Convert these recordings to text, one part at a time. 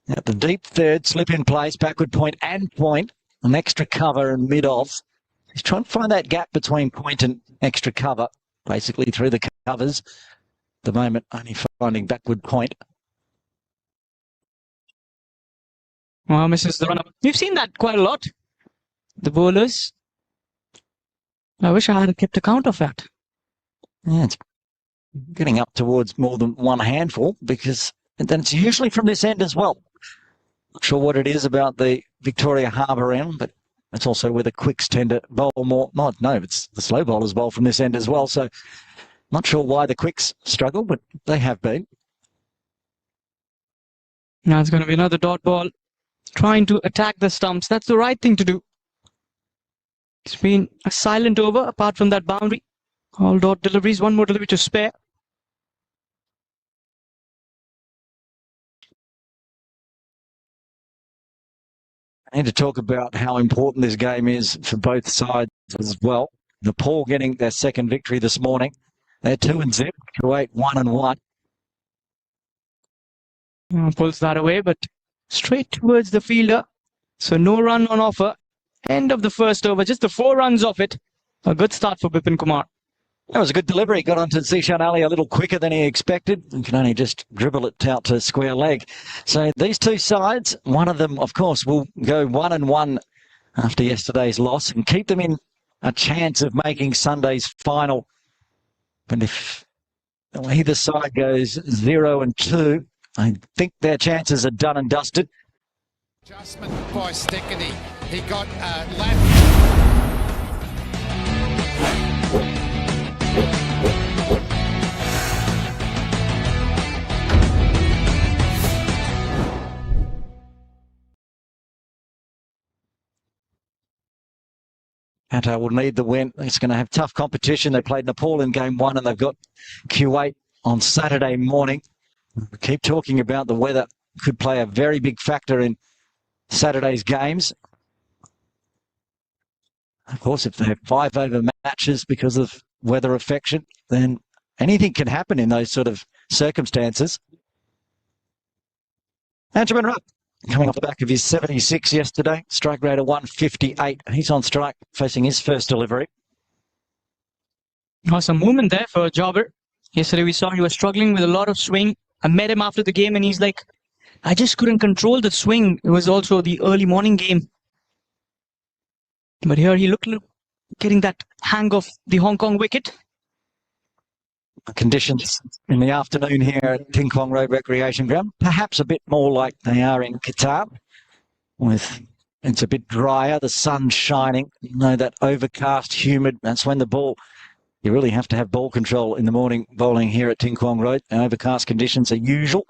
At the deep third, slip in place, backward point and point, an extra cover and mid-offs. He's trying to find that gap between point and extra cover, basically through the covers. At the moment, only finding backward point. Well, misses the run-up. We've seen that quite a lot. The bowlers. I wish I had kept account of that. Yeah, it's getting up towards more than one handful, because then it's usually from this end as well. Not sure what it is about the Victoria Harbour end, but it's also where the quicks tend to bowl more. No, it's the slow bowlers bowl from this end as well. So not sure why the quicks struggle, but they have been. Now it's going to be another dot ball. Trying to attack the stumps. That's the right thing to do. It's been a silent over apart from that boundary. All dot deliveries. One more delivery to spare. I need to talk about how important this game is for both sides as well. Nepal getting their second victory this morning. They're 2-0, Kuwait 1-1. Pulls that away, but straight towards the fielder. So no run on offer. End of the first over, just the 4 runs off it. A good start for Bipin Kumar. That was a good delivery. Got onto Zishan Ali a little quicker than he expected. He can only just dribble it out to square leg. So these two sides, one of them, of course, will go 1-1 after yesterday's loss and keep them in a chance of making Sunday's final. But if either side goes 0-2, I think their chances are done and dusted. Adjustment by Stickety. He got lap. Qatar will need the win. It's going to have tough competition. They played Nepal in game 1 and they've got Kuwait on Saturday morning. We keep talking about the weather could play a very big factor in Saturday's games. Of course, if they have 5-over matches because of weather affection, then anything can happen in those sort of circumstances. Anjuman Rupp, coming off the back of his 76 yesterday, strike rate of 158. He's on strike, facing his first delivery. Some movement there for Jobber. Yesterday we saw he was struggling with a lot of swing. I met him after the game and he's like, I just couldn't control the swing. It was also the early morning game. But here he looked getting that hang of the Hong Kong wicket. Conditions in the afternoon here at Ting Kwong Road Recreation Ground, perhaps a bit more like they are in Qatar. It's a bit drier, the sun's shining, you know, that overcast, humid. That's when the ball, you really have to have ball control in the morning bowling here at Ting Kwong Road. And overcast conditions are usual.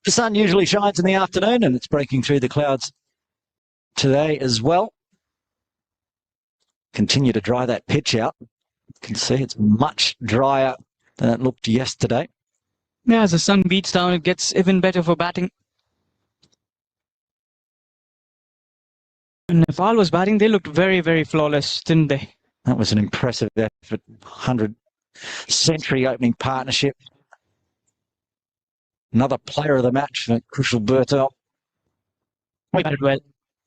The sun usually shines in the afternoon and it's breaking through the clouds today as well. Continue to dry that pitch out. You can see it's much drier than it looked yesterday. Yeah, as the sun beats down, it gets even better for batting. When Nepal was batting, they looked very, very flawless, didn't they? That was an impressive effort. 100-century opening partnership. Another player of the match for Kushal Bertel. He batted well.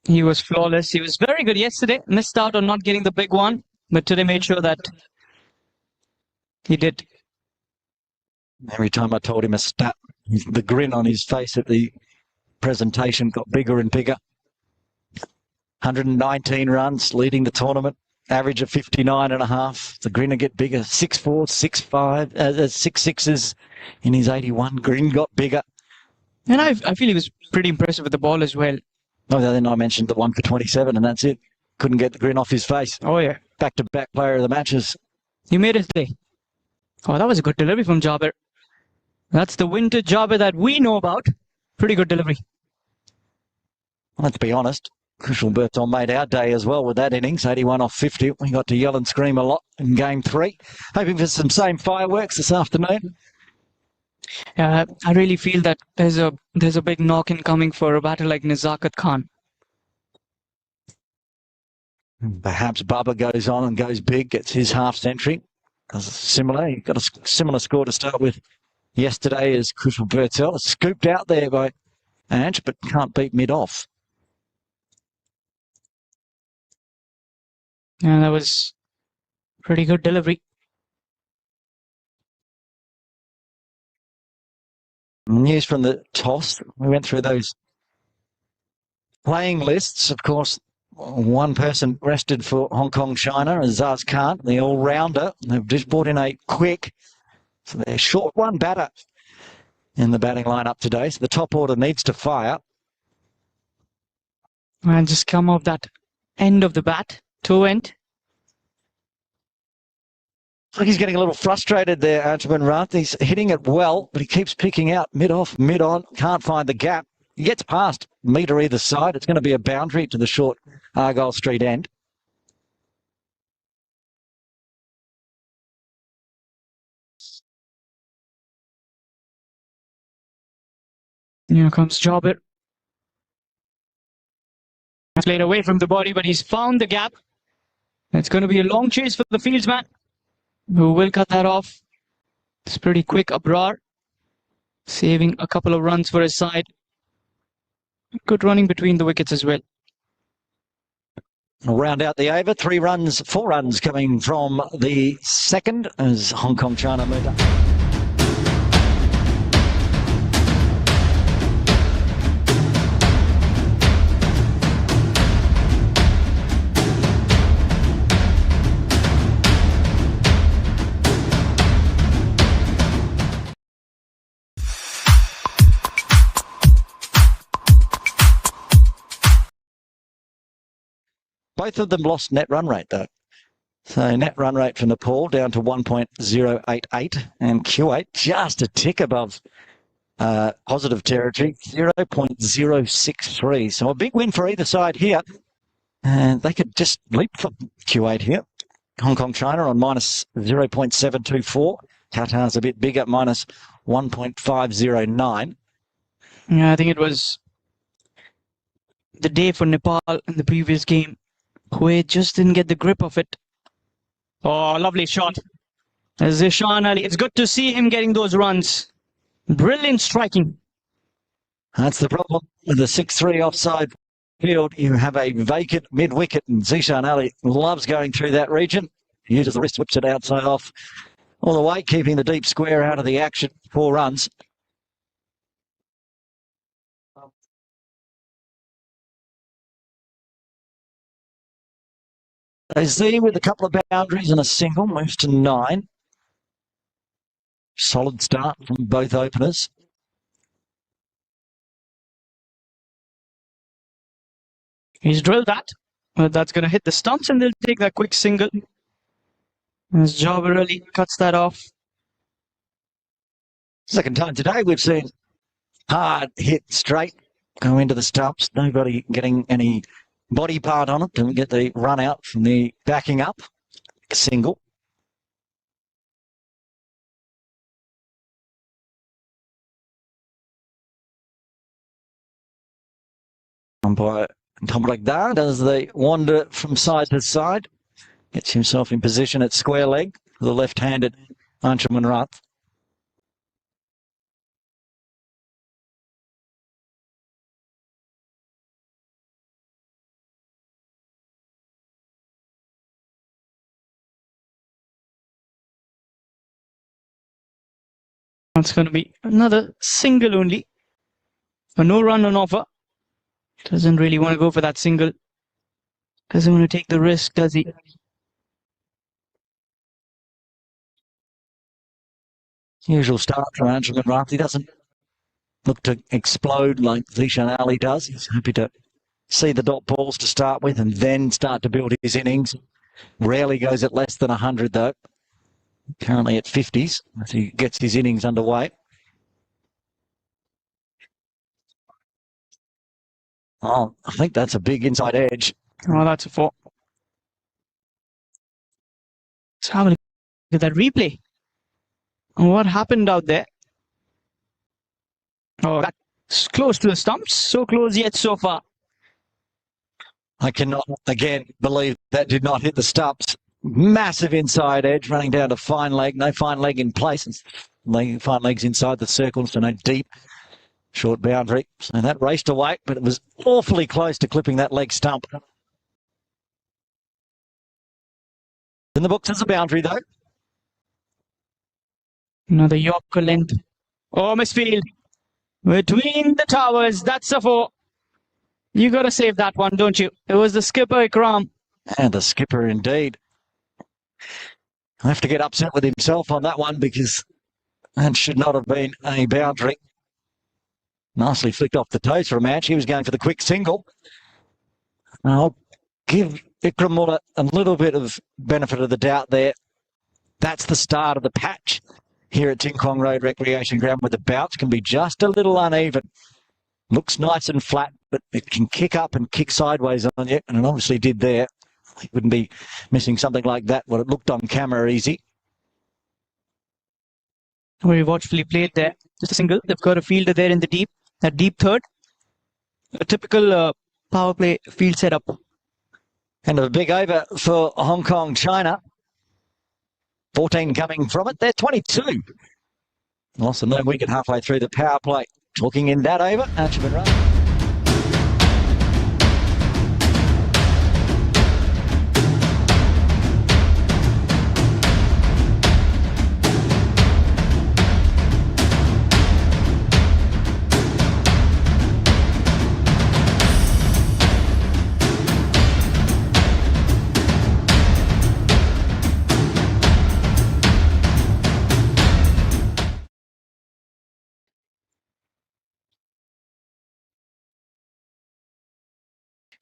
He was flawless. He was very good yesterday. Missed out on not getting the big one, but today made sure that he did. Every time I told him a stat, the grin on his face at the presentation got bigger and bigger. 119 runs leading the tournament, average of 59.5. The grin will get bigger. 6-4, 6-5, 6 sixes in his 81. Grin got bigger. And I feel he was pretty impressive with the ball as well. Oh, then I mentioned the 1 for 27 and that's it. Couldn't get the grin off his face. Oh, yeah. Back-to-back player of the matches. He made his day. Oh, that was a good delivery from Jobber. That's the vintage Jobber that we know about. Pretty good delivery. Let's be honest. Kushal Bertel made our day as well with that innings. 81 off 50. We got to yell and scream a lot in game 3. Hoping for some same fireworks this afternoon. I really feel that there's a big knock-in coming for a batter like Nizakat Khan. Perhaps Bubba goes on and goes big, gets his half-century. Similar, he got a similar score to start with yesterday as Kushal Bertel. Scooped out there by Ange, but can't beat mid-off. Yeah, that was pretty good delivery. News from the toss. We went through those playing lists. Of course, one person rested for Hong Kong, China, is Zaz Khan, the all-rounder. They've just brought in a quick, so they're short one batter in the batting lineup today. So the top order needs to fire. And just come off that end of the bat, toe end. Looks like he's getting a little frustrated there, Anjuman Rath. He's hitting it well, but he keeps picking out mid-off, mid-on, can't find the gap. He gets past metre either side. It's going to be a boundary to the short Argyle Street end. Here comes Jobber. Played away from the body, but he's found the gap. It's going to be a long chase for the fieldsman, who will cut that off. It's pretty quick. Abrar saving a couple of runs for his side. Good running between the wickets as well. We'll round out the over. 4 runs coming from the second as Hong Kong, China move up. Both of them lost net run rate, though. So net run rate for Nepal down to 1.088 and Kuwait just a tick above positive territory, 0.063. So a big win for either side here. And they could just leap for Kuwait here. Hong Kong, China on minus 0.724. Qatar's a bit bigger, minus 1.509. Yeah, I think it was the day for Nepal in the previous game. Kuwait just didn't get the grip of it. Oh, lovely shot. Zishan Ali. It's good to see him getting those runs. Brilliant striking. That's the problem with the 6-3 offside field. You have a vacant mid-wicket, and Zishan Ali loves going through that region. He uses the wrist, whips it outside off all the way, keeping the deep square out of the action. 4 runs. Z with a couple of boundaries and a single moves to 9. Solid start from both openers. He's drilled that. That's going to hit the stumps and they'll take that quick single. As Jobber really cuts that off. Second time today we've seen hard hit straight go into the stumps. Nobody getting any body part on it to get the run out from the backing up. Single. Umpire Tom Blackdar does the wander from side to side. Gets himself in position at square leg for the left-handed Anjuman Rath. That's going to be another single only. A no run on offer. Doesn't really want to go for that single. Doesn't want to take the risk, does he? Usual start from Anjuman Rath. He doesn't look to explode like Zishan Ali does. He's happy to see the dot balls to start with and then start to build his innings. Rarely goes at less than 100 though. Currently at 50s as he gets his innings underway. Oh, I think that's a big inside edge. Oh, that's a 4. Let's have a look at that replay. What happened out there? Oh, that's close to the stumps. So close yet so far. I cannot, again, believe that did not hit the stumps. Massive inside edge running down to fine leg. No fine leg in place. Fine legs inside the circle, so no deep Short boundary. So that raced away, but it was awfully close to clipping that leg stump. In the books as a boundary, though. Another Yorker length. Oh, misfield. Between the towers. That's a 4. You got to save that one, don't you? It was the skipper, Ikram. And the skipper, indeed. I have to get upset with himself on that one because that should not have been a boundary. Nicely flicked off the toes for a match. He was going for the quick single. I'll give Ikram Mullah a little bit of benefit of the doubt there. That's the start of the patch here at Ting Kwong Road Recreation Ground, where the bounce can be just a little uneven. Looks nice and flat, but it can kick up and kick sideways on you, and it obviously did there. He wouldn't be missing something like that, what it looked on camera easy. Very watchfully played there. Just a single. They've got a fielder there in the deep, that deep third. A typical power play field setup. And a big over for Hong Kong, China. 14 coming from it. They're 22. Lost a no wicket halfway through the power play. Talking in that over, Archibald Run.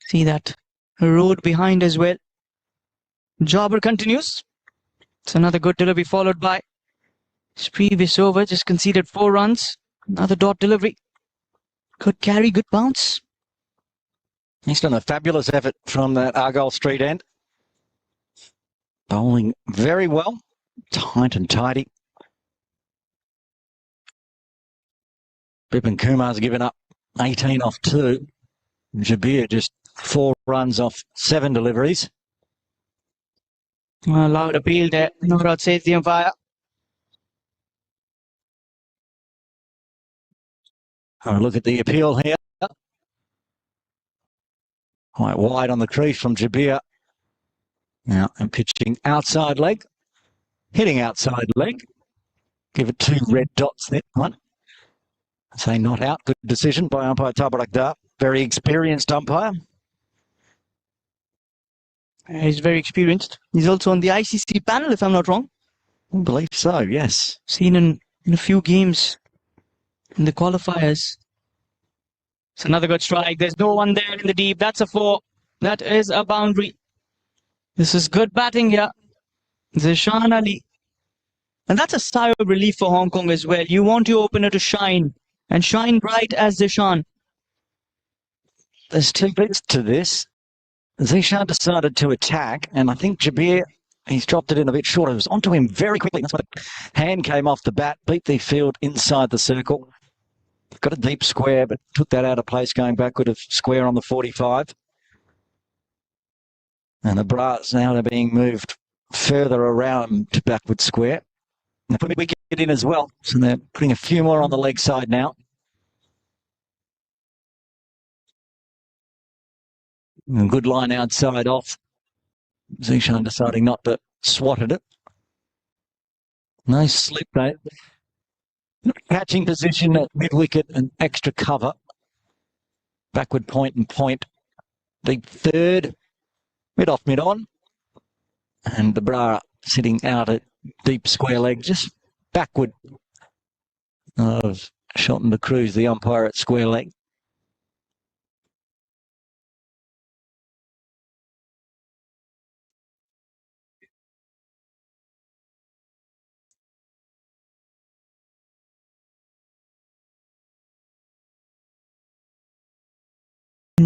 See that road behind as well. Jobber continues. It's another good delivery followed by his previous over. Just conceded 4 runs. Another dot delivery. Good carry, good bounce. He's done a fabulous effort from that Argyle Street end. Bowling very well. Tight and tidy. Bipin Kumar's given up 18 off 2. Jabir just 4 runs off 7 deliveries. Loud appeal there. Not out, says the umpire. Have a look at the appeal here. Quite wide on the crease from Jabir. Now, and pitching outside leg. Hitting outside leg. Give it 2 red dots there. One. Say not out. Good decision by umpire Tabarak Dar. Very experienced umpire. He's very experienced. He's also on the ICC panel, if I'm not wrong. I believe so, yes. Seen in a few games in the qualifiers. It's another good strike. There's no one there in the deep. That's a 4. That is a boundary. This is good batting here. Zishan Ali. And that's a sigh of relief for Hong Kong as well. You want your opener to shine. And shine bright as Zishan. There's 2 bits to this. Zishan decided to attack, and I think Jabir, he's dropped it in a bit short. It was onto him very quickly. That's when the hand came off the bat, beat the field inside the circle. Got a deep square, but took that out of place going backward of square on the 45. And the brass now are being moved further around to backward square. They put a wicket in as well, so they're putting a few more on the leg side now. And good line outside off. Zishan deciding not to swat at it. Nice slip there. Catching position at mid-wicket and extra cover. Backward point and point. Deep third. Mid off, mid on. And the Bra sitting out at deep square leg, just backward of Shotton de Cruz, the umpire at square leg.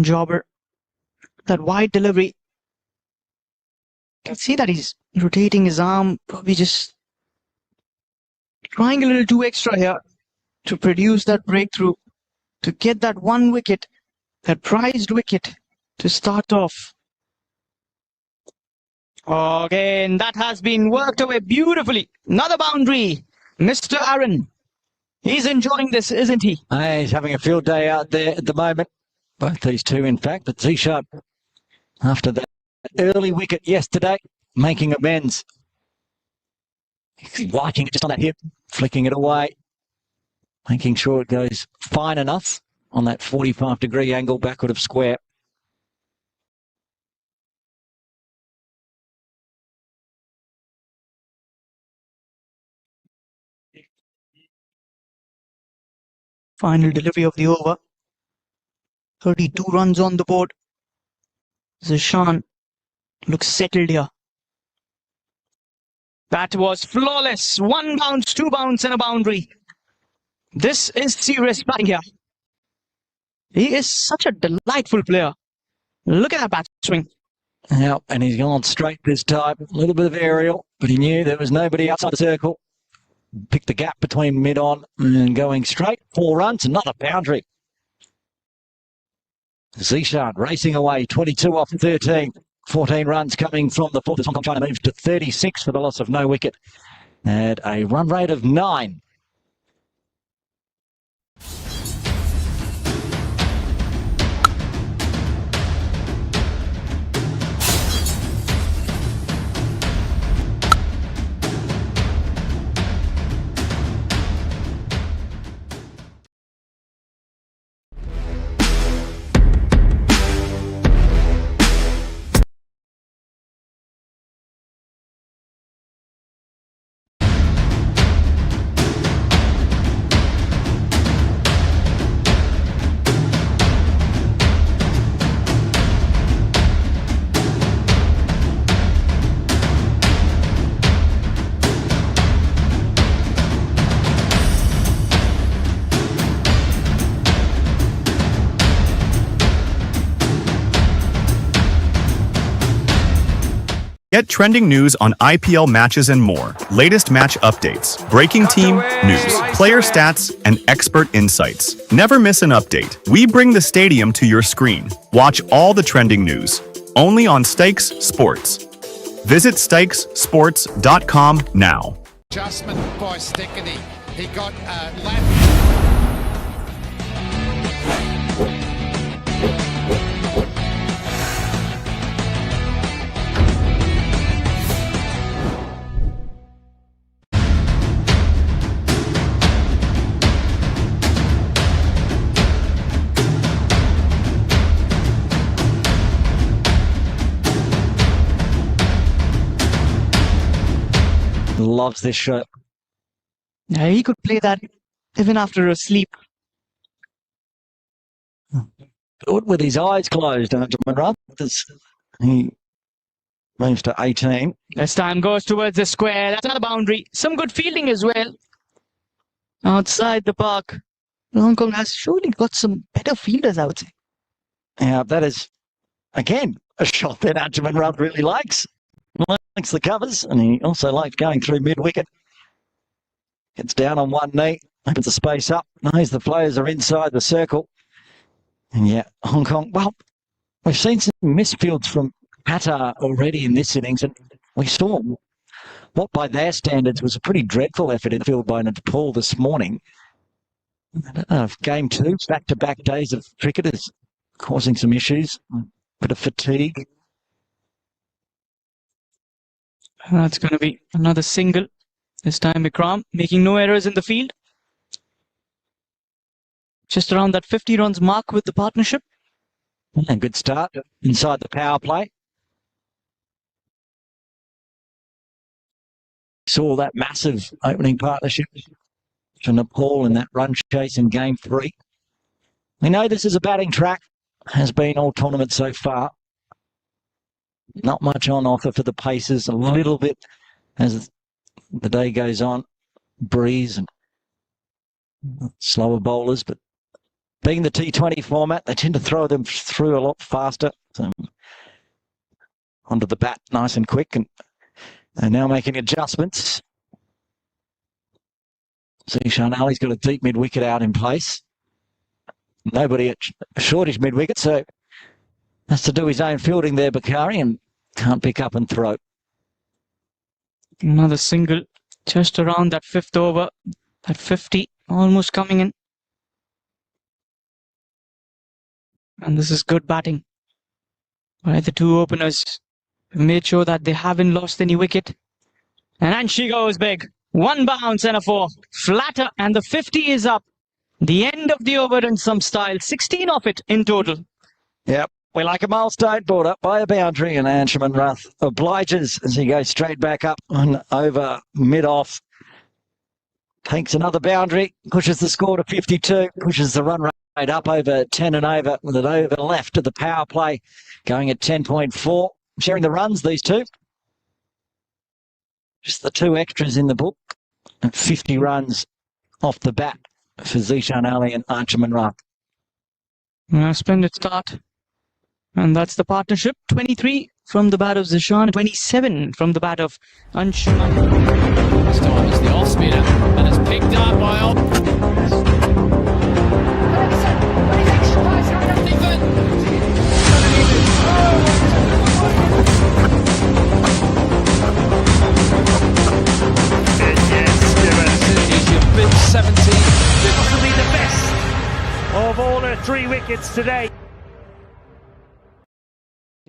Jobber. That wide delivery. You can see that he's rotating his arm, probably just trying a little too extra here to produce that breakthrough, to get that 1 wicket, that prized wicket to start off. Again, that has been worked away beautifully. Another boundary. Mr. Aaron He's enjoying this, isn't he? He's having a field day out there at the moment. Both these two, in fact. But Zishan, after that early wicket yesterday, making amends. He's liking it just on that hip, flicking it away, making sure it goes fine enough on that 45-degree angle backward of square. Final delivery of the over. 32 runs on the board. Zishan looks settled here. That was flawless. 1 bounce, 2 bounce and a boundary. This is serious batting here. He is such a delightful player. Look at that bat swing. Yeah, and he's gone straight this time. A little bit of aerial, but he knew there was nobody outside the circle. Picked the gap between mid-on and going straight. 4 runs, another boundary. Zishan racing away, 22 off 13. 14 runs coming from the fourth. Hong Kong China moves to 36 for the loss of no wicket at a run rate of 9. Get trending news on IPL matches and more. Latest match updates, breaking team news, player stats, and expert insights. Never miss an update. We bring the stadium to your screen. Watch all the trending news. Only on StyxSports. Visit StyxSports.com now. Adjustment by Stickety. He got left. Loves this shot. Yeah, he could play that even after a sleep. Good with his eyes closed, he moves to 18. This time goes towards the square. That's another boundary. Some good fielding as well. Outside the park. Hong Kong has surely got some better fielders, I would say. Yeah, that is, again, a shot that Anjuman Rudd really likes. Likes the covers, and he also likes going through mid-wicket. Gets down on one knee, opens the space up, knows the players are inside the circle. And yeah, Hong Kong, well, we've seen some misfields from Qatar already in this innings, and we saw what by their standards was a pretty dreadful effort in the field by Nepal this morning. I don't know if game 2, back-to-back days of cricket is causing some issues, a bit of fatigue. That's going to be another single. This time Ikram making no errors in the field. Just around that 50 runs mark with the partnership. And good start inside the power play. Saw that massive opening partnership for Nepal in that run chase in game 3. We know this is a batting track, has been all tournament so far. Not much on offer for the Pacers, a little bit as the day goes on. Breeze and slower bowlers, but being the T20 format, they tend to throw them through a lot faster. So onto the bat nice and quick, and they're now making adjustments. Zishan Ali's got a deep mid-wicket out in place. Nobody at shortish mid-wicket, so has to do his own fielding there, Bakari, and can't pick up and throw. Another single just around that 5th over, that 50. almost coming in. And this is good batting by the two openers. Made sure that they haven't lost any wicket. And she goes big. One bounce and a 4. Flatter, and the 50 is up. The end of the over in some style. 16 off it in total. Yep. We like a milestone brought up by a boundary, and Anshuman Rath obliges as he goes straight back up and over mid-off. Takes another boundary, pushes the score to 52, pushes the run rate up over 10 and over with an over left of the power play going at 10.4. Sharing the runs, these two. Just the two extras in the book and 50 runs off the bat for Zishan Ali and Anshuman Rath. Splendid start. And that's the partnership. 23 from the bat of Zishan, 27 from the bat of Anshuman. This time it's the off spinner, and it's picked up by Is your big 17. Possibly the best of all her 3 wickets today.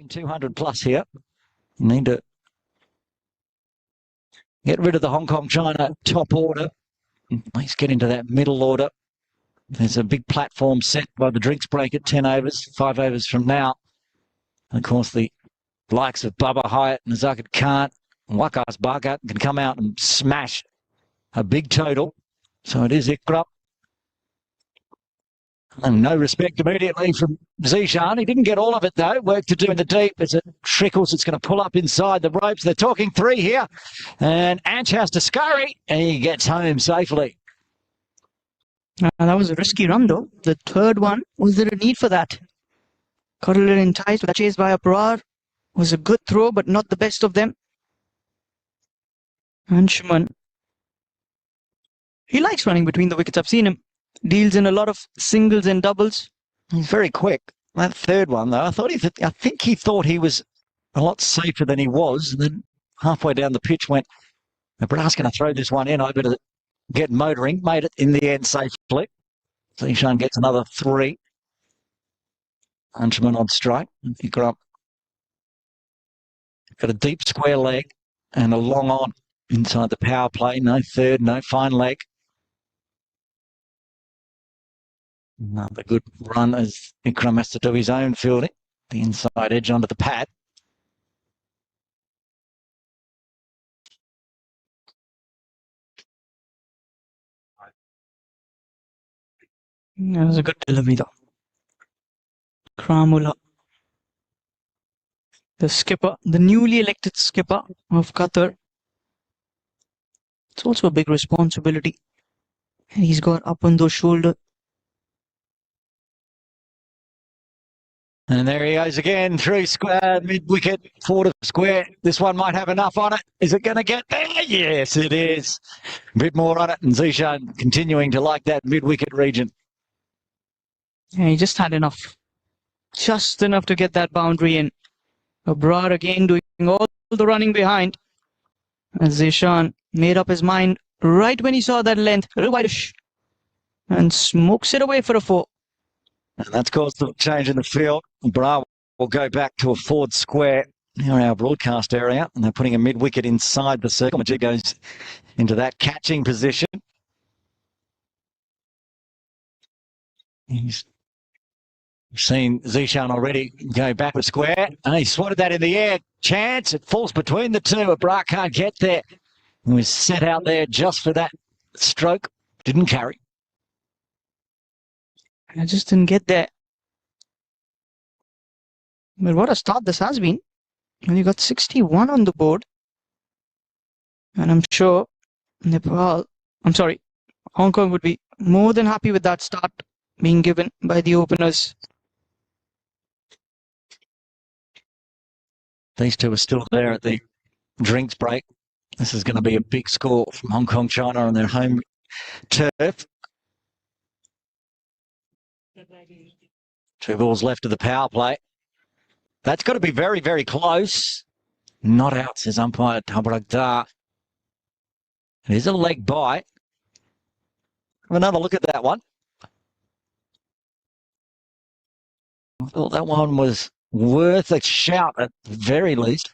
200 plus here. Need to get rid of the Hong Kong China top order. Let's get into that middle order. There's a big platform set by the drinks break at 10 overs, 5 overs from now. And of course, the likes of Bubba Hyatt, Nazakat Khan, and Wakas Barkat can come out and smash a big total. So it is Ikra. And no respect immediately from Zishan. He didn't get all of it, though. Work to do in the deep as it trickles. It's going to pull up inside the ropes. They're talking 3 here. And Anch has to scurry. And he gets home safely. That was a risky run, though. The third one, was there a need for that? Got a little enticed with a chase by Abrar. Was a good throw, but not the best of them. Anshuman. He likes running between the wickets. I've seen him. Deals in a lot of singles and doubles. He's very quick. That third one, though, I think he thought he was a lot safer than he was. And then halfway down the pitch went, Abrar's going to throw this one in. I better get motoring. Made it in the end safely. Zishan gets another 3. Anshuman on strike. Ikra got a deep square leg and a long on inside the power play. No third, no fine leg. Another good run as Ikram has to do his own fielding. The inside edge onto the pad. That was a good delivery, though. Kramula, the skipper, the newly elected skipper of Qatar. It's also a big responsibility. And he's got up on those shoulders. And there he goes again, through square, mid-wicket, forward of square. This one might have enough on it. Is it going to get there? Yes, it is. A bit more on it, and Zishan continuing to like that mid-wicket region. Yeah, he just had enough. Just enough to get that boundary in. Abrar again doing all the running behind. And Zishan made up his mind right when he saw that length, a little wideish, and smokes it away for a 4. And that's caused the change in the field. Bra will go back to a forward square near our broadcast area, and they're putting a mid-wicket inside the circle. Majid goes into that catching position. We've seen Zishan already go back to square. And he swatted that in the air. Chance, it falls between the two. Bra can't get there. He was set out there just for that stroke. Didn't carry. I just didn't get there. But what a start this has been. And you got 61 on the board. And I'm sure Hong Kong would be more than happy with that start being given by the openers. These two are still there at the drinks break. This is going to be a big score from Hong Kong China on their home turf. 2 balls left of the power play. That's got to be very, very close. Not out, says umpire Tabragdar. It is a leg bite. Have another look at that one. I thought that one was worth a shout at the very least.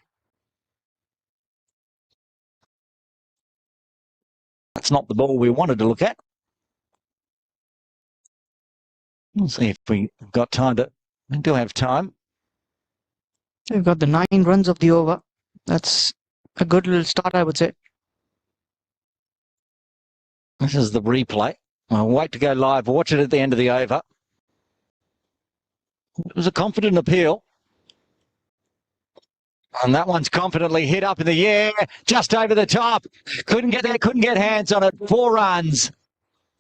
That's not the ball we wanted to look at. We'll see if we've got time to... We do have time. We've got the 9 runs of the over. That's a good little start, I would say. This is the replay. I'll wait to go live. Watch it at the end of the over. It was a confident appeal. And that one's confidently hit up in the air, just over the top. Couldn't get there, couldn't get hands on it. 4 runs.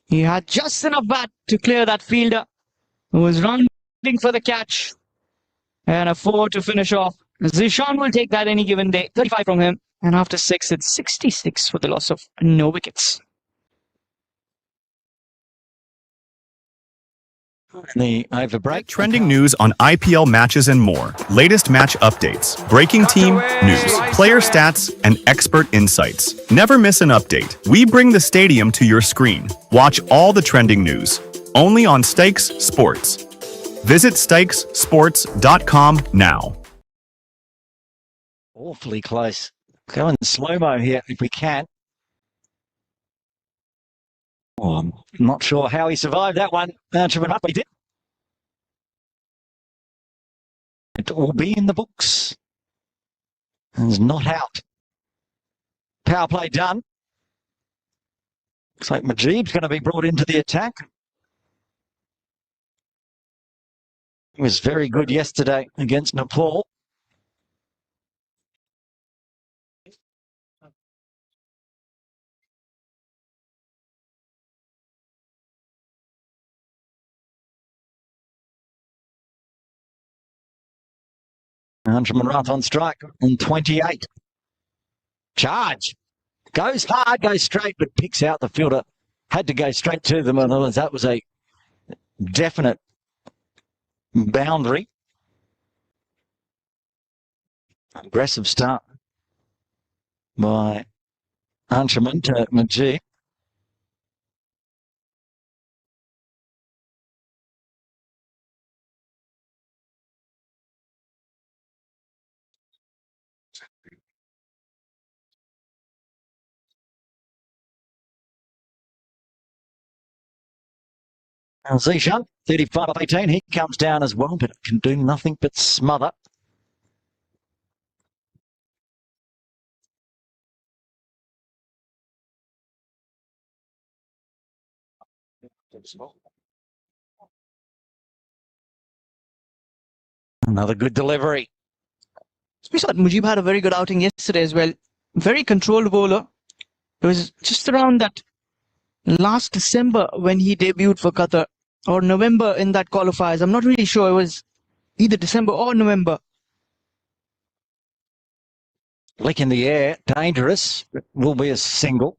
He had just enough bat to clear that fielder, who was rounding for the catch. And a 4 to finish off. Zishan will take that any given day. 35 from him. And after 6, it's 66 for the loss of no wickets. The over break. Trending news on IPL matches and more. Latest match updates, breaking team news, player stats, and expert insights. Never miss an update. We bring the stadium to your screen. Watch all the trending news. Only on StyxSports. Visit StyxSports.com now. Awfully close. Go in slow-mo here if we can. Oh, I'm not sure how he survived that one. But he did. It will be in the books. And it's not out. Power play done. Looks like Majib's going to be brought into the attack. He was very good yesterday against Nepal. Anjuman Rath on strike on 28. Charge. Goes hard, goes straight, but picks out the fielder. Had to go straight to them. And that was a definite boundary. Aggressive start by Anjuman to Majib. Now Zishan, 35 of 18, he comes down as well, but can do nothing but smother. Another good delivery. We saw that Mujib had a very good outing yesterday as well. Very controlled bowler. It was just around that last December when he debuted for Qatar, or November in that qualifiers. I'm not really sure. It was either December or November. Flick in the air, dangerous. It will be a single.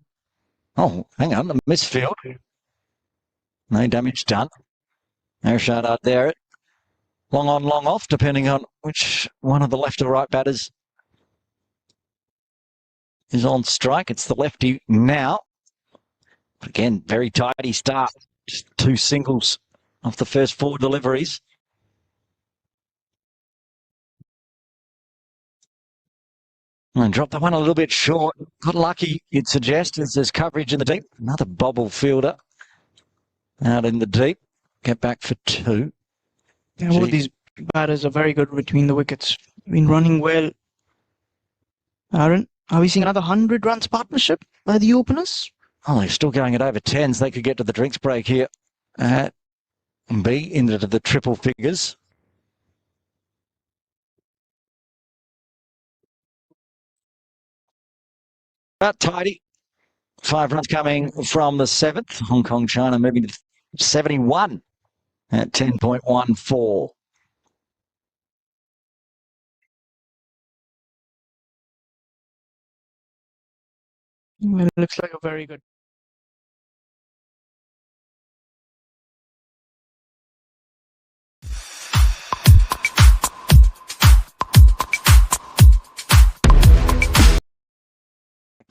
Oh, hang on, the misfield. No damage done. Arshad out there. Long on, long off, depending on which one of the left or right batters is on strike. It's the lefty now. But again, very tidy start. Just 2 singles off the first 4 deliveries. And dropped the one a little bit short. Got lucky, you'd suggest, as there's coverage in the deep. Another bobble fielder out in the deep. Get back for 2. Yeah, all these batters are very good between the wickets. Been running well. Aaron, are we seeing another 100 runs partnership by the openers? Oh, they're still going at over 10s. They could get to the drinks break here and be into the triple figures. But tidy. 5 runs coming from the 7th. Hong Kong, China moving to 71 at 10.14. Well, it looks like a very good.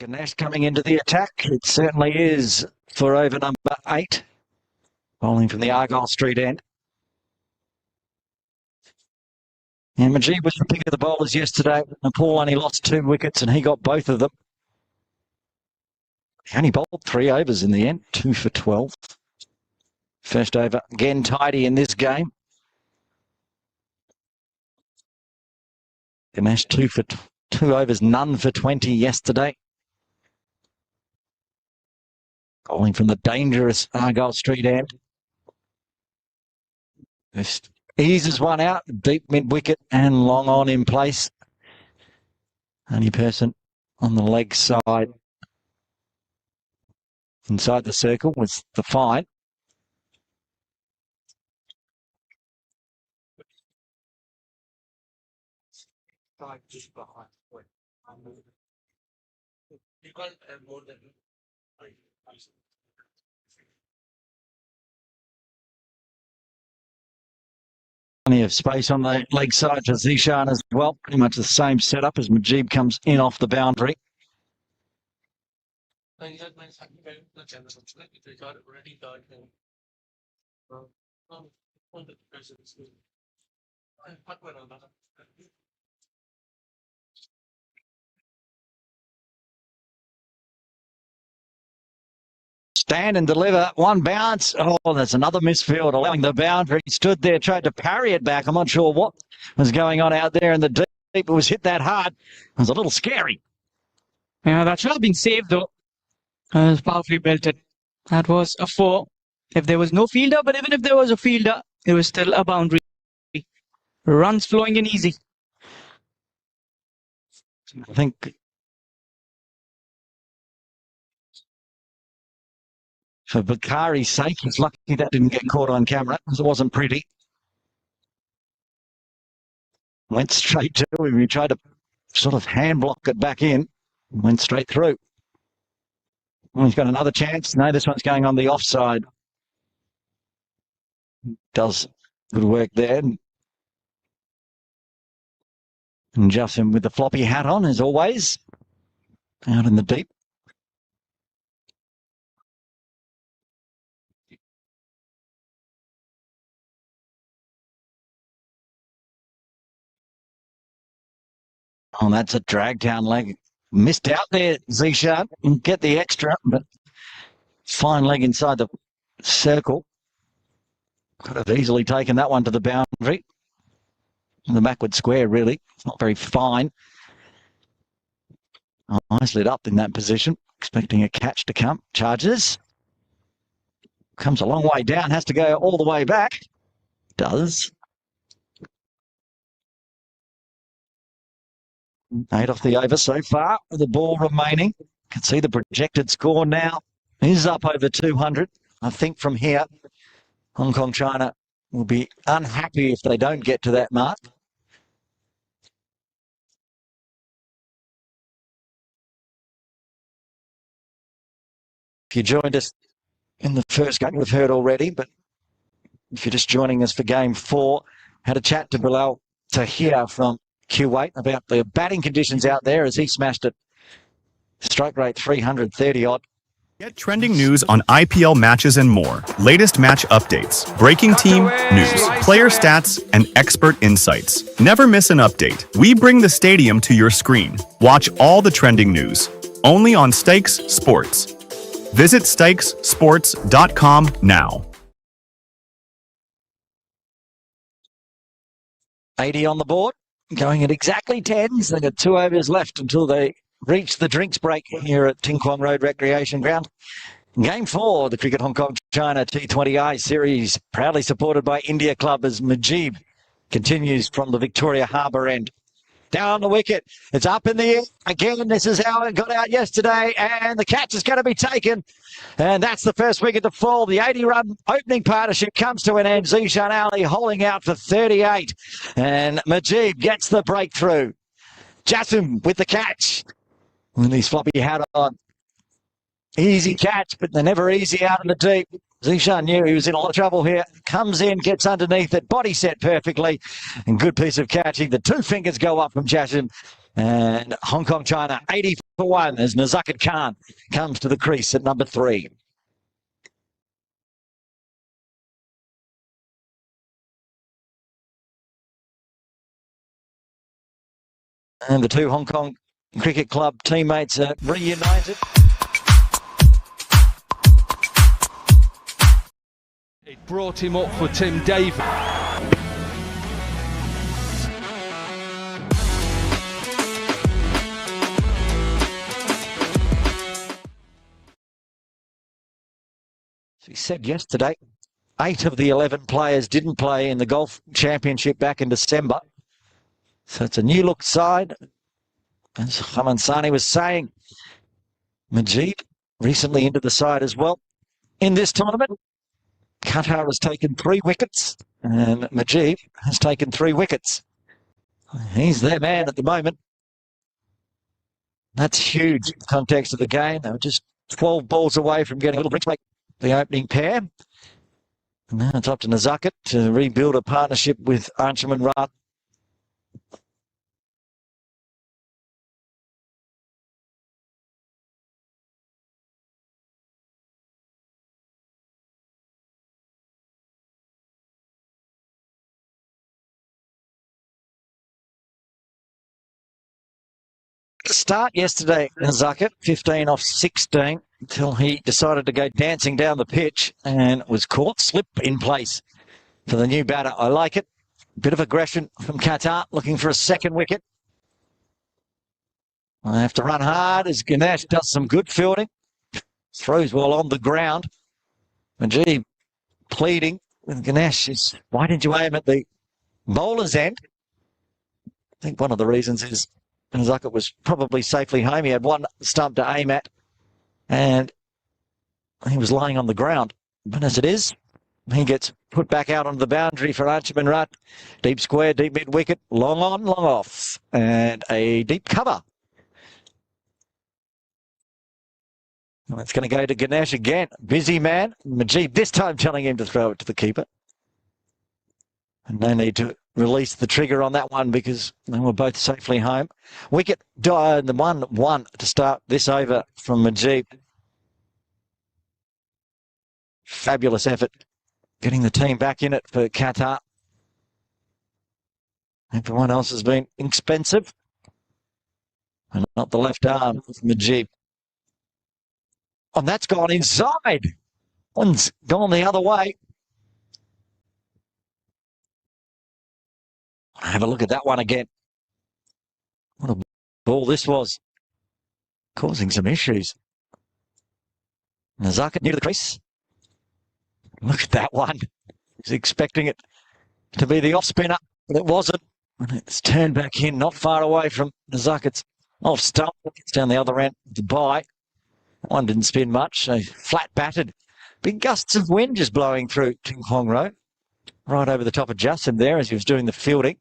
Ganesh coming into the attack. It certainly is for over number 8. Bowling from the Argyle Street end. And Majid was the pick of the bowlers yesterday. Nepal only lost 2 wickets and he got both of them. He only bowled 3 overs in the end, 2 for 12. First over, again tidy in this game. Ganesh 2 overs, none for 20 yesterday. Bowling from the dangerous Argyle Street end. This eases one out, deep mid-wicket and long on in place. Only person on the leg side inside the circle was the fine. Just behind. You can't have more than Plenty of space on the leg side for Zishan as well. Pretty much the same setup as Majid comes in off the boundary. Stand and deliver. One bounce. Oh, there's another misfield allowing the boundary. Stood there, tried to parry it back. I'm not sure what was going on out there in the deep. It was hit that hard. It was a little scary. Yeah, that should have been saved though. It was powerfully belted. That was a 4. If there was no fielder, but even if there was a fielder, it was still a boundary. Runs flowing in easy. I think for Bakari's sake, he's lucky that didn't get caught on camera because it wasn't pretty. Went straight to him. He tried to sort of hand block it back in. Went straight through. Well, he's got another chance. No, this one's going on the offside. Does good work there. And Justin with the floppy hat on, as always, out in the deep. Oh, that's a drag down leg. Missed out there, Zishan. Get the extra, but fine leg inside the circle. Could have easily taken that one to the boundary. The backward square, really. It's not very fine. Eyes lit up in that position, expecting a catch to come. Charges. Comes a long way down, has to go all the way back. Does. 8 off the over so far, with the ball remaining. Can see the projected score now is up over 200. I think from here, Hong Kong, China will be unhappy if they don't get to that mark. If you joined us in the first game, we've heard already, but if you're just joining us for game 4, had a chat to Bilal Tahir from Kuwait about the batting conditions out there as he smashed it. Strike rate 330 odd. Get trending news on IPL matches and more. Latest match updates, breaking team news, player stats, and expert insights. Never miss an update. We bring the stadium to your screen. Watch all the trending news. Only on StyxSports. Visit StyxSports.com now. 80 on the board. Going at exactly 10s. They've got 2 overs left until they reach the drinks break here at Ting Kwong Road Recreation Ground. Game 4, the Cricket Hong Kong China T20I series, proudly supported by India Club as Majid continues from the Victoria Harbour end. Down the wicket, it's up in the air. Again, this is how it got out yesterday, and the catch is going to be taken. And that's the first wicket to fall. The 80-run opening partnership comes to an end. Zishan Ali holding out for 38. And Majid gets the breakthrough. Jassim with the catch. With his floppy hat on. Easy catch, but they're never easy out in the deep. Zishan knew he was in a lot of trouble here. Comes in, gets underneath it, body set perfectly. And good piece of catching. The 2 fingers go up from Jassim. And Hong Kong, China, 80 for 1 as Nazakit Khan comes to the crease at number 3. And the two Hong Kong Cricket Club teammates are reunited. It brought him up for Tim Davis. As we said yesterday, 8 of the 11 players didn't play in the Golf Championship back in December. So it's a new look side. As Haman Sani was saying, Majid recently into the side as well. In this tournament, Qatar has taken 3 wickets and Majid has taken 3 wickets. He's their man at the moment. That's huge in the context of the game. They were just 12 balls away from getting a little drinks break, the opening pair. And now it's up to Nazakit to rebuild a partnership with Anshuman Rat. Start yesterday, Nazakit, 15 off 16, until he decided to go dancing down the pitch and was caught slip in place for the new batter. I like it. Bit of aggression from Qatar, looking for a second wicket. I have to run hard as Ganesh does some good fielding. Throws well on the ground. Majid pleading with Ganesh is, why didn't you aim at the bowler's end? I think one of the reasons is Nazakit was probably safely home. He had one stump to aim at and he was lying on the ground. But as it is, he gets put back out onto the boundary for Anshuman Rat. Deep square, deep mid wicket, long on, long off, and a deep cover. Well, it's going to go to Ganesh again. Busy man. Majid this time telling him to throw it to the keeper. And no need to release the trigger on that one because they were both safely home. Wicket died, the 1-1 to start this over from Majid. Fabulous effort getting the team back in it for Qatar. Everyone else has been expensive. And not the left arm of Majid. And that's gone inside. One's gone the other way. Have a look at that one again. What a ball this was. Causing some issues. Nazakit near the crease. Look at that one. He's expecting it to be the off spinner, but it wasn't. And it's turned back in, not far away from Nazakit's off stump. It's down the other end to buy. One didn't spin much, so flat batted. Big gusts of wind just blowing through Ting Hong Road. Right over the top of Justin there as he was doing the fielding.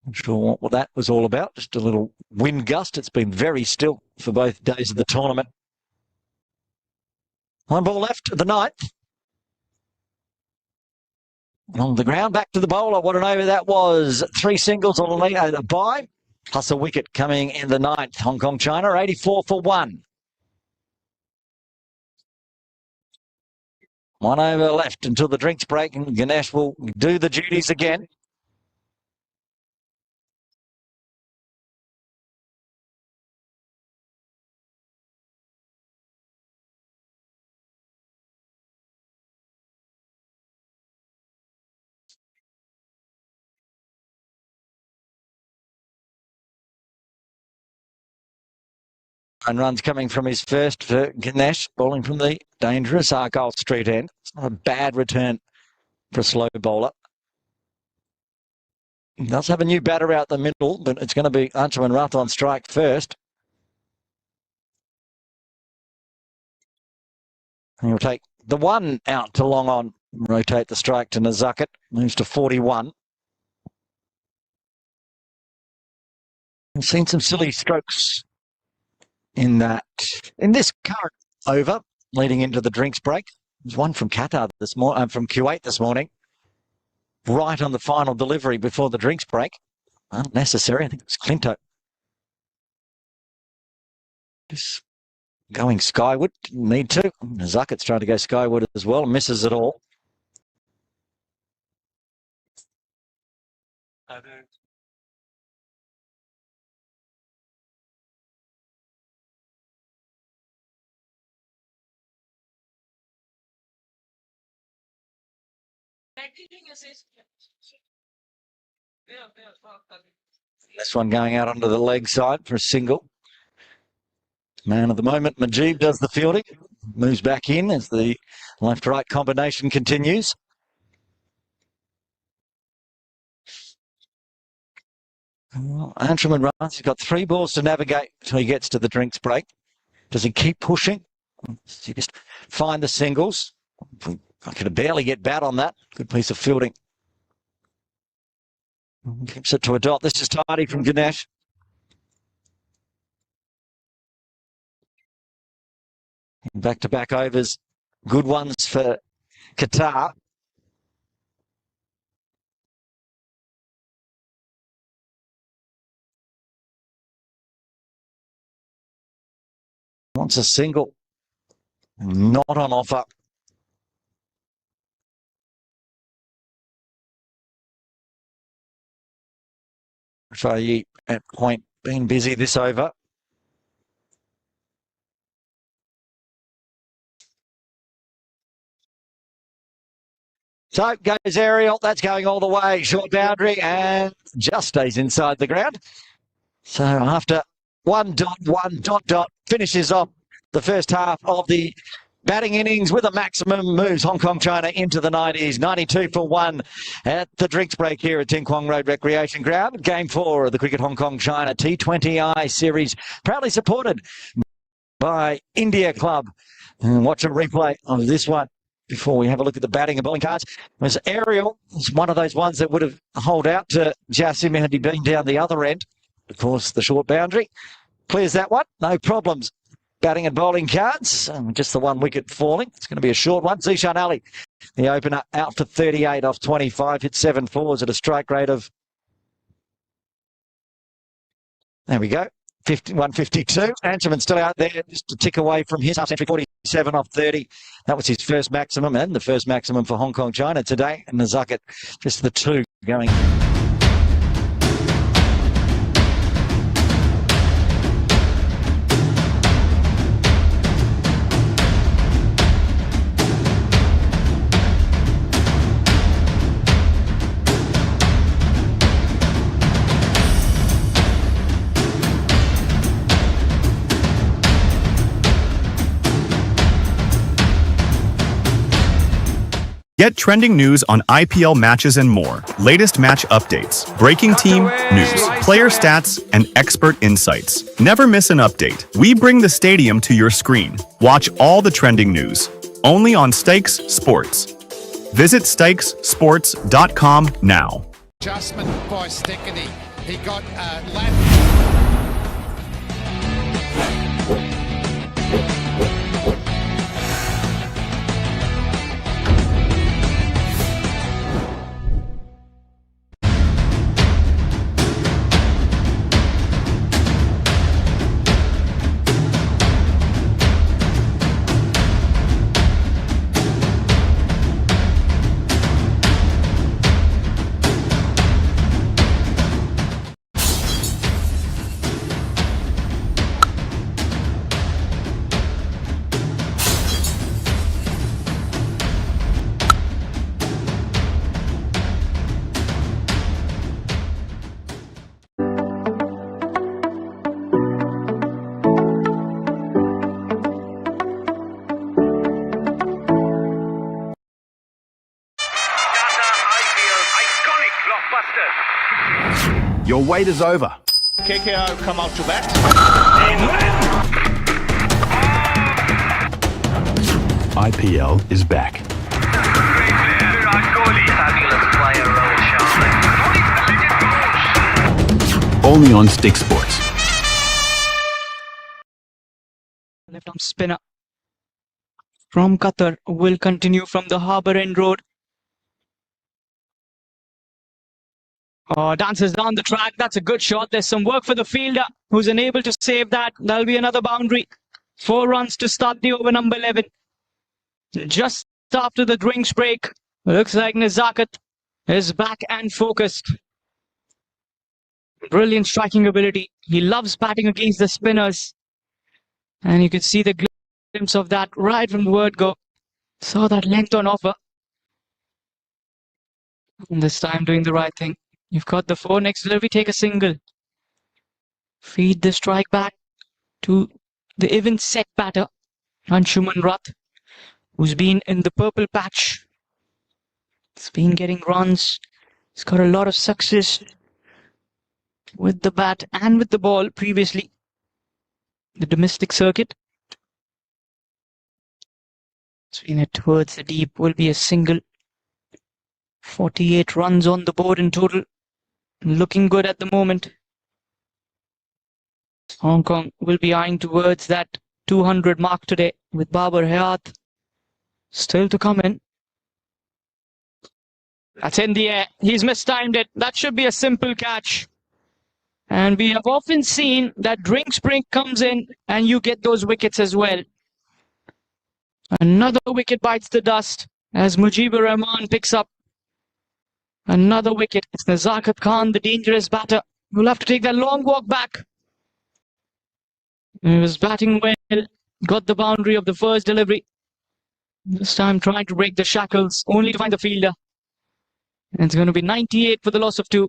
Not sure what that was all about. Just a little wind gust. It's been very still for both days of the tournament. 1 ball left, the 9th. On the ground, back to the bowler. What an over that was. 3 singles on a bye, plus a wicket coming in the 9th. Hong Kong, China, 84 for 1. 1 over left until the drinks break, and Ganesh will do the duties again. And runs coming from his first for Ganesh, bowling from the dangerous Argyle Street end. It's not a bad return for a slow bowler. He does have a new batter out the middle, but it's going to be Anshuman Rat on strike first. And he'll take the 1 out to long on, rotate the strike to Nazakit, moves to 41. We've seen some silly strokes in this current over leading into the drinks break. There's one from Qatar this morning, from Kuwait this morning, right on the final delivery before the drinks break. unnecessary. I think it was Clinto. Just going skyward, didn't need to. Zuckett's trying to go skyward as well, misses it all. This one going out onto the leg side for a single. Man of the moment, Majib does the fielding. Moves back in as the left-right combination continues. Antrim runs. He's got 3 balls to navigate until he gets to the drinks break. Does he keep pushing? Does he just find the singles? I could barely get bat on that. Good piece of fielding. Keeps it to a dot. This is tidy from Ganesh. Back-to-back overs. Good ones for Qatar. Wants a single. Not on offer. Faye at point been busy this over. So goes aerial. That's going all the way. Short boundary and just stays inside the ground. So after 1.1. Finishes off the first half of the batting innings with a maximum, moves Hong Kong China into the 90s. 92 for 1 at the drinks break here at Ting Kwong Road Recreation Ground. Game 4 of the Cricket Hong Kong China T20I series, proudly supported by India Club. And watch a replay of this one before we have a look at the batting and bowling cards. It was aerial. It's one of those ones that would have held out to Jassim had he been down the other end. Of course, the short boundary. Clears that one. No problems. Batting and bowling cards. Just the 1 wicket falling. It's going to be a short one. Zishan Ali, the opener, out for 38 off 25. Hit 7 fours at a strike rate of... There we go. 152. Ancherman still out there, just a tick away from his half century, 47 off 30. That was his first maximum and the first maximum for Hong Kong China today. And the Zucket, just the 2 going. Get trending news on IPL matches and more. Latest match updates, breaking team news, player stats, and expert insights. Never miss an update. We bring the stadium to your screen. Watch all the trending news. Only on StyxSports. Visit StyxSports.com now. Adjustment by Stickety. He got Your wait is over. KKR come out to bat. IPL is back. Only on StyxSports. Left arm spinner from Qatar will continue from the Harbour End Road. Oh, dances down the track. That's a good shot. There's some work for the fielder who's unable to save that. That'll be another boundary. 4 runs to start the over number 11. Just after the drinks break, looks like Nezakat is back and focused. Brilliant striking ability. He loves batting against the spinners. And you could see the glimpse of that right from the word go. Saw that length on offer. And this time doing the right thing. You've got the 4 next delivery, take a single. Feed the strike back to the even set batter, Anshuman Rath, who's been in the purple patch. He's been getting runs. He's got a lot of success with the bat and with the ball previously. The domestic circuit. Swing it towards the deep, will be a single. 48 runs on the board in total. Looking good at the moment. Hong Kong will be eyeing towards that 200 mark today with Babar Hayat still to come in. That's in the air. He's mistimed it. That should be a simple catch. And we have often seen that drink spring comes in and you get those wickets as well. Another wicket bites the dust as Mujibur Rahman picks up another wicket. It's Nezakat Khan, the dangerous batter, who'll have to take that long walk back. He was batting well, got the boundary of the first delivery. This time trying to break the shackles, only to find the fielder. And it's going to be 98 for the loss of 2.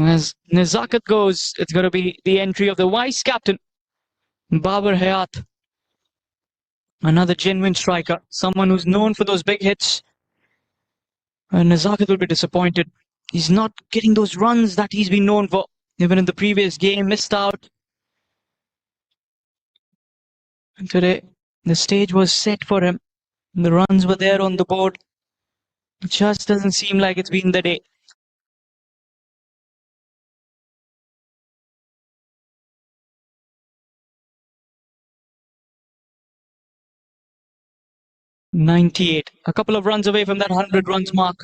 As Nezakat goes, it's going to be the entry of the vice captain, Babar Hayat. Another genuine striker, someone who's known for those big hits. And Nezakat will be disappointed. He's not getting those runs that he's been known for. Even in the previous game, missed out. And today, the stage was set for him. The runs were there on the board. It just doesn't seem like it's been the day. .98, a couple of runs away from that 100 runs mark.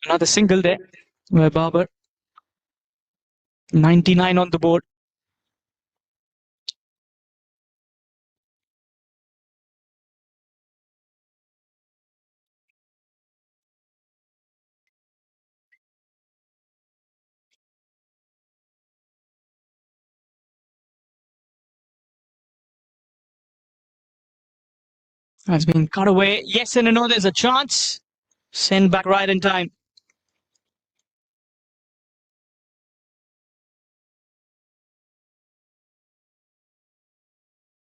Another single there, where Babar, 99 on the board. Has been cut away. Yes and a no, there's a chance. Send back right in time.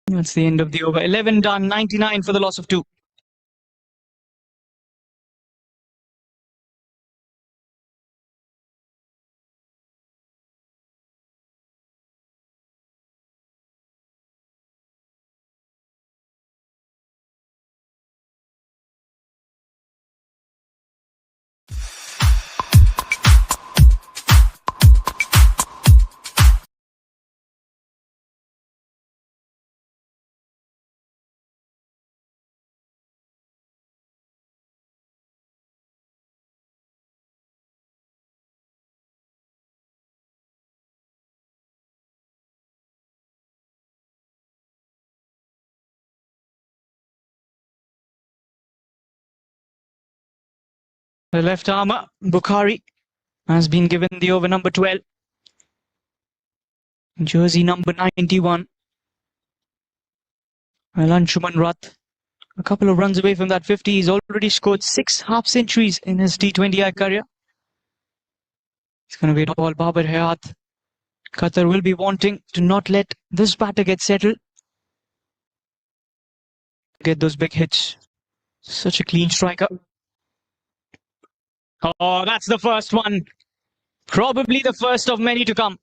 That's the end of the over. 11 done, 99 for the loss of 2. The left armour, Bukhari, has been given the over number 12. Jersey number 91. Anshuman Rath, a couple of runs away from that 50. He's already scored 6 half centuries in his T20I career. It's going to be a ball. Babar Hayat. Qatar will be wanting to not let this batter get settled. Get those big hits. Such a clean striker. Oh, that's the first one. Probably the first of many to come.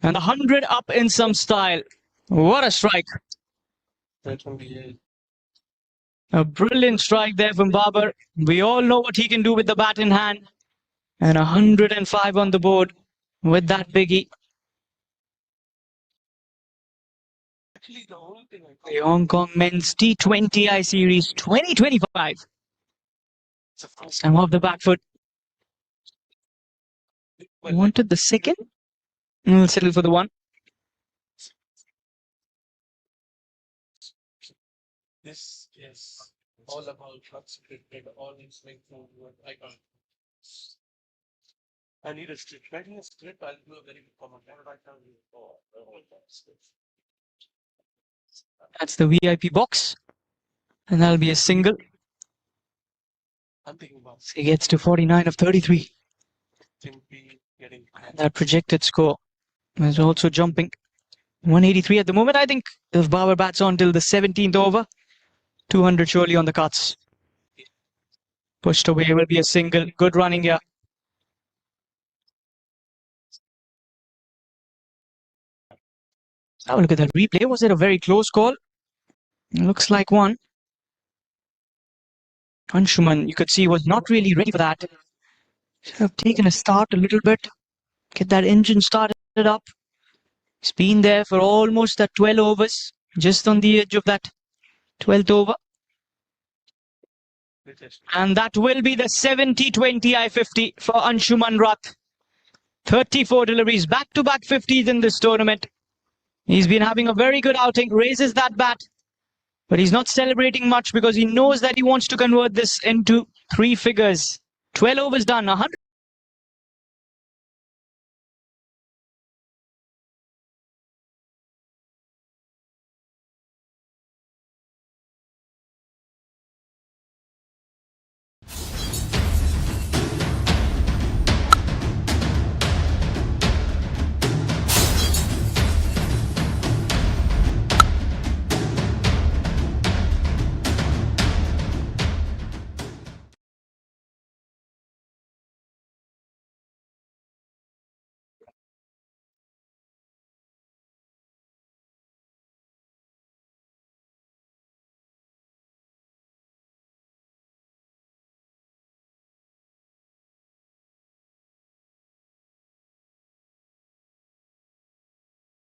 And 100 up in some style. What a strike. A brilliant strike there from Babar. We all know what he can do with the bat in hand. And 105 on the board with that biggie. The Hong Kong Men's T20 I Series 2025. It's the first time off the back foot. Wanted the second. We'll settle for the one. This is all about what's scripted, all is linked to what I can't. I need a script. Writing a script, I'll do a very good comment. I can't do it. That's the VIP box. And that'll be a single. I'm thinking about So he gets to 49 of 33. getting And that projected score is also jumping. 183 at the moment. I think if Babar bats on till the 17th over, 200 surely on the cuts. Pushed away will be a single. Good running here. Now look at that replay. Was it a very close call? It looks like one. Anshuman, you could see, was not really ready for that. Should have taken a start a little bit. Get that engine started up. He's been there for almost that 12 overs. Just on the edge of that 12th over. And that will be the 70-20 I-50 for Anshuman Rath. 34 deliveries, back-to-back 50s in this tournament. He's been having a very good outing, raises that bat. But he's not celebrating much because he knows that he wants to convert this into 3 figures. 12 overs done, 100.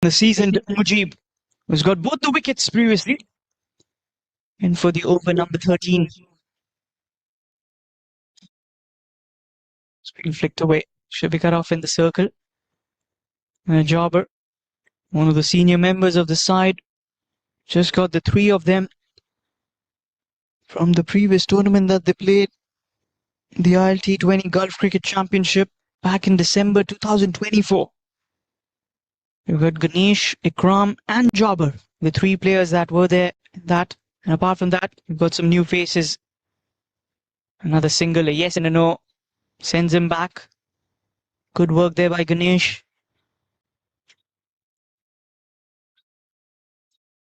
The seasoned Mujib, who's got both the wickets previously. And for the over number 13. It's being flicked away. Should be cut off in the circle. And a jobber, one of the senior members of the side, just got the 3 of them from the previous tournament that they played, the ILT20 Gulf Cricket Championship back in December 2024. You've got Ganesh, Ikram and Jobber, the 3 players that were there in that. And apart from that, you've got some new faces. Another single, a yes and a no, sends him back. Good work there by Ganesh.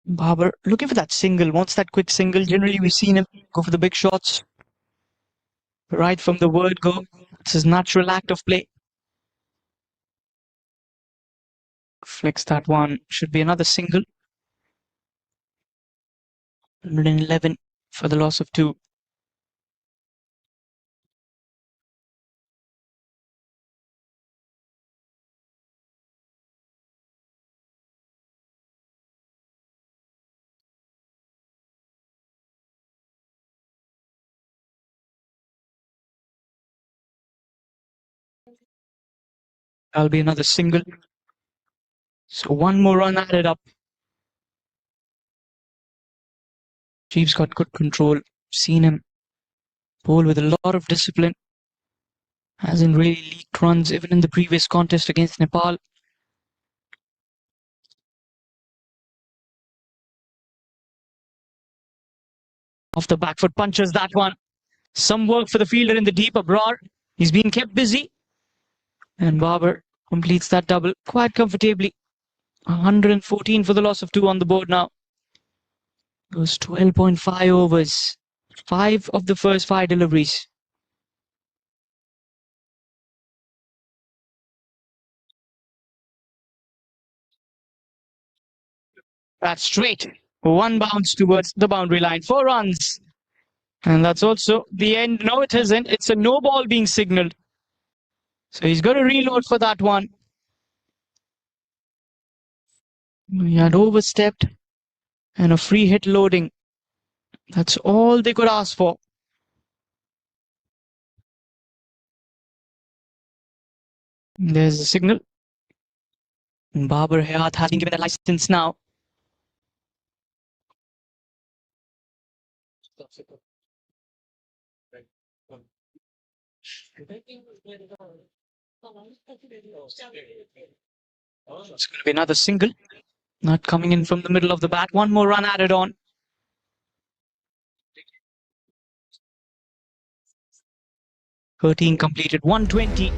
Babar looking for that single, wants that quick single. Generally, we've seen him go for the big shots. Right from the word go, it's his natural act of play. Flicks that one, should be another single. 111 for the loss of 2. That'll be another single. So 1 more run added up. Chief's got good control. Seen him bowl with a lot of discipline. Hasn't really leaked runs even in the previous contest against Nepal. Off the back foot, punches that one. Some work for the fielder in the deep abroad. He's been kept busy. And Babar completes that double quite comfortably. 114 for the loss of 2 on the board now. Goes 12.5 overs. 5 of the first 5 deliveries. That's straight. 1 bounce towards the boundary line. 4 runs. And that's also the end. No, it isn't. It's a no ball being signaled. So he's got to reload for that one. He had overstepped. and a free hit loading. That's all they could ask for. There's the signal. Babar Hayat has been given a license now. It's going to be another single. Not coming in from the middle of the bat. One more run added on. Completed. 120.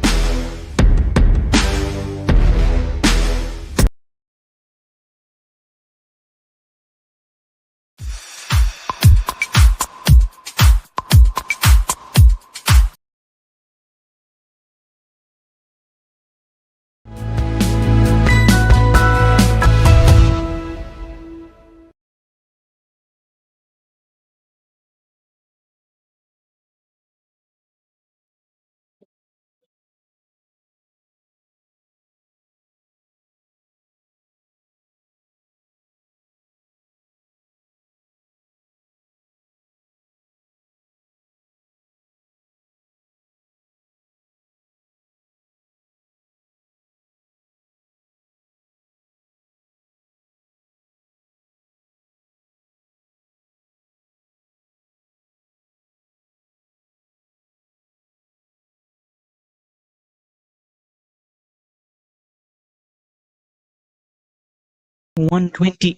.120.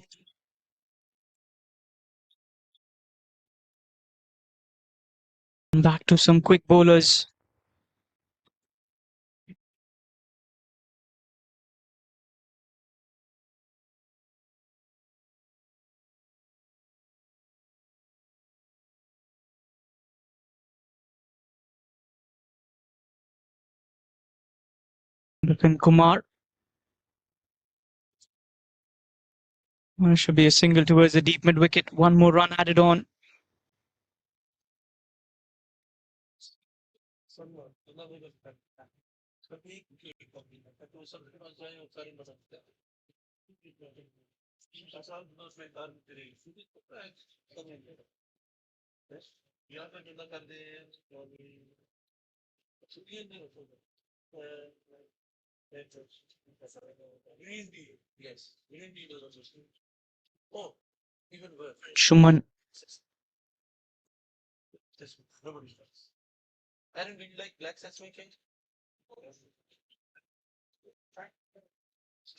Back to some quick bowlers. Kumar. Well, should be a single towards the deep mid wicket. One more run added on. Shuman.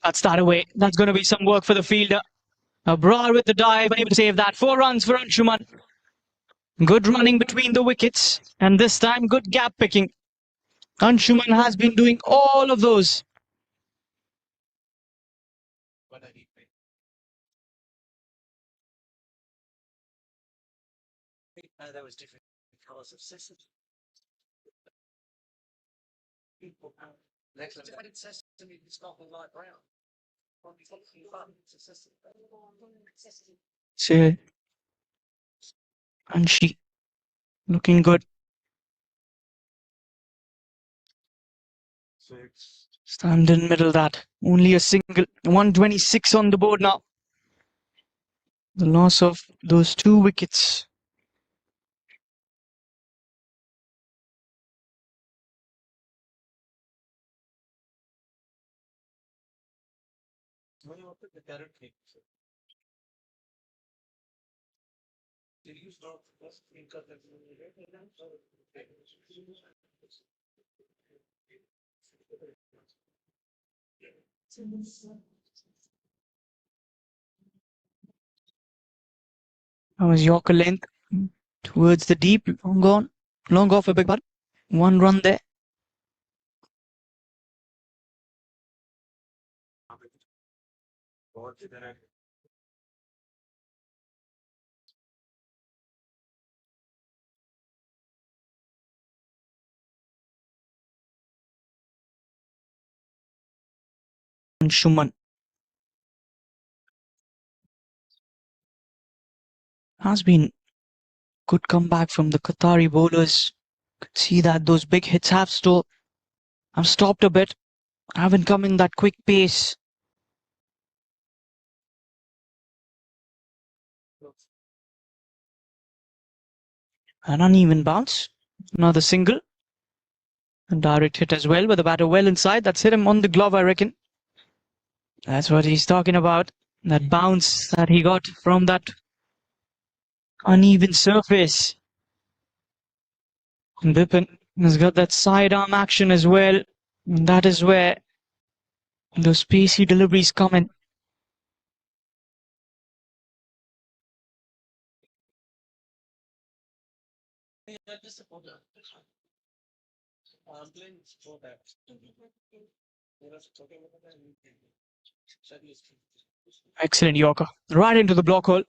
That's that away. That's going to be some work for the fielder. Abrar with the dive, able to save that. 4 runs for Anshuman. Good running between the wickets, and this time good gap picking. Anshuman has been doing all of those. There was different colours of sesame. Sesame is not light brown. See, Anshi looking good. Stand in middle that. Only a single. 126 on the board now. The loss of those 2 wickets. That was Yorker length towards the deep. Long off a big ball. 1 run there. Shuman has been good comeback from the Qatari bowlers. Could see that those big hits have stopped a bit. Haven't come in that quick pace. An uneven bounce. Another single. A direct hit as well, with the batter well inside. That's hit him on the glove, I reckon. That's what he's talking about. That bounce that he got from that uneven surface. And Bipin has got that sidearm action as well. And that is where those spacey deliveries come in. Excellent Yorker. Right into the block hole.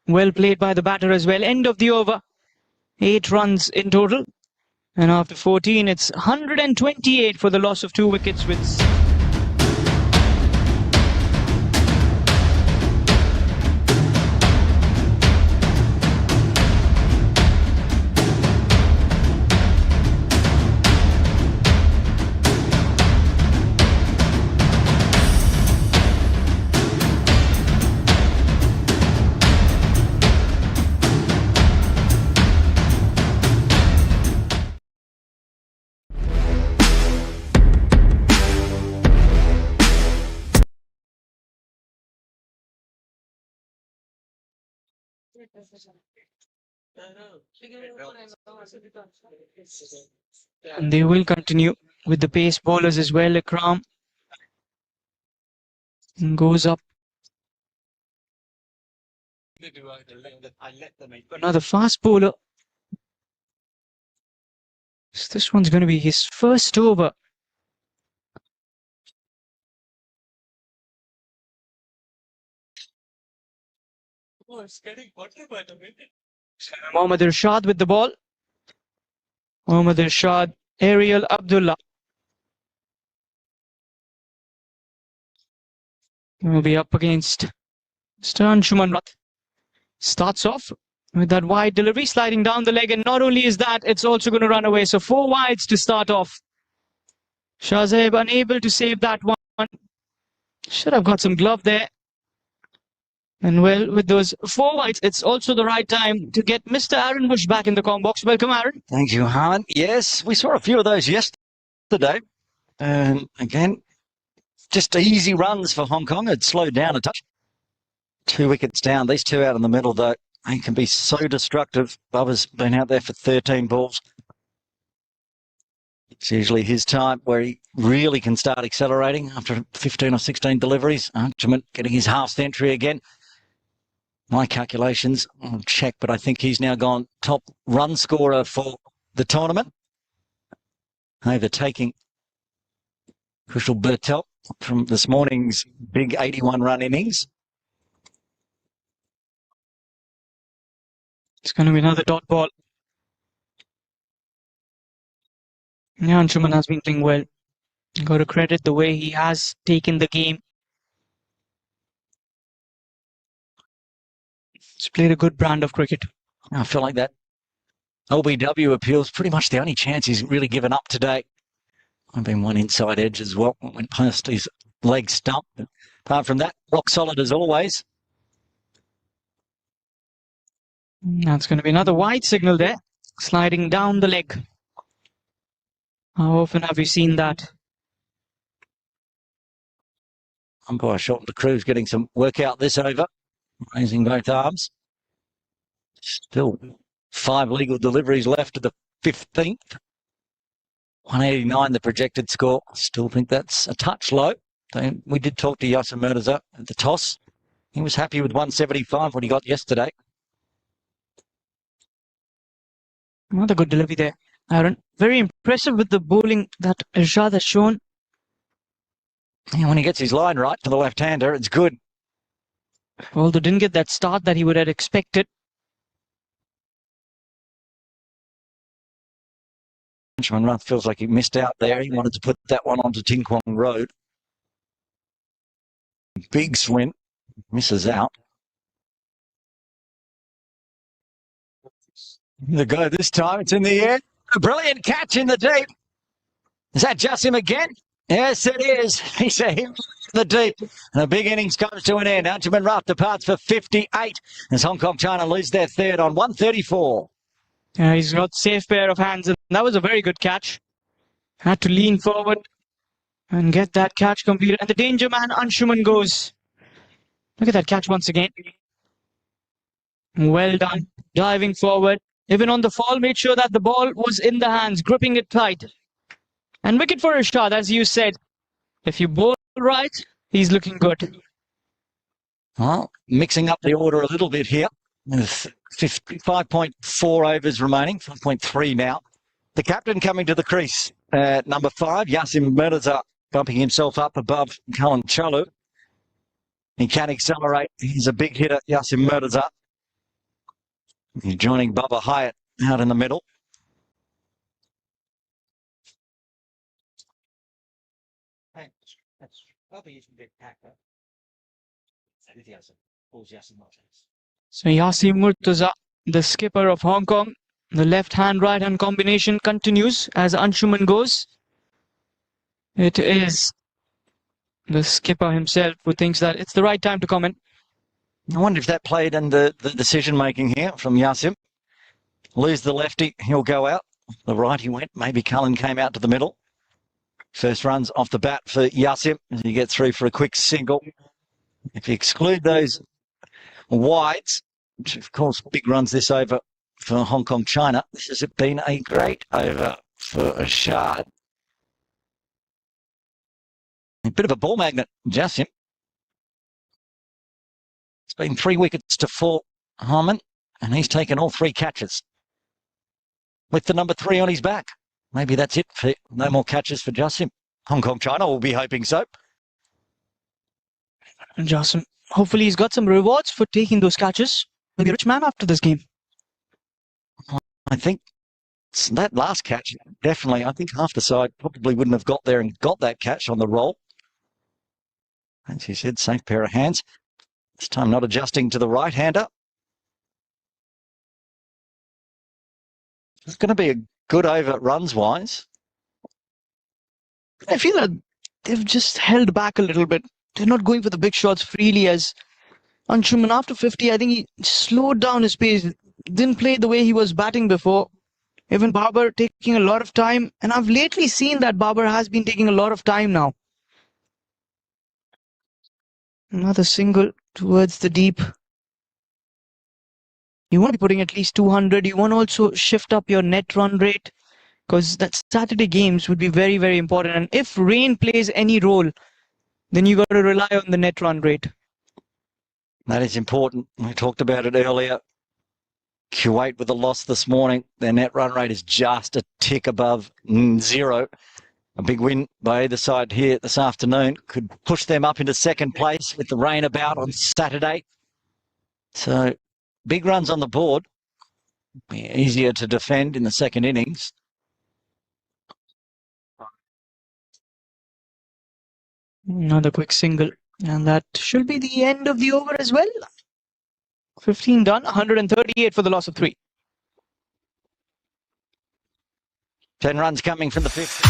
Well played by the batter as well. End of the over. 8 runs in total. And after 14, it's 128 for the loss of 2 wickets with... And they will continue with the pace bowlers as well. Ikram goes up. Another fast bowler. So this one's going to be his first over. Mohammad Irshad with the ball. Mohammad Irshad, Ariel Abdullah. Will be up against Anshuman Rath. Starts off with that wide delivery, sliding down the leg, and not only is that, it's also going to run away. So 4 wides to start off. Shahzaib unable to save that one. Should have got some glove there. And well, with those 4 wides, it's also the right time to get Mr. Aaron Bush back in the comm box. Welcome, Aaron. Thank you, Harman. Yes, we saw a few of those yesterday. And again, just easy runs for Hong Kong. It slowed down a touch. 2 wickets down. These 2 out in the middle, though, they can be so destructive. Bubba's been out there for 13 balls. It's usually his time where he really can start accelerating after 15 or 16 deliveries. Archman getting his half century again. My calculations, I'll check, but I think he's now gone top run scorer for the tournament, overtaking Kushal Bertel from this morning's big 81-run innings. It's going to be another dot ball. Yeah, Anshuman has been playing well. Got to credit the way he has taken the game. He's played a good brand of cricket. I feel like that LBW appeal's pretty much the only chance he's really given up today. I've been one inside edge as well. Went past his leg stump. Apart from that, rock solid as always. That's going to be another wide signal there. Sliding down the leg. How often have you seen that? Umpire Shorten de Cruz getting some work out this over. Raising both arms. Still 5 legal deliveries left to the 15th. 189 the projected score. Still think that's a touch low. We did talk to Yasser Murtaza at the toss. He was happy with 175 what he got yesterday. Another good delivery there, Aaron. Very impressive with the bowling that Irshad has shown. Yeah, when he gets his line right to the left-hander, it's good. Although didn't get that start that he would have expected. Anshuman Rath feels like he missed out there. He wanted to put that one onto Ting Kwong Road. Big swing. Misses out. The go this time. It's in the air. A brilliant catch in the deep. Is that just him again? Yes, it is. He's a hit in the deep. And a big innings comes to an end. Anshuman Rath departs for 58 as Hong Kong China lose their third on 134. He's got safe pair of hands, and that was a very good catch. Had to lean forward and get that catch completed. And the danger man, Anshuman, goes. Look at that catch once again. Well done. Diving forward. Even on the fall, made sure that the ball was in the hands, gripping it tight. And wicket for Irshad, as you said. If you bowl right, he's looking good. Well, mixing up the order a little bit here. With 5.4 overs remaining, 5.3 now. The captain coming to the crease at number 5, Yasim Mirza, bumping himself up above Cullen Chalu. He can accelerate. He's a big hitter, Yasim Mirza. He's joining Bubba Hyatt out in the middle. So Yasim Murtaza, the skipper of Hong Kong, the left-hand, right-hand combination continues as Anshuman goes. It is the skipper himself who thinks that it's the right time to comment. I wonder if that played in the decision-making here from Yasim. Lose the lefty, he'll go out. The right he went. Maybe Cullen came out to the middle. First runs off the bat for Yasim as he gets through for a quick single. If you exclude those wides, which of course big runs this over for Hong Kong China, this has been a great over for Irshad. A bit of a ball magnet, Yasim. It's been 3 wickets to 4, Harman, and he's taken all 3 catches with the number 3 on his back. Maybe that's it. For no more catches for Yasim. Hong Kong China will be hoping so. Yasim, hopefully he's got some rewards for taking those catches. He'll be a rich man after this game. I think that last catch, definitely, I think half the side probably wouldn't have got there and got that catch on the roll. As you said, safe pair of hands. This time not adjusting to the right-hander. It's going to be a good over runs-wise. I feel that they've just held back a little bit. They're not going for the big shots freely as Anshuman after 50. I think he slowed down his pace. Didn't play the way he was batting before. Even Babar taking a lot of time. And I've lately seen that Babar has been taking a lot of time now. Another single towards the deep. You want to be putting at least 200. You want to also shift up your net run rate, because that Saturday games would be very, very important. And if rain plays any role, then you got to rely on the net run rate. That is important. We talked about it earlier. Kuwait with a loss this morning. Their net run rate is just a tick above 0. A big win by either side here this afternoon could push them up into second place with the rain about on Saturday. So big runs on the board. Be easier to defend in the second innings. Another quick single. And that should be the end of the over as well. 15 done, 138 for the loss of 3. 10 runs coming from the 5th.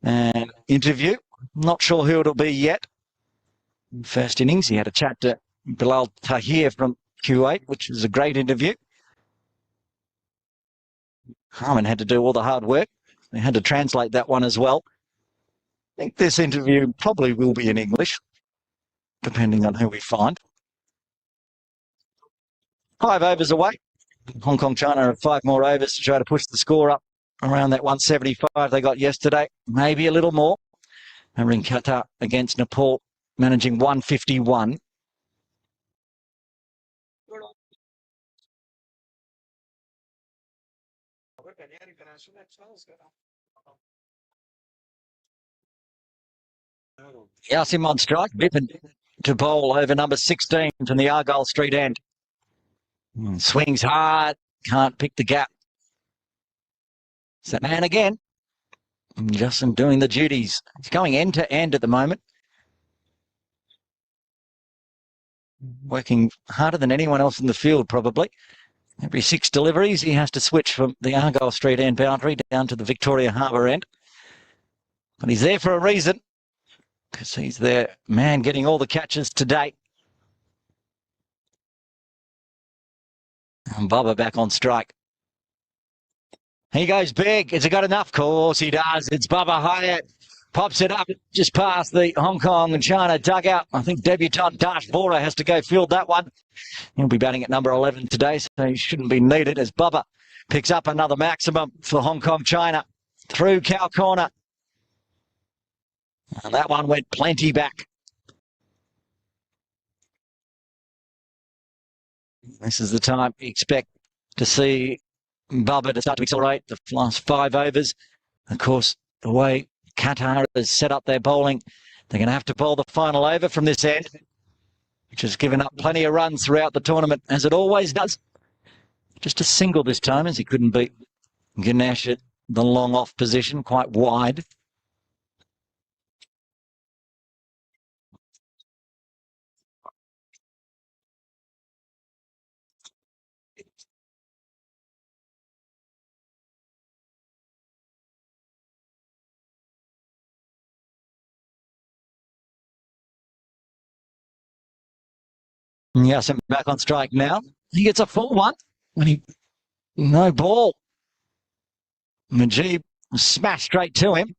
And interview. Not sure who it'll be yet. First innings, he had a chat to Bilal Tahir from Kuwait, which was a great interview. Harman had to do all the hard work. They had to translate that one as well. I think this interview probably will be in English, depending on who we find. 5 overs away. Hong Kong China have 5 more overs to try to push the score up around that 175 they got yesterday. Maybe a little more. Over in Qatar against Nepal, managing 151. Yasim on strike, Bippen to bowl over number 16 from the Argyle Street end. Swings hard, can't pick the gap. It's that man again. Justin doing the duties. He's going end to end at the moment. Working harder than anyone else in the field, probably. Every 6 deliveries, he has to switch from the Argyle Street end boundary down to the Victoria Harbour end. But he's there for a reason, because he's their man getting all the catches today. And Bubba back on strike. He goes big. Has he got enough? Of course he does. It's Bubba Hyatt. Pops it up just past the Hong Kong and China dugout. I think debutant Dash Bora has to go field that one. He'll be batting at number 11 today, so he shouldn't be needed as Bubba picks up another maximum for Hong Kong China through cow corner. And that one went plenty back. This is the time you expect to see Bubba to start to accelerate the last 5 overs. Of course, the way Qatar has set up their bowling, they're going to have to bowl the final over from this end, which has given up plenty of runs throughout the tournament, as it always does. Just a single this time, as he couldn't beat Ganesh at the long off position, quite wide. Yes, I'm back on strike now. He gets a full one when he no ball. Majib smashed straight to him.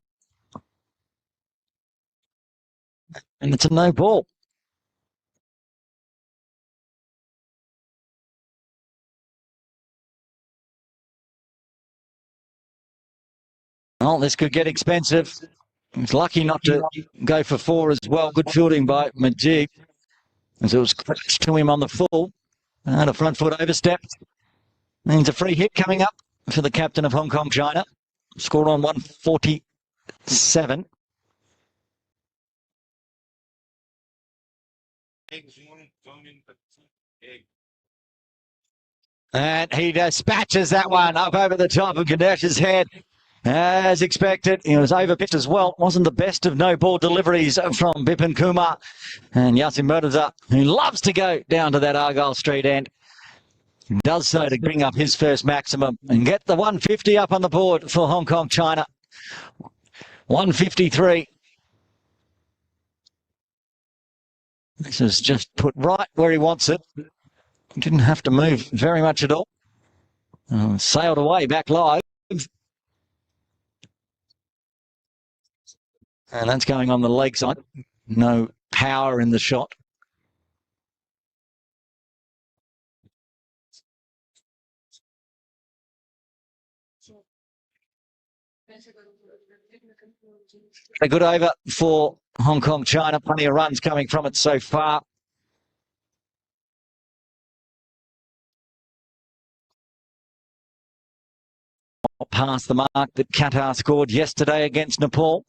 And it's a no ball. Well, this could get expensive. He's lucky not to go for 4 as well. Good fielding by Majib, as it was clutched to him on the full. And a front foot overstep. Means a free hit coming up for the captain of Hong Kong China. Scored on 147. And he dispatches that one up over the top of Ganesh's head. As expected, he was overpitched as well. Wasn't the best of no ball deliveries from Bipin Kumar. And Yasin Murtaza, who loves to go down to that Argyle Street end, does so to bring up his first maximum and get the 150 up on the board for Hong Kong China. 153. This is just put right where he wants it. He didn't have to move very much at all. Sailed away back live. And that's going on the leg side. No power in the shot. A good over for Hong Kong China. Plenty of runs coming from it so far. Past the mark that Qatar scored yesterday against Nepal.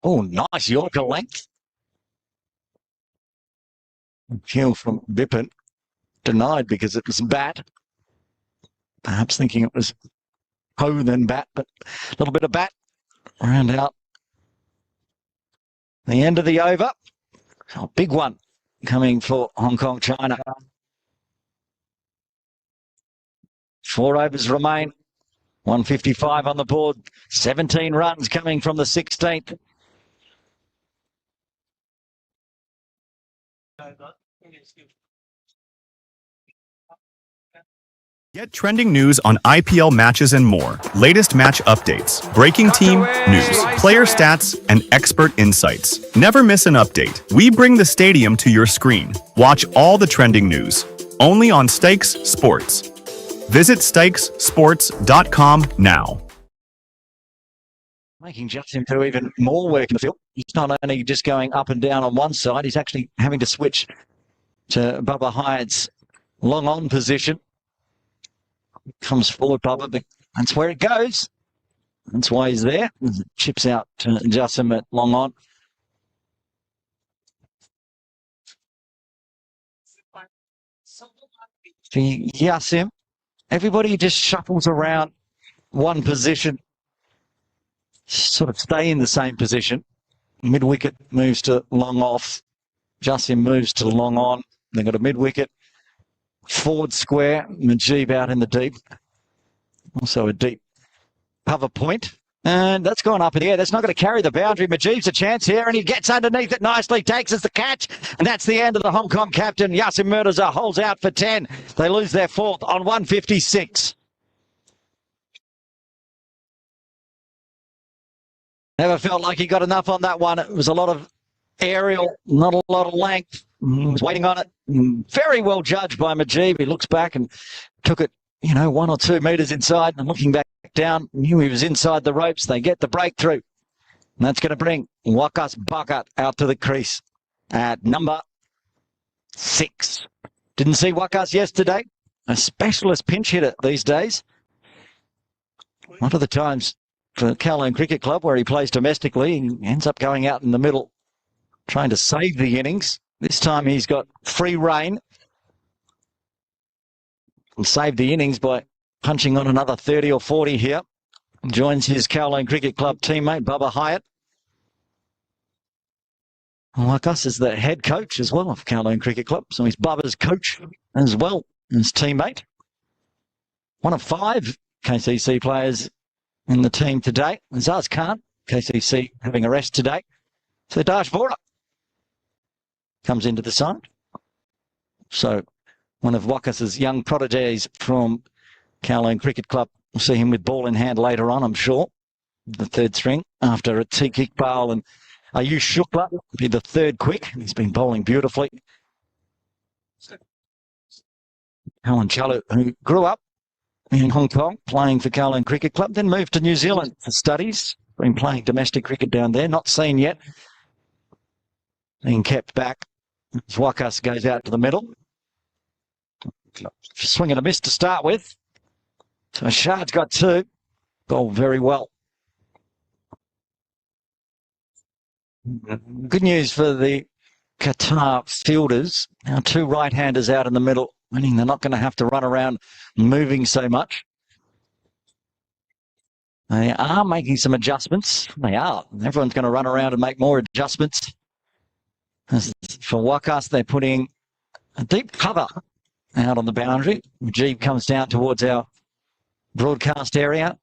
Oh, nice Yorker length. Kill from Bipin. Denied because it was bat. Perhaps thinking it was hoe then bat, but a little bit of bat. Round out the end of the over. A big one coming for Hong Kong China. 4 overs remain. 155 on the board. 17 runs coming from the 16th. Get trending news on IPL matches and more. Latest match updates, breaking team news, player stats, and expert insights. Never miss an update. We bring the stadium to your screen. Watch all the trending news, only on StyxSports. Visit StyxSports.com now. Making Justin do even more work in the field. He's not only just going up and down on one side, he's actually having to switch to Bubba Hyatt's long on position. Comes forward, Bubba, but that's where it goes. That's why he's there. Chips out to Justin at long on. For Yasim, everybody just shuffles around one position. sort of stay in the same position. Mid-wicket moves to long off. Justin moves to long on. They've got a mid-wicket. Forward square. Mujeeb out in the deep. Also a deep cover point. And that's gone up in the air. That's not going to carry the boundary. Mujeeb's a chance here, and he gets underneath it nicely, takes us the catch, and that's the end of the Hong Kong captain. Yasin Mirza holds out for 10. They lose their fourth on 156. Never felt like he got enough on that one. It was a lot of aerial, not a lot of length. He was waiting on it. Very well judged by Mujeeb. He looks back and took it, 1 or 2 metres inside, and looking back down, knew he was inside the ropes. They get the breakthrough. And that's going to bring Waqas Bhagat out to the crease at number 6. Didn't see Waqas yesterday. A specialist pinch hitter these days. One of the times for Kowloon Cricket Club where he plays domestically, he ends up going out in the middle, trying to save the innings. This time he's got free rein. Will save the innings by punching on another 30 or 40 here. Joins his Kowloon Cricket Club teammate, Bubba Hyatt. Waqas is the head coach as well of Kowloon Cricket Club, so he's Bubba's coach as well as teammate. One of 5 KCC players in the team today. Zaz Khan, KCC having a rest today. So Dash Vora comes into the side. So one of Waqas's young prodigies from Kowloon Cricket Club. We'll see him with ball in hand later on, I'm sure. The 3rd string after Atiq Iqbal and Ayush Shukla will be the 3rd quick. He's been bowling beautifully. Alan Chalu, who grew up in Hong Kong playing for Kowloon Cricket Club, then moved to New Zealand for studies. Been playing domestic cricket down there, not seen yet. Being kept back. Waqas goes out to the middle. Swing and a miss to start with. So Ashad's got 2. Bowled very well. Good news for the Qatar fielders. Now 2 right-handers out in the middle, meaning they're not going to have to run around moving so much. They are making some adjustments. They are. Everyone's going to run around and make more adjustments. As for Waqas, they're putting a deep cover out on the boundary. Mujeeb comes down towards our broadcast area.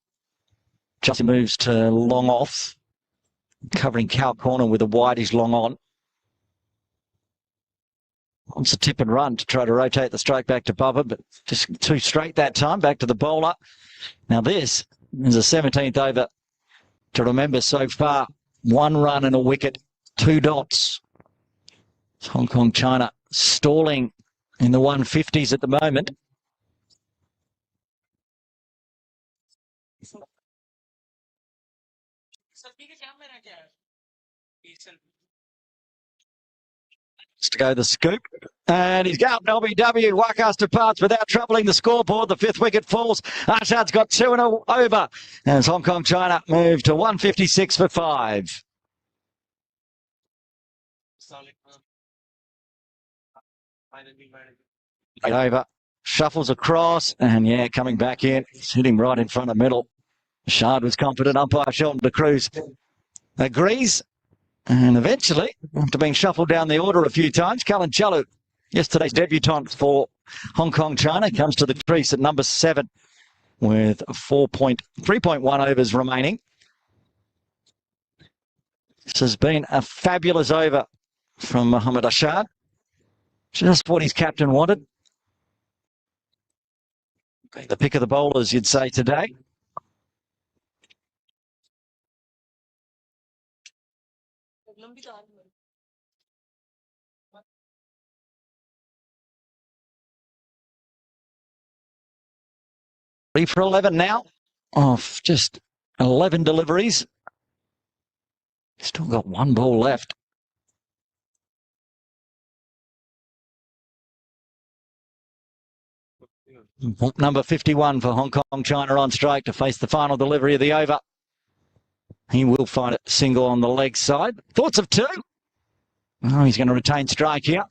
Justin moves to long off, covering cow corner with a wideish long on. Wants to tip and run to try to rotate the strike back to Bubba, but just too straight that time. Back to the bowler. Now this is a 17th over to remember so far. 1 run and a wicket, 2 dots. It's Hong Kong, China stalling in the 150s at the moment. To go the scoop, and he's out LBW. Waqas departs without troubling the scoreboard. The 5th wicket falls. Arshad's got 2 and over, as Hong Kong China move to 156 for 5. Over, shuffles across, and yeah, coming back in. He's hitting right in front of middle. Arshad was confident. Umpire Sheldon de Cruz agrees. And eventually, after being shuffled down the order a few times, Alan Chalu, yesterday's debutant for Hong Kong China, comes to the crease at number 7 with 3.1 overs remaining. This has been a fabulous over from Mohammad Arshad. Just what his captain wanted. The pick of the bowlers, you'd say, today. Three for 11 now, off just 11 deliveries. Still got 1 ball left. Number 51 for Hong Kong China on strike to face the final delivery of the over. He will find it single on the leg side. Thoughts of 2? Oh, he's going to retain strike here.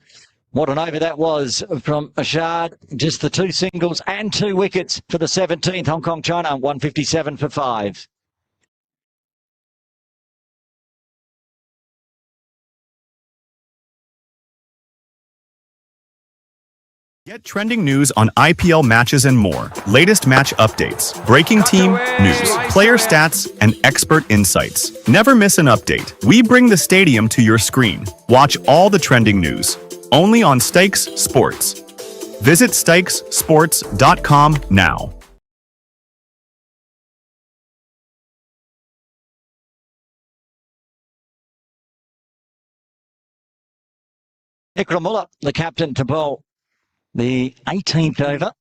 What an over that was from Arshad. Just the 2 singles and 2 wickets for the 17th. Hong Kong China 157 for 5. Get trending news on IPL matches and more. Latest match updates, breaking team news, player stats, and expert insights. Never miss an update. We bring the stadium to your screen. Watch all the trending news. Only on StyxSports. Visit StyxSports.com now. Ikramullah, the captain, to bowl the 18th over.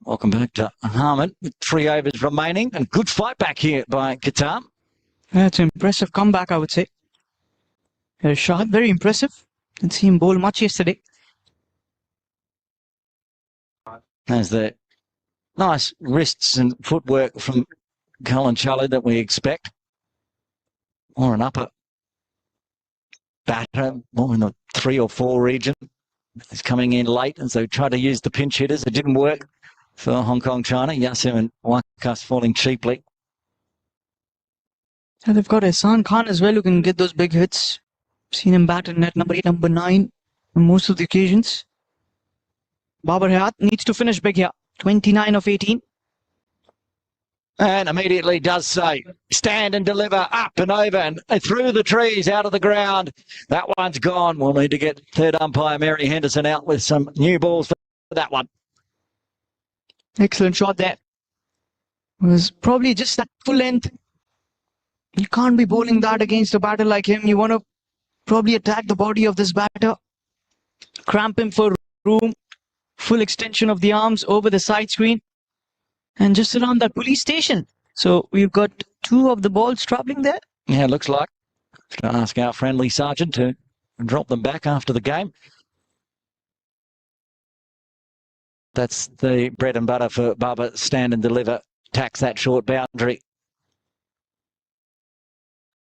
Welcome back to Harman with 3 overs remaining. And good fight back here by Qatar. That's an impressive comeback, I would say. Shot, very impressive. Didn't see him bowl much yesterday. There's the nice wrists and footwork from Colin Chalu that we expect. Or an upper batter, more in the 3 or 4 region. He's coming in late, and so tried to use the pinch hitters. It didn't work for Hong Kong, China. Yasu and Wakas falling cheaply. And they've got Ehsan Khan as well, who can get those big hits. Seen him bat in net number 8, number 9 on most of the occasions. Babar Hayat needs to finish big here. 29 of 18. And immediately does so. Stand and deliver, up and over and through the trees, out of the ground. That one's gone. We'll need to get third umpire Mary Henderson out with some new balls for that one. Excellent shot there. It was probably just that full length. You can't be bowling that against a batter like him. You want to probably attack the body of this batter. Cramp him for room. Full extension of the arms over the side screen. And just around that police station. So we've got 2 of the balls travelling there. Yeah, it looks like. Going to ask our friendly sergeant to drop them back after the game. That's the bread and butter for Bubba. Stand and deliver. Tax that short boundary.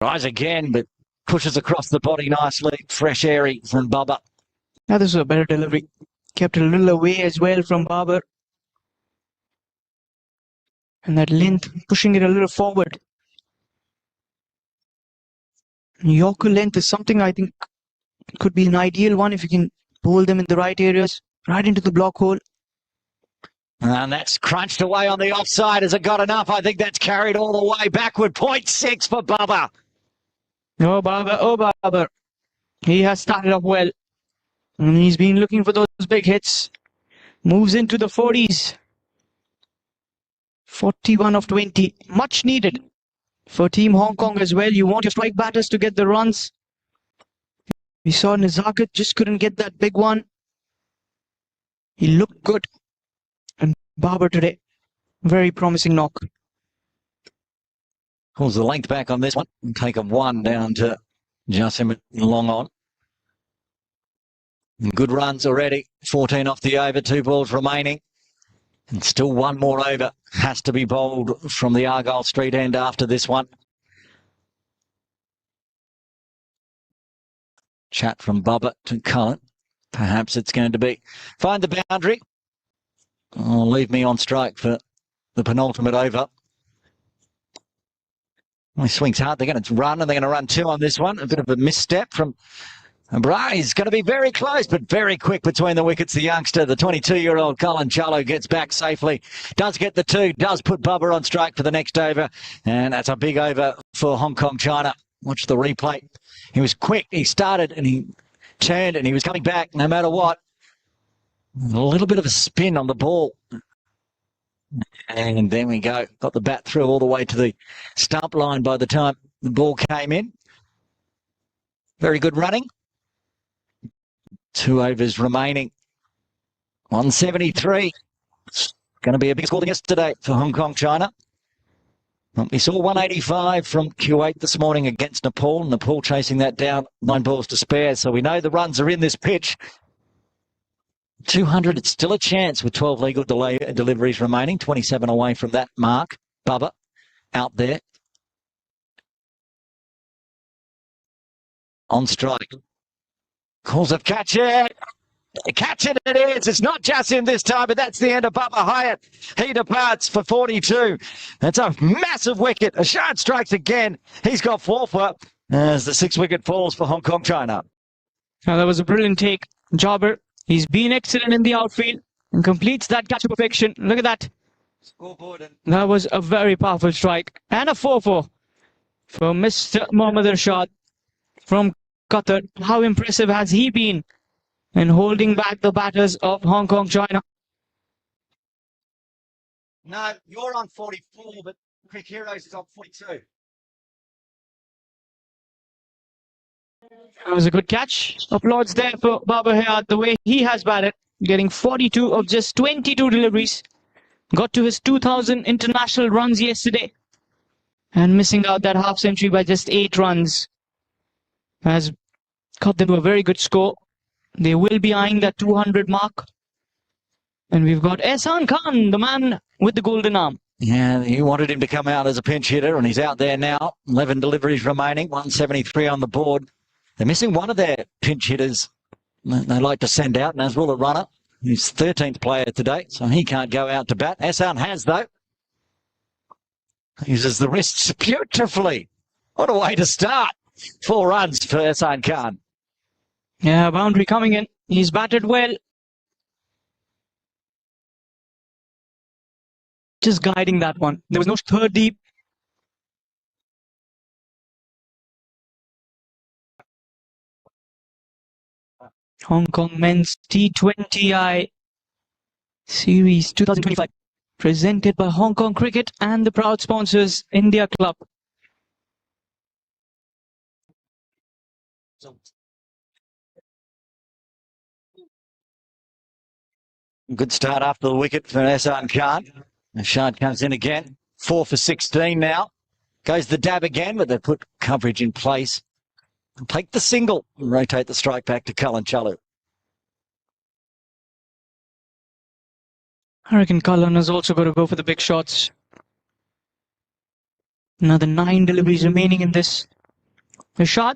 Rise again, but pushes across the body nicely. Fresh airy from Bubba. Now this was a better delivery. Kept it a little away as well from Babar. And that length, pushing it a little forward. Yorker length is something I think could be an ideal one if you can bowl them in the right areas, right into the block hole. And that's crunched away on the offside. Has it got enough? I think that's carried all the way backward. 0.6 for Bubba. Oh, Babar. He has started off well. And he's been looking for those big hits. Moves into the 40s. 41 of 20. Much needed for Team Hong Kong as well. You want your strike batters to get the runs. We saw Nizakat just couldn't get that big one. He looked good. And Babar today, very promising knock. Pulls the length back on this one. And take a 1 down to Jasim long on. Good runs already. 14 off the over. 2 balls remaining. And still 1 more over. Has to be bowled from the Argyle Street end after this one. Chat from Bubba to Cullen. Perhaps it's going to be find the boundary. Or leave me on strike for the penultimate over. Well, he swings hard. They're going to run, and they're going to run 2 on this one. A bit of a misstep from Bray. He's going to be very close, but very quick between the wickets. The youngster, the 22-year-old Colin Chalu, gets back safely. Does get the 2, does put Bubba on strike for the next over. And that's a big over for Hong Kong, China. Watch the replay. He was quick. He started and he turned and he was coming back no matter what. A little bit of a spin on the ball. And then we go. Got the bat through all the way to the stump line by the time the ball came in. Very good running. 2 overs remaining. 173. Going to be a big score than yesterday for Hong Kong, China. We saw 185 from Kuwait this morning against Nepal. Nepal chasing that down, 9 balls to spare. So we know the runs are in this pitch. 200, it's still a chance with 12 legal deliveries remaining. 27 away from that mark. Bubba out there. On strike. Calls of catch it. Catch it is. It's not just in this time, but that's the end of Bubba Hyatt. He departs for 42. That's a massive wicket. Ashad strikes again. He's got 4 for as the 6th wicket falls for Hong Kong, China. Now that was a brilliant take. Jobber He's been excellent in the outfield and completes that catch to perfection. Look at that. That was a very powerful strike. And a 4-4 for Mr. Mohammad Irshad from Qatar. How impressive has he been in holding back the batters of Hong Kong, China? No, you're on 44, but Quick Heroes is on 42. That was a good catch. Applauds there for Babar Hayat, the way he has batted, getting 42 of just 22 deliveries. Got to his 2,000 international runs yesterday and missing out that half century by just 8 runs. Has got them to a very good score. They will be eyeing that 200 mark. And we've got Ehsan Khan, the man with the golden arm. Yeah, you wanted him to come out as a pinch hitter, and he's out there now. 11 deliveries remaining, 173 on the board. They're missing one of their pinch hitters. They like to send out Nazrul, a runner. He's 13th player today, so he can't go out to bat. Ehsan has, though. Uses the wrists beautifully. What a way to start. 4 runs for Ehsan Khan. Yeah, boundary coming in. He's batted well. Just guiding that one. There was no third deep. Hong Kong Men's T20I Series 2025. Presented by Hong Kong Cricket and the proud sponsors, India Club. Good start after the wicket for Ehsan Khan. Irshad comes in again. 4 for 16 now. Goes the dab again, but they put coverage in place. And take the single and rotate the strike back to Cullen Chalu. I reckon Cullen has also got to go for the big shots. Another 9 deliveries remaining in this. Irshad,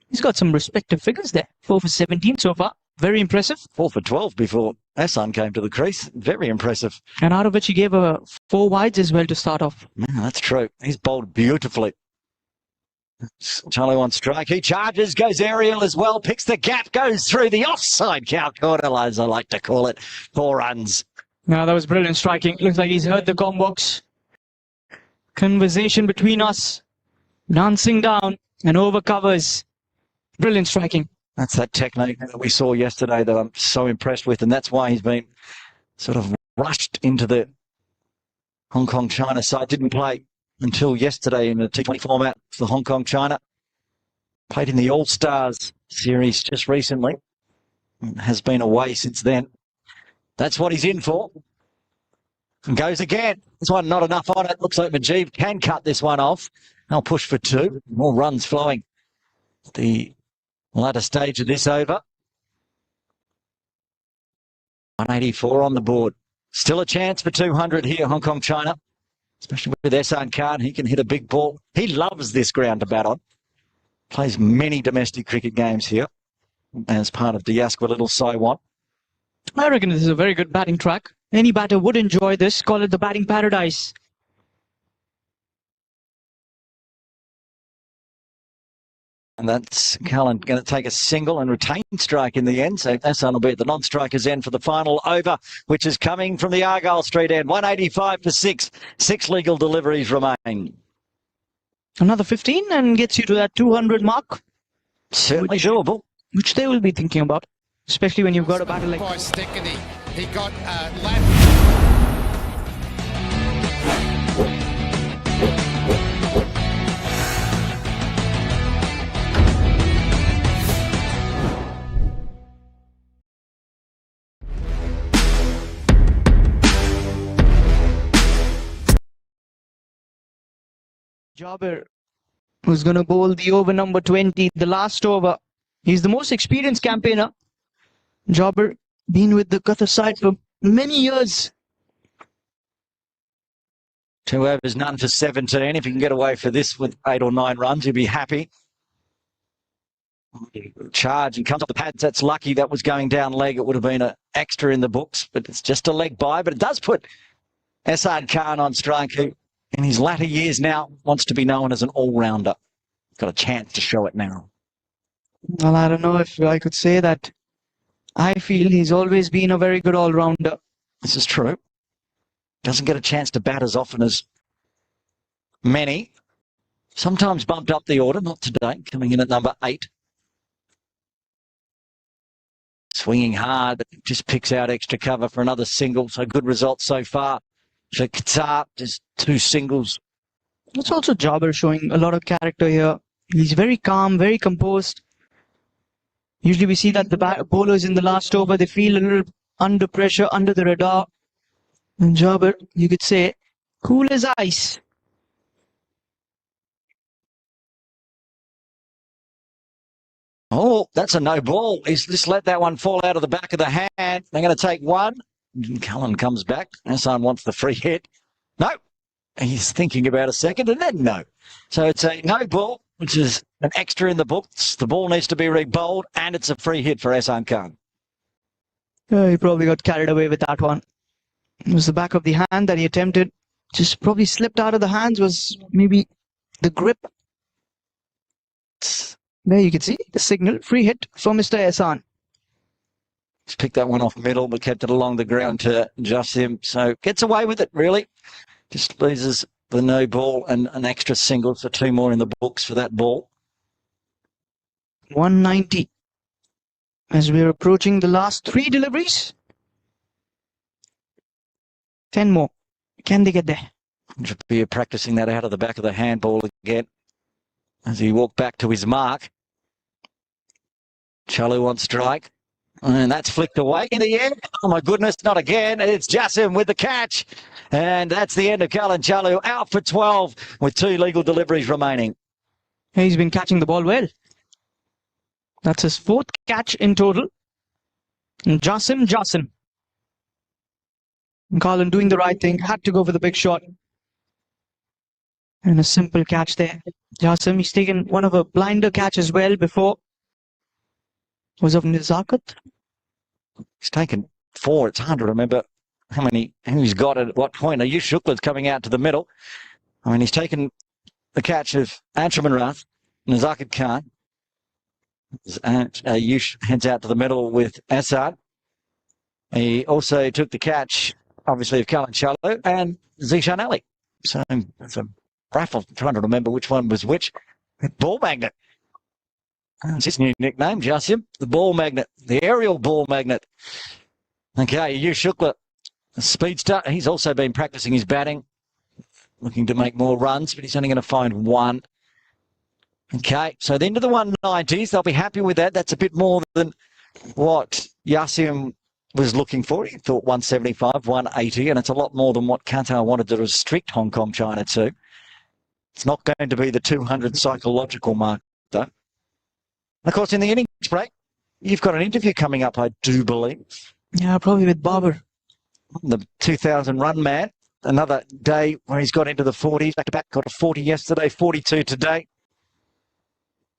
he's got some respective figures there. 4 for 17 so far. Very impressive. 4 for 12 before Ehsan came to the crease. Very impressive. And out of which he gave 4 wides as well to start off. Yeah, that's true. He's bowled beautifully. Chalu on strike. He charges, goes aerial as well, picks the gap, goes through the offside cow corner, as I like to call it. 4 runs. Now that was brilliant striking. Looks like he's heard the com box. Conversation between us. Dancing down and over covers. Brilliant striking. That's that technique that we saw yesterday that I'm so impressed with, and that's why he's been sort of rushed into the Hong Kong China side. Didn't play until yesterday in the T20 format for Hong Kong China. Played in the All-Stars series just recently. Has been away since then. That's what he's in for. And goes again. This one not enough on it. Looks like Mujeeb can cut this one off. They'll push for 2. More runs flowing. The latter stage of this over. 184 on the board. Still a chance for 200 here, Hong Kong China. Especially with Ehsan Khan. He can hit a big ball. He loves this ground to bat on. Plays many domestic cricket games here as part of the Yaskwa Little Saiwan. I reckon this is a very good batting track. Any batter would enjoy this. Call it the batting paradise. And that's Cullen going to take a single and retain strike in the end. So Ehsan will be at the non-strikers end for the final over, which is coming from the Argyle Street end. 185 for 6. 6 legal deliveries remain. Another 15 and gets you to that 200 mark. Certainly doable. Which they will be thinking about. Especially when you've got a batter like... By Stickney. He got Jobber, who's going to bowl the over number 20, the last over. He's the most experienced campaigner. Jobber, been with the Qatar side for many years. 2 overs, none for 17. If he can get away for this with 8 or 9 runs, he'll be happy. Charge and comes off the pads. That's lucky. That was going down leg. It would have been an extra in the books, but it's just a leg by. But it does put Ehsan Khan on strike, who in his latter years now wants to be known as an all-rounder. Got a chance to show it now. Well, I don't know if I could say that. I feel he's always been a very good all-rounder. This is true. Doesn't get a chance to bat as often as many. Sometimes bumped up the order, not today, coming in at number 8. Swinging hard, but just picks out extra cover for another single. So good results so far for Qatar. Just 2 singles. It's also Jobber showing a lot of character here. He's very calm, very composed. Usually we see that the bowlers in the last over, they feel a little under pressure, under the radar. And Jobber, you could say, cool as ice. Oh, that's a no ball. He's just let that one fall out of the back of the hand. They're going to take one. Cullen comes back. Hassan wants the free hit. No. He's thinking about a second and then no. So it's a no ball, which is an extra in the books. The ball needs to be re-bowled and it's a free hit for Hassan Khan. He probably got carried away with that one. It was the back of the hand that he attempted. Just probably slipped out of the hands, was maybe the grip. There you can see the signal. Free hit for Mr. Hassan. He's picked that one off middle, but kept it along the ground to Jasim. So gets away with it, really. Just loses the no ball and an extra single, so 2 more in the books for that ball. 190. As we're approaching the last 3 deliveries. 10 more. Can they get there? Jabir practicing that out of the back of the handball again as he walked back to his mark. Chalu on strike. And that's flicked away in the air. Oh my goodness, not again. It's Jasim with the catch. And that's the end of Cullen Chalu, out for 12 with 2 legal deliveries remaining. He's been catching the ball well. That's his 4th catch in total. And Jasim. And Cullen doing the right thing, had to go for the big shot. And a simple catch there. Jasim, he's taken one of a blinder catch as well before. Was of Nizakat. He's taken 4. It's hard to remember how many he's got at what point. Ayush Shukla's coming out to the middle. I mean, he's taken the catch of Anshuman Rath, Nizakat Khan. Ayush heads out to the middle with Assad. He also took the catch, obviously, of Cullen Chalu and Zishan Ali. So it's a raffle trying to remember which one was which. Ball magnet. That's his new nickname, Jasim. The ball magnet. The aerial ball magnet. Okay, Ayush Shukla, a speedster. He's also been practicing his batting, looking to make more runs, but he's only going to find 1. Okay, so then to the 190s. They'll be happy with that. That's a bit more than what Yasim was looking for. He thought 175, 180, and it's a lot more than what Qatar wanted to restrict Hong Kong, China to. It's not going to be the 200 psychological mark, though. And of course, in the innings break, you've got an interview coming up, I do believe. Yeah, probably with Babar. The 2,000 run man. Another day where he's got into the 40s, back-to-back, got a 40 yesterday, 42 today.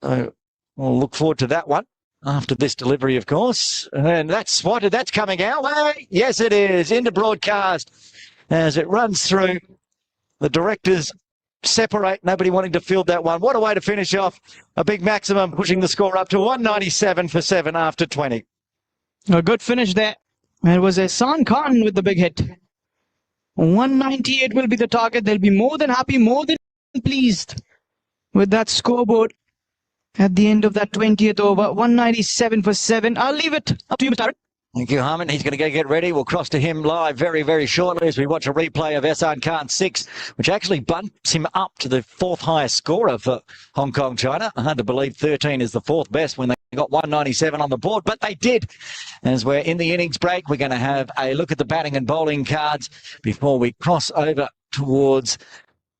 So we'll look forward to that one after this delivery, of course. And that's spotted. That's coming our way. Yes, it is. Into broadcast as it runs through. The directors separate. Nobody wanting to field that one. What a way to finish off. A big maximum, pushing the score up to 197 for 7 after 20. A good finish there. It was Hassan Khan with the big hit. 198 will be the target. They'll be more than happy, more than pleased with that scoreboard at the end of that 20th over. 197 for 7. I'll leave it up to you, Mr. Thank you, Harman. He's going to go get ready. We'll cross to him live very, very shortly as we watch a replay of Hassan Khan's 6, which actually bumps him up to the 4th highest scorer for Hong Kong, China. Hard to believe 13 is the 4th best when they got 197 on the board, but they did. As we're in the innings break, we're going to have a look at the batting and bowling cards before we cross over towards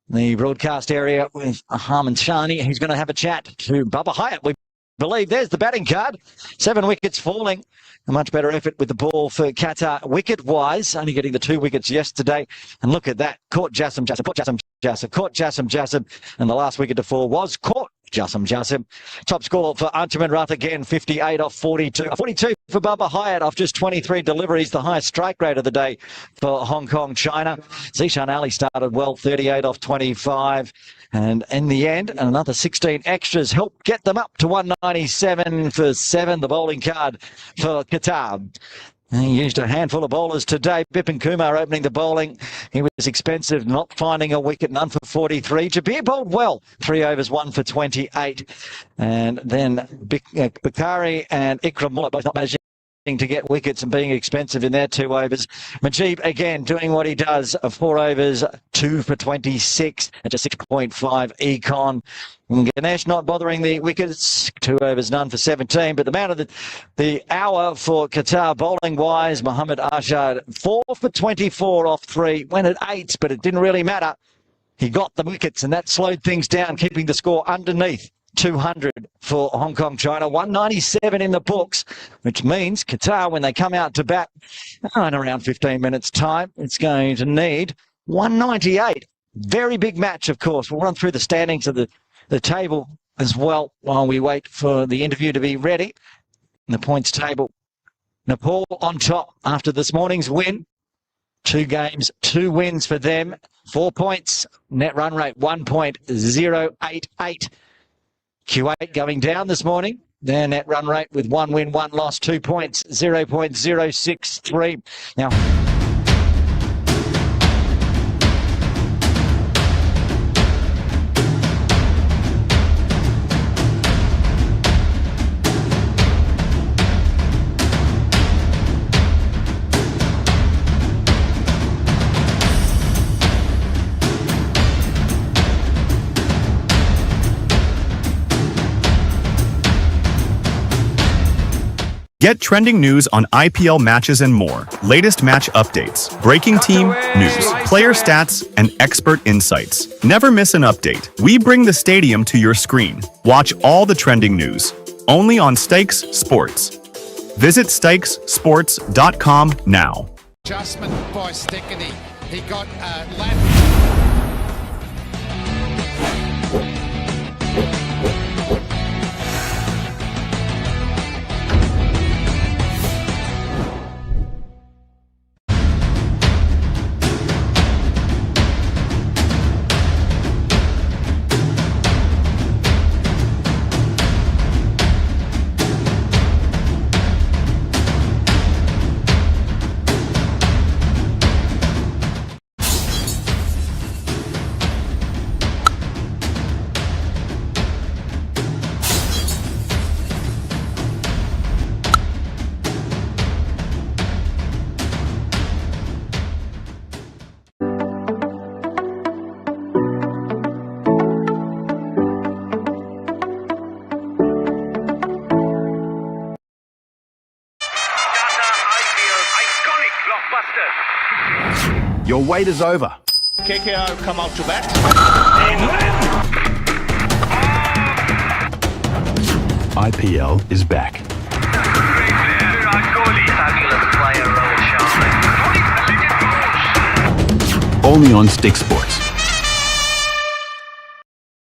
the broadcast area with Harman Shani. He's going to have a chat to Bubba Hyatt. We believe there's the batting card. 7 wickets falling. A much better effort with the ball for Qatar wicket-wise, only getting the 2 wickets yesterday. And look at that. Caught Jasim, caught Jasim, caught Jasim. And the last wicket to fall was caught Jasim. Top score for Anjuman Rath again, 58 off 42. 42 for Bubba Hyatt off just 23 deliveries, the highest strike rate of the day for Hong Kong, China. Zishan Ali started well, 38 off 25. And in the end, another 16 extras helped get them up to 197 for 7, the bowling card for Qatar. He used a handful of bowlers today. Bipin Kumar opening the bowling. He was expensive, not finding a wicket, none for 43. Jabir bowled well, 3 overs, 1 for 28. And then Bakari and Ikram Mullah both not managing to get wickets and being expensive in their 2 overs. Majib again doing what he does, 4 overs, 2 for 26, and just 6.5 econ. Ganesh not bothering the wickets, 2 overs, none for 17. But the man of the hour for Qatar bowling wise, Mohammad Arshad, 4 for 24 off 3, went at 8, but it didn't really matter. He got the wickets and that slowed things down, keeping the score underneath 200 for Hong Kong, China. 197 in the books, which means Qatar, when they come out to bat in around 15 minutes time, it's going to need 198. Very big match, of course. We'll run through the standings of the table as well while we wait for the interview to be ready. In the points table, Nepal on top after this morning's win. 2 games, 2 wins for them. 4 points. Net run rate 1.088. Kuwait going down this morning. Their net run rate with 1 win, 1 loss, 2 points, 0.063. Now, Get trending news on IPL matches and more. Latest match updates, breaking team news, player stats, and expert insights. Never miss an update. We bring the stadium to your screen. Watch all the trending news, only on StyxSports. Visit StyxSports.com now. Adjustment by Stickney. He got left. Your wait is over. KKR come out to bat. IPL is back. Only on StyxSports.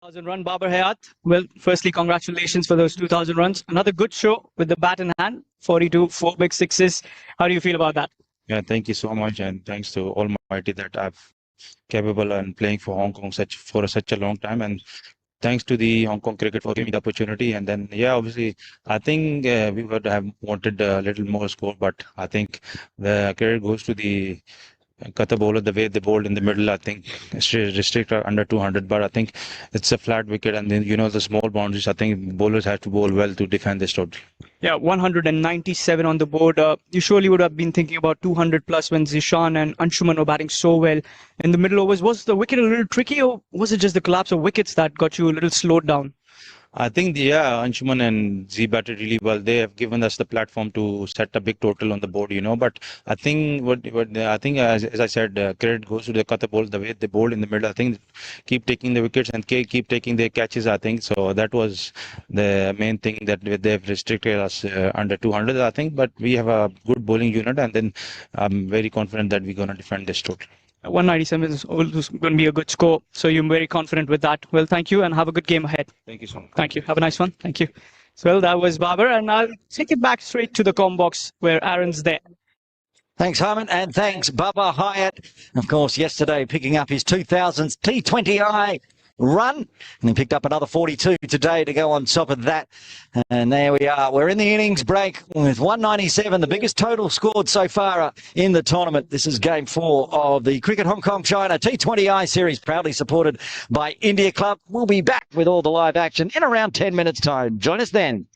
2,000 run Babar Hayat. Well, firstly, congratulations for those 2,000 runs. Another good show with the bat in hand. 42, 4 big sixes. How do you feel about that? Yeah, thank you so much, and thanks to Almighty that I've capable and playing for Hong Kong for such a long time, and thanks to the Hong Kong cricket for giving me the opportunity. And then, yeah, obviously, I think we would have wanted a little more score, but I think the credit goes to the Qatar bowler, the way they bowled in the middle. I think restricted under 200, but I think it's a flat wicket, and then the small boundaries. I think bowlers have to bowl well to defend this total. Yeah, 197 on the board. You surely would have been thinking about 200 plus when Zishan and Anshuman were batting so well in the middle overs. Was the wicket a little tricky, or was it just the collapse of wickets that got you a little slowed down? I think, Anshuman and Z batted really well. They have given us the platform to set a big total on the board, But I think as I said, credit goes to the Qatar bowlers, the way they bowled in the middle. I think keep taking the wickets and keep taking their catches. I think so. That was the main thing that they've restricted us under 200. I think, but we have a good bowling unit, and then I'm very confident that we're going to defend this total. 197 is going to be a good score. So you're very confident with that. Well, thank you and have a good game ahead. Thank you so much. Thank you. Have a nice one. Thank you. So, well, that was Babar, and I'll take it back straight to the comm box where Aaron's there. Thanks, Harman, and thanks, Bubba Hyatt. Of course, yesterday picking up his 2000s T20I run, and he picked up another 42 today to go on top of that. And there we are. We're in the innings break with 197, the biggest total scored so far in the tournament. This is game 4 of the Cricket Hong Kong China T20I series, proudly supported by India Club. We'll be back with all the live action in around 10 minutes' time. Join us then.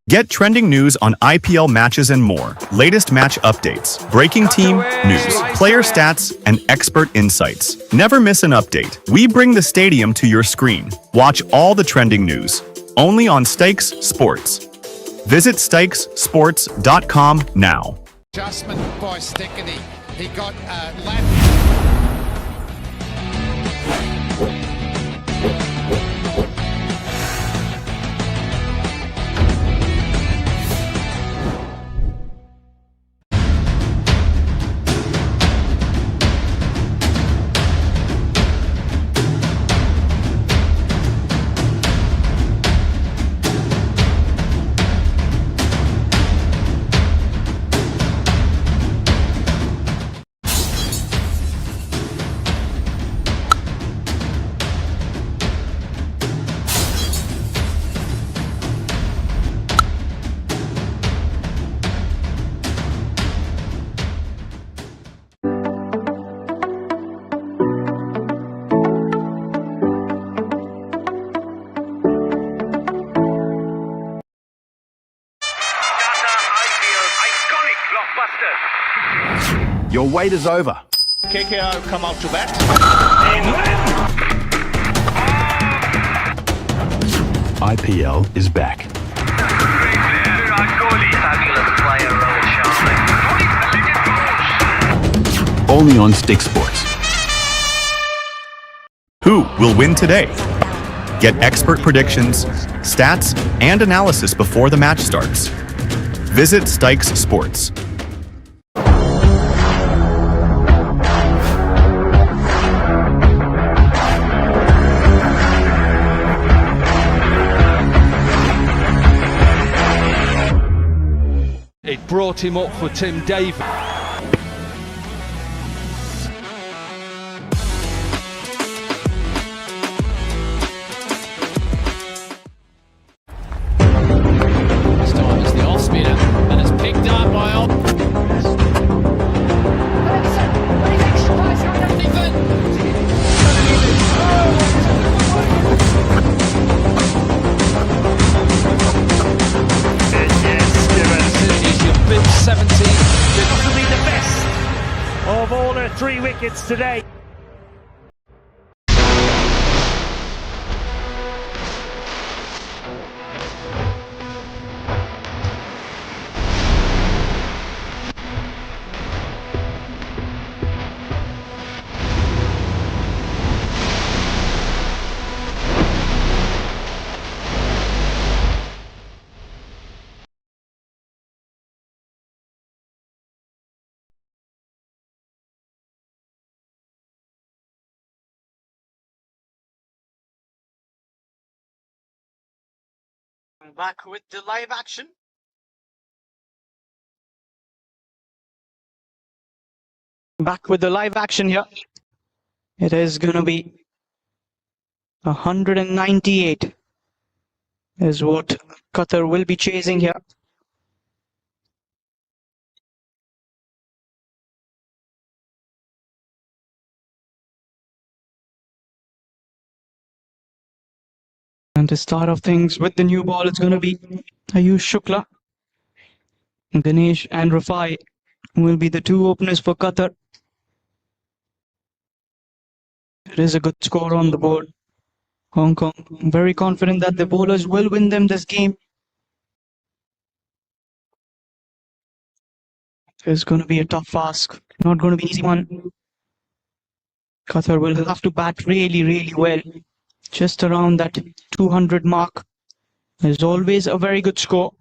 Get trending news on IPL matches and more. Latest match updates, breaking team news, player stats, and expert insights. Never miss an update. We bring the stadium to your screen. Watch all the trending news, only on StyxSports. Visit StyxSports.com now. Adjustment by Stickety. He got left. Your wait is over. KKR come out to bat. IPL is back. Only on StyxSports. Who will win today? Get expert predictions, stats, and analysis before the match starts. Visit StyxSports. It brought him up for Tim David. This time it's the off spinner, and it's picked up by Big 17. Possibly the best of all her 3 wickets today. Back with the live action. Back with the live action here. It is going to be 198 is what Qatar will be chasing here. To start off things with the new ball, it's going to be Ayush Shukla, Ganesh and Rafai will be the two openers for Qatar. It is a good score on the board. Hong Kong very confident that the bowlers will win them this game. It's going to be a tough ask, not going to be an easy one. Qatar will have to bat really well. Just around that 200 mark is always a very good score.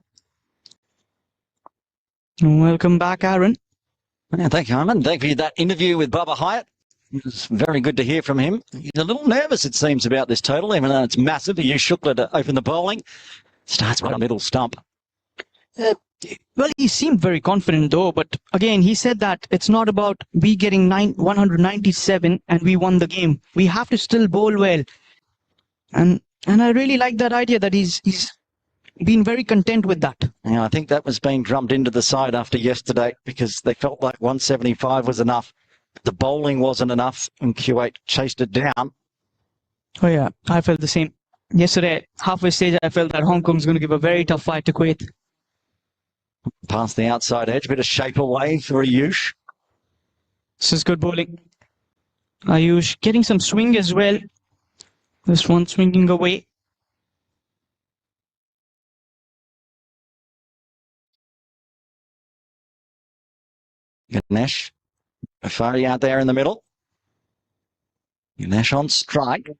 Welcome back, Aaron. Yeah, thank you, Armin. Thank you for that interview with Bubba Hyatt. It was very good to hear from him. He's a little nervous, it seems, about this total, even though it's massive. He used Shukla to open the bowling. Starts by a middle stump. Well, he seemed very confident though, but again, he said that it's not about we getting 197 and we won the game. We have to still bowl well. And I really like that idea that he's been very content with that. Yeah, I think that was being drummed into the side after yesterday because they felt like 175 was enough. The bowling wasn't enough and Kuwait chased it down. Oh yeah, I felt the same. Yesterday, halfway stage, I felt that Hong Kong's going to give a very tough fight to Kuwait. Past the outside edge, bit of shape away for Ayush. This is good bowling. Ayush getting some swing as well. This one swinging away. Ganesh, Afari out there in the middle. Ganesh on strike.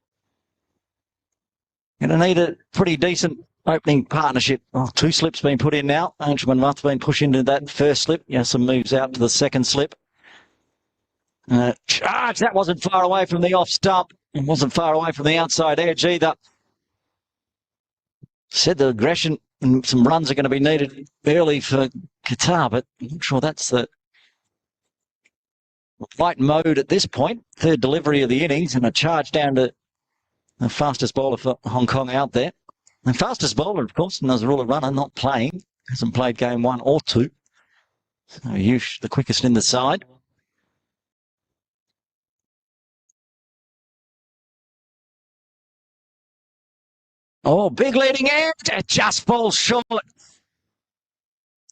Going to need a pretty decent opening partnership. Oh, 2 slips being put in now. Anshman Muth's been pushed into that first slip. Yeah, some moves out to the second slip. Charge! That wasn't far away from the off stump. It wasn't far away from the outside edge either. Said the aggression and some runs are going to be needed early for Qatar, but I'm not sure that's the right mode at this point. Third delivery of the innings and a charge down to the fastest bowler for Hong Kong out there. The fastest bowler, of course, Nazrullah Runner, not playing. Hasn't played game 1 or 2. So Ayush, the quickest in the side. Oh, big leading edge. It just falls short.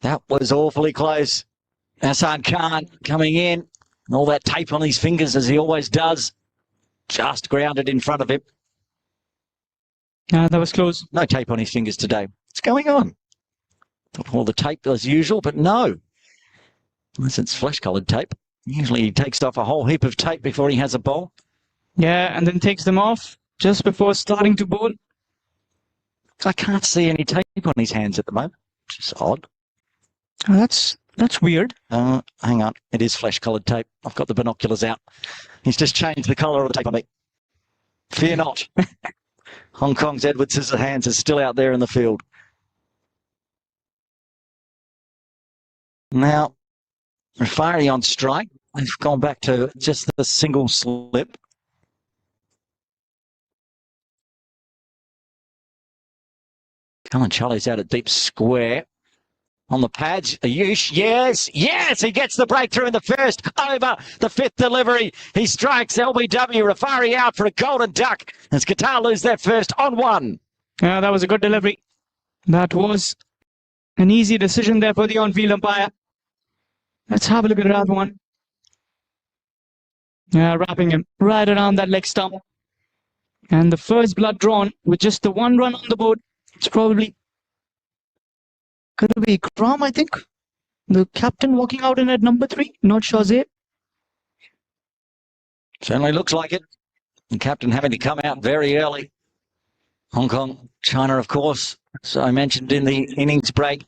That was awfully close. Hassan Khan coming in. And all that tape on his fingers, as he always does. Just grounded in front of him. That was close. No tape on his fingers today. What's going on? Thought all the tape as usual, but no. Unless it's flesh-coloured tape. Usually he takes off a whole heap of tape before he has a bowl. Yeah, and then takes them off just before starting to bowl. I can't see any tape on his hands at the moment, which is odd. Oh, that's weird. Hang on. It is flesh-coloured tape. I've got the binoculars out. He's just changed the colour of the tape on me. Fear not. Hong Kong's Edward Scissorhands is still out there in the field. Now, Rafari on strike. They've gone back to just the single slip. Cullen Charlie's out at deep square. On the pads, Ayush, yes, he gets the breakthrough in the first over the 5th delivery. He strikes LBW, Rafari out for a golden duck as Qatar lose their first on 1. Yeah, that was a good delivery. That was an easy decision there for the on-field umpire. Let's have a look at that one. Yeah, wrapping him right around that leg stump. And the first blood drawn with just the 1 run on the board. It's probably going to be Kram, I think. The captain walking out in at number 3, not Shazir. Certainly looks like it. The captain having to come out very early. Hong Kong, China, of course. So I mentioned in the innings break,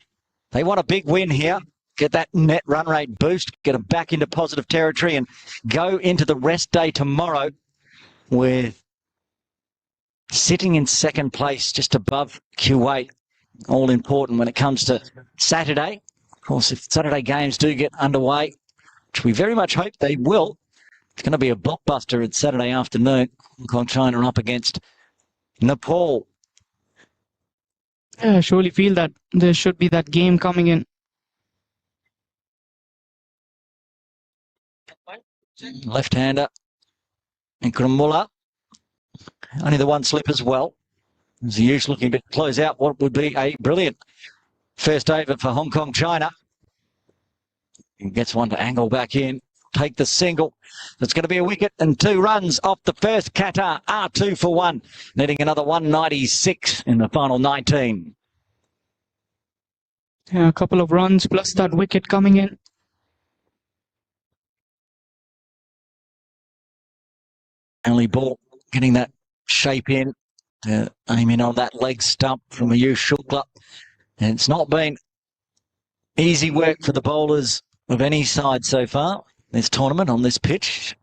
they want a big win here. Get that net run rate boost, get them back into positive territory and go into the rest day tomorrow with sitting in second place just above Kuwait. All important when it comes to Saturday. Of course, if Saturday games do get underway, which we very much hope they will, it's going to be a blockbuster at Saturday afternoon. Hong Kong, China up against Nepal. Yeah, I surely feel that there should be that game coming in. Left-hander, Ikram Mullah. Only the 1 slip as well. Ziyush looking to close out what would be a brilliant first over for Hong Kong, China. He gets one to angle back in, take the single. It's going to be a wicket and 2 runs off the first. Qatar are 2 for 1, needing another 196 in the final 19. Yeah, a couple of runs plus that wicket coming in. Only ball getting that shape in, aiming on that leg stump from Ayush Shukla. And it's not been easy work for the bowlers of any side so far this tournament on this pitch.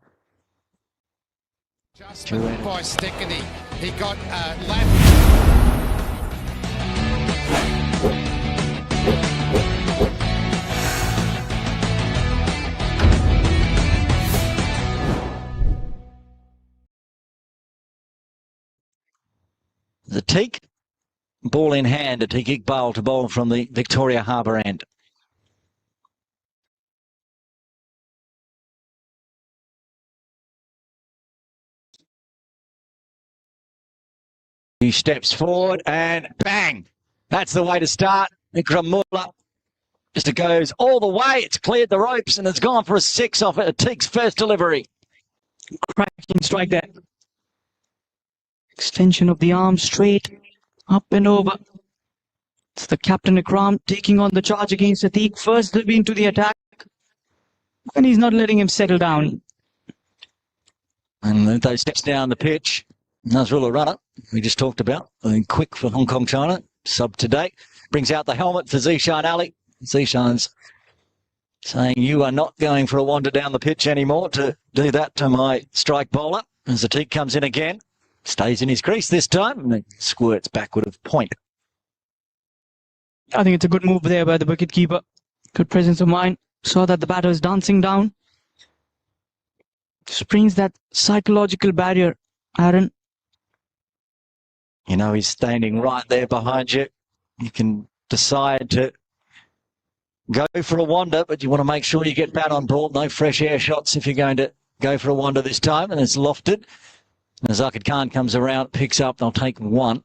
Adjustment by Stickney. He got left. The Teak, ball in hand, Atiq Iqbal to bowl from the Victoria Harbour end. He steps forward and bang! That's the way to start. Ikram Mullah just goes all the way. It's cleared the ropes and it's gone for a 6 off Atiq's first delivery. Cracking strike there. Extension of the arm straight, up and over. It's the captain Ikram taking on the charge against Atiq. First delivery into the attack. And he's not letting him settle down. And those steps down the pitch. Nazrullah runner, we just talked about. I mean, quick for Hong Kong, China. Sub today. Brings out the helmet for Zishan Ali. Zishan's saying, you are not going for a wander down the pitch anymore to do that to my strike bowler. As Atiq comes in again. Stays in his crease this time and squirts backward of point. I think it's a good move there by the wicketkeeper. Good presence of mind. Saw that the batter is dancing down. Just brings that psychological barrier, Aaron. You know he's standing right there behind you. You can decide to go for a wander, but you want to make sure you get bat on ball. No fresh air shots if you're going to go for a wander this time. And it's lofted. Zakir Khan comes around, picks up, they'll take 1.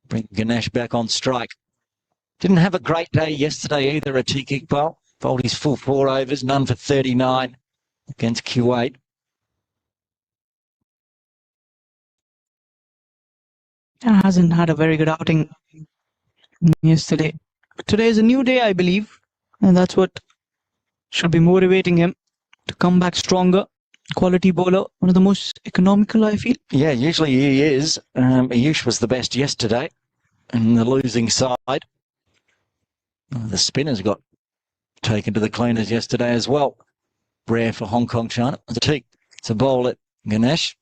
Bring Ganesh back on strike. Didn't have a great day yesterday either, Atiq Iqbal. Bowled his full 4 overs, none for 39 against Kuwait. Hasn't had a very good outing yesterday. Today is a new day, I believe. And that's what should be motivating him to come back stronger. Quality bowler, one of the most economical, I feel. Yeah, usually he is. Ayush was the best yesterday in the losing side. The spinners got taken to the cleaners yesterday as well. Rare for Hong Kong, China. Atiq, it's a bowl at Ganesh.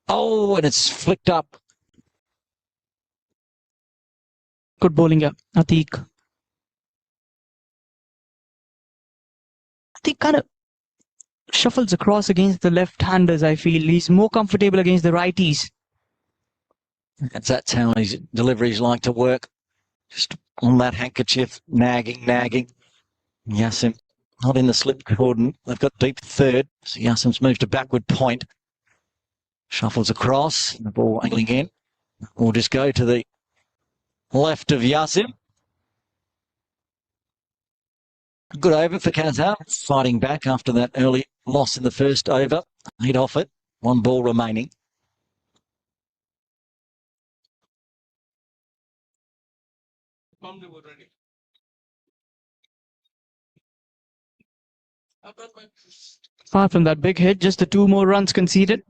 Oh, and it's flicked up. Good bowling, yeah. Atiq. Atiq kind of shuffles across against the left-handers, I feel. He's more comfortable against the righties. That's how his deliveries like to work. Just on that handkerchief, nagging. Yasim not in the slip cordon. They've got deep third. So Yasim's moved to backward point. Shuffles across. The ball angling in. We'll just go to the left of Yasim. Good over for Qatar. Fighting back after that early loss in the first over. 8 off it. 1 ball remaining. Apart from that big hit, just the 2 more runs conceded.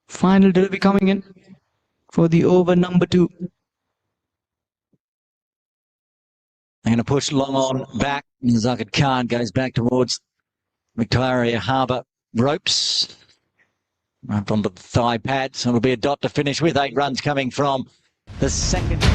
Final delivery coming in for the over number 2. They're going to push long on back. Zakir Khan goes back towards Victoria Harbour ropes. Right onto the thigh pad. So it'll be a dot to finish with. 8 runs coming from the second.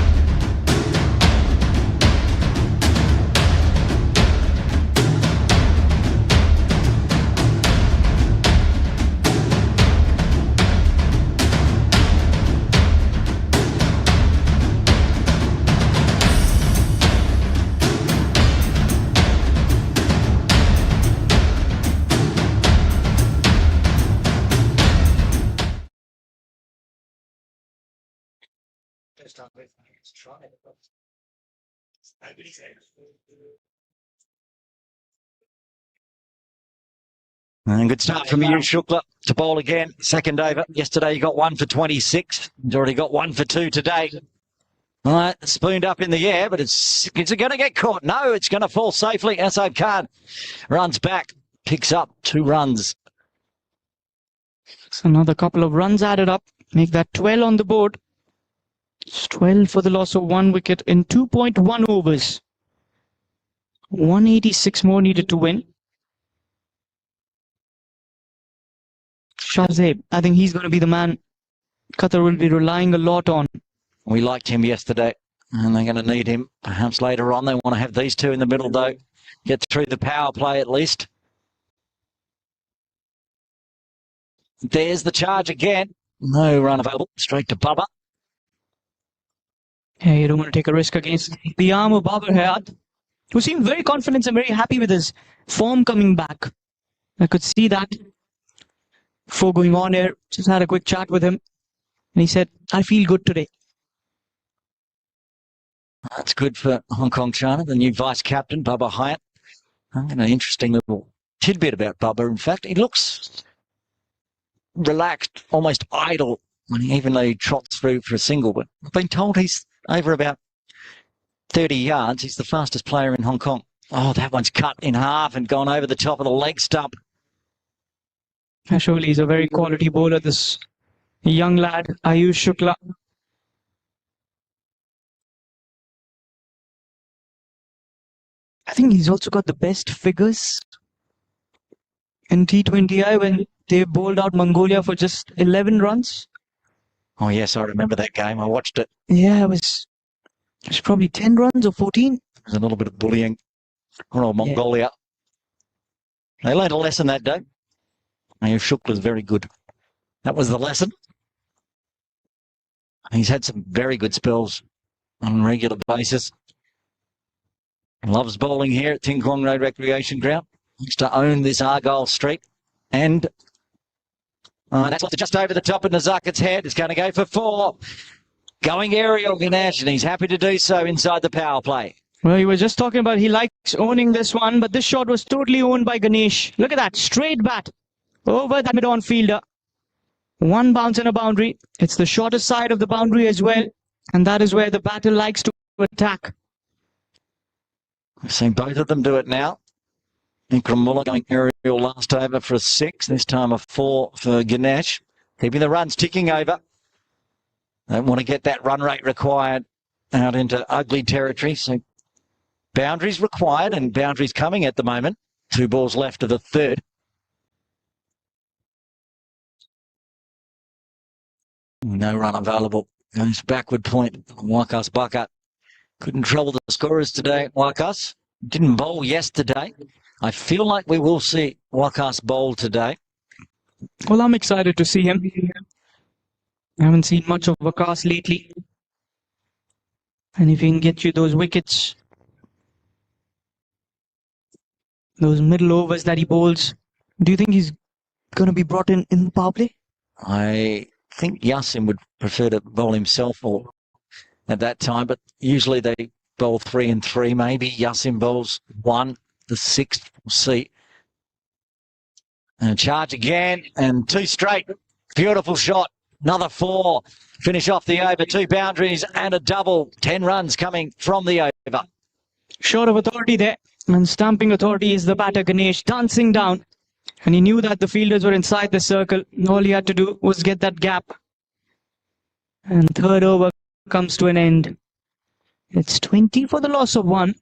And good start from you, Shukla, to bowl again. Second over. Yesterday you got 1 for 26. He's already got 1 for 2 today. All right, spooned up in the air, but is it going to get caught? No, it's going to fall safely. Asad Khan runs back, picks up 2 runs. So another couple of runs added up. Make that 12 on the board. It's 12 for the loss of 1 wicket in 2.1 overs. 186 more needed to win. Shahzaib, I think he's going to be the man Qatar will be relying a lot on. We liked him yesterday, and they're going to need him perhaps later on. They want to have these two in the middle, though. Get through the power play at least. There's the charge again. No run available. Straight to Bubba. Yeah, you don't want to take a risk against the arm of Babar Hayat, who seemed very confident and very happy with his form coming back. I could see that before going on air. Just had a quick chat with him, and he said, I feel good today. That's good for Hong Kong China, the new vice-captain, Babar Hayat. An interesting little tidbit about Bubba. In fact, he looks relaxed, almost idle, even though he trots through for a single. But I've been told he's over about 30 yards. He's the fastest player in Hong Kong. Oh, that one's cut in half and gone over the top of the leg stump. Surely he's a very quality bowler, this young lad, Ayush Shukla. I think he's also got the best figures in T20I when they bowled out Mongolia for just 11 runs. Oh, yes, I remember that game. I watched it. Yeah, it was probably 10 runs or 14. There's a little bit of bullying. Oh, Mongolia. Yeah. They learned a lesson that day. Shukla's very good. That was the lesson. He's had some very good spells on a regular basis. Loves bowling here at Ting Kwong Road Recreation Ground. Wants to own this Argyle Street. And that's just over the top of Nazakat's head. It's going to go for 4. Going aerial, Ganesh, and he's happy to do so inside the power play. Well, he was just talking about he likes owning this one, but this shot was totally owned by Ganesh. Look at that, straight bat over that mid-on fielder. 1 bounce and a boundary. It's the shortest side of the boundary as well, and that is where the batter likes to attack. We've seen both of them do it now. Ikram Mullah going aerial last over for a 6, this time a 4 for Ganesh. Keeping the runs ticking over. Don't want to get that run rate required out into ugly territory. So boundaries required, and boundaries coming at the moment. 2 balls left of the 3rd. No run available. Goes backward point. Wakas Bucket. Couldn't trouble the scorers today, Wakas. Didn't bowl yesterday. I feel like we will see Wakas bowl today. Well, I'm excited to see him. I haven't seen much of Wakas lately. And if he can get you those wickets, those middle overs that he bowls, do you think he's going to be brought in the power play? I think Yassin would prefer to bowl himself or at that time, but usually they bowl 3 and 3 maybe. Yassin bowls 1, the 6th, we'll see. And a charge again, and 2 straight. Beautiful shot. Another 4. Finish off the over. 2 boundaries and a double. 10 runs coming from the over. Short of authority there. And stamping authority is the batter Ganesh dancing down. And he knew that the fielders were inside the circle. All he had to do was get that gap. And 3rd over comes to an end. It's 20 for the loss of 1.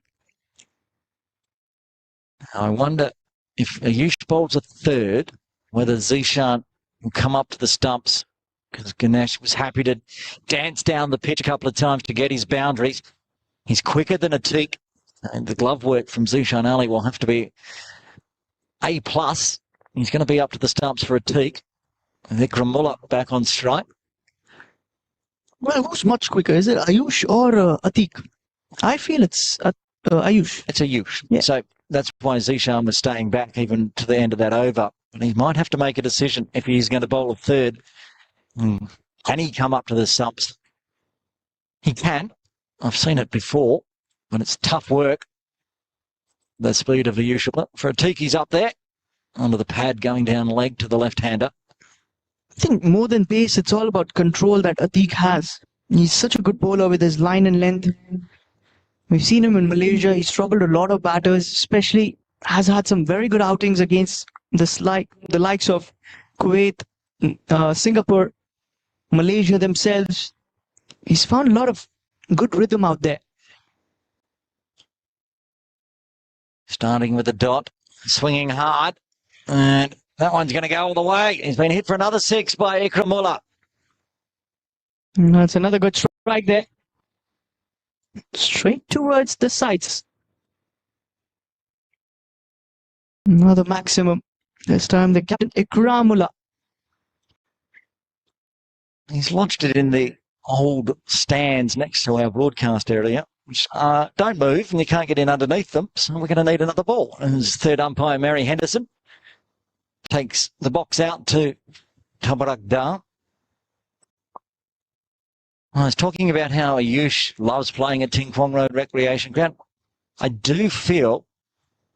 I wonder if Ayush bowls a 3rd, whether Zishan will come up to the stumps, because Ganesh was happy to dance down the pitch a couple of times to get his boundaries. He's quicker than a teak, and the glove work from Zishan Ali will have to be A+. He's going to be up to the stumps for a teak. And Ikram Mullah back on strike. Well, who's much quicker? Is it Ayush or Atiq? I feel it's Ayush. It's Ayush. Yeah. So that's why Zishan was staying back even to the end of that over. But he might have to make a decision if he's going to bowl a 3rd. Can he come up to the stumps He can. I've seen it before, but it's tough work. The speed of the usual. For Atik, he's up there, under the pad, going down leg to the left-hander. I think more than pace, it's all about control that Atik has. He's such a good bowler with his line and length. We've seen him in Malaysia. He's troubled a lot of batters, especially has had some very good outings against the likes of Kuwait, Singapore, Malaysia themselves. He's found a lot of good rhythm out there. Starting with the dot, swinging hard, and that one's going to go all the way. He's been hit for another 6 by Quadrangular. That's another good strike there. Straight towards the sides. Another maximum. This time the captain Quadrangular. He's lodged it in the old stands next to our broadcast area, which don't move and you can't get in underneath them, so we're going to need another ball. And his third umpire, Mary Henderson, takes the box out to Tabarakdar. I was talking about how Ayush loves playing at Ting Kwong Road Recreation Ground. I do feel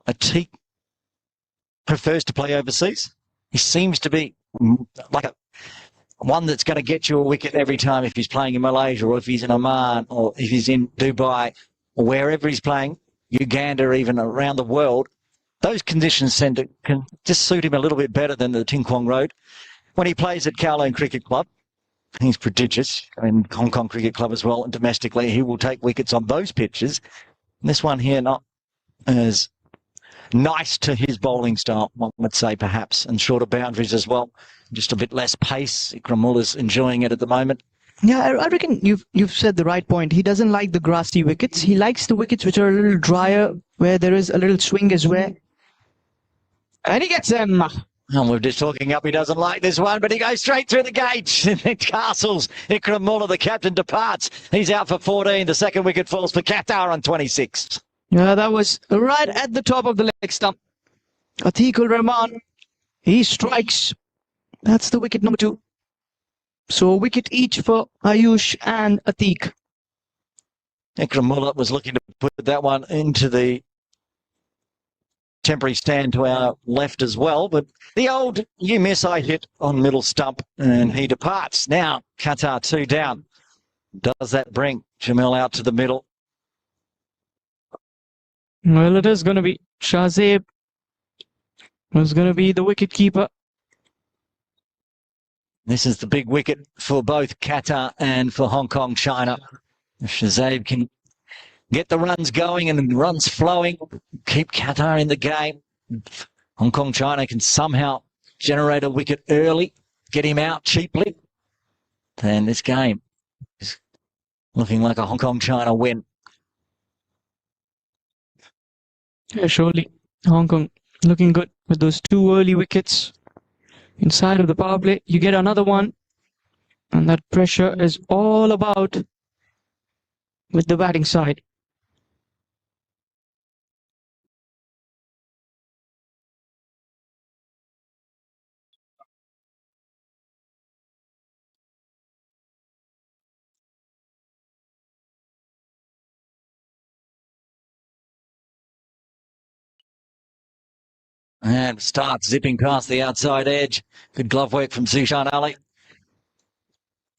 Atik prefers to play overseas. He seems to be like one that's going to get you a wicket every time if he's playing in Malaysia or if he's in Oman or if he's in Dubai or wherever he's playing, Uganda or even around the world. Those conditions can just suit him a little bit better than the Ting Kwong Road. When he plays at Kowloon Cricket Club, he's prodigious. In Hong Kong Cricket Club as well, and domestically, he will take wickets on those pitches. And this one here, not as nice to his bowling style, one would say, perhaps, and shorter boundaries as well. Just a bit less pace. Quadrangular's enjoying it at the moment. Yeah, I reckon you've said the right point. He doesn't like the grassy wickets. He likes the wickets which are a little drier, where there is a little swing as well. And he gets them. And we're just talking up, he doesn't like this one, but he goes straight through the gate. Castles, Quadrangular, the captain, departs. He's out for 14. The second wicket falls for Qatar on 26. Yeah, that was right at the top of the leg stump. Atiqul Rahman, he strikes. That's the wicket number 2. So a wicket each for Ayush and Atik. Quadrangular was looking to put that one into the temporary stand to our left as well, but the old you miss I hit on middle stump and he departs. Now Qatar 2 down. Does that bring Jamil out to the middle? Well, it is going to be Shahzeb who's going to be the wicket keeper. This is the big wicket for both Qatar and for Hong Kong, China. If Shahzeb can get the runs going and the runs flowing, keep Qatar in the game. Hong Kong, China can somehow generate a wicket early, get him out cheaply. Then this game is looking like a Hong Kong, China win. Yeah, surely Hong Kong looking good with those 2 early wickets inside of the power play. You get another one, and that pressure is all about with the batting side. And starts zipping past the outside edge. Good glove work from Zushan Ali.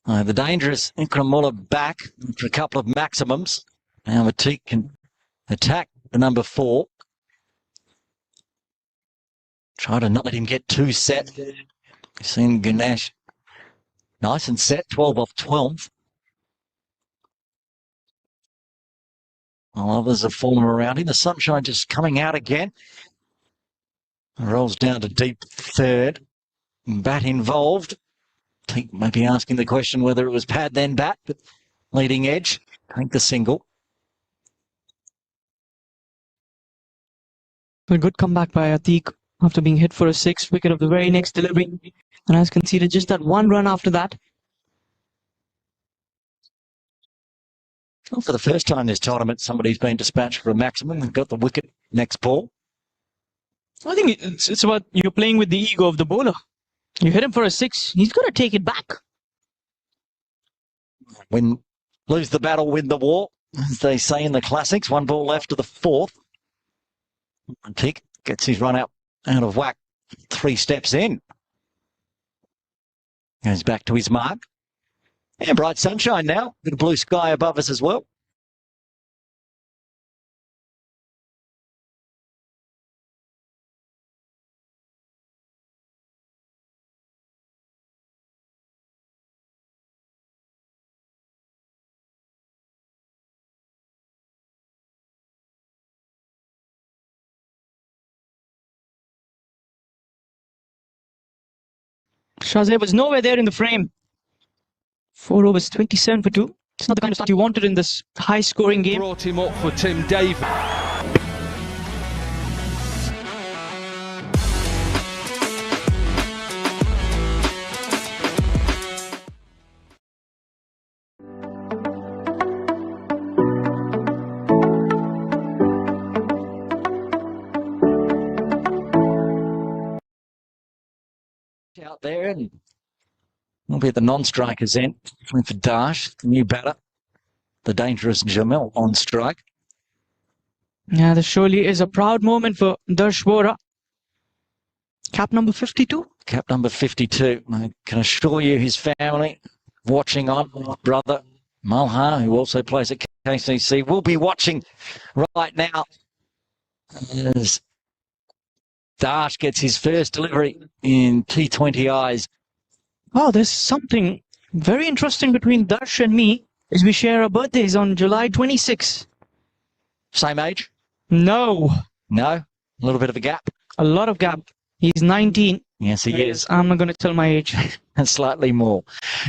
The dangerous Quadrangular back for a couple of maximums. Now Atik can attack the number 4. Try to not let him get too set. You've seen Ganesh nice and set, 12 off 12. While others are falling around him. The sunshine just coming out again. Rolls down to deep third. Bat involved. I think maybe asking the question whether it was pad then bat, but leading edge. Take the single. A good comeback by Atik after being hit for a 6th wicket of the very next delivery, and has conceded just that 1 run after that. Well, for the first time this tournament, somebody's been dispatched for a maximum and got the wicket next ball. I think it's about you're playing with the ego of the bowler. You hit him for a 6, he's got to take it back. When Lose the battle, win the war, as they say in the classics. 1 ball left to the 4th. Tick gets his run out of whack. 3 steps in. Goes back to his mark. And bright sunshine now. Bit of blue sky above us as well. Shazib was nowhere there in the frame. 4 overs, 27 for 2. It's not the kind of start you wanted in this high-scoring game. Brought him up for Tim David. Out there, and we'll be at the non-strikers end. Looking for Dash, the new batter, the dangerous Jamil on strike. Yeah, this surely is a proud moment for Darsh Vora. Cap number 52. Cap number 52. I can assure you his family watching on. His brother Malha, who also plays at KCC, will be watching right now as Dash gets his first delivery in T20 eyes. Oh, there's something very interesting between Darsh and me, as we share our birthdays on July 26. Same age? No. No? A little bit of a gap? A lot of gap. He's 19. Yes, he is. I'm not going to tell my age. And slightly more.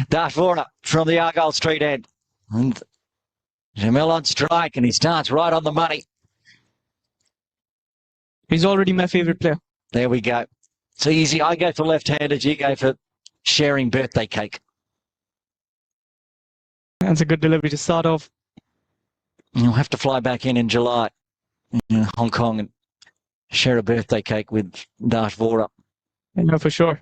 Dash Vora from the Argyle Street end. And Jamil on strike, and he starts right on the money. He's already my favorite player. There we go. It's easy. I go for left-handed. You go for sharing birthday cake. That's a good delivery to start off. You'll have to fly back in July in Hong Kong and share a birthday cake with Dash Vora. I know for sure.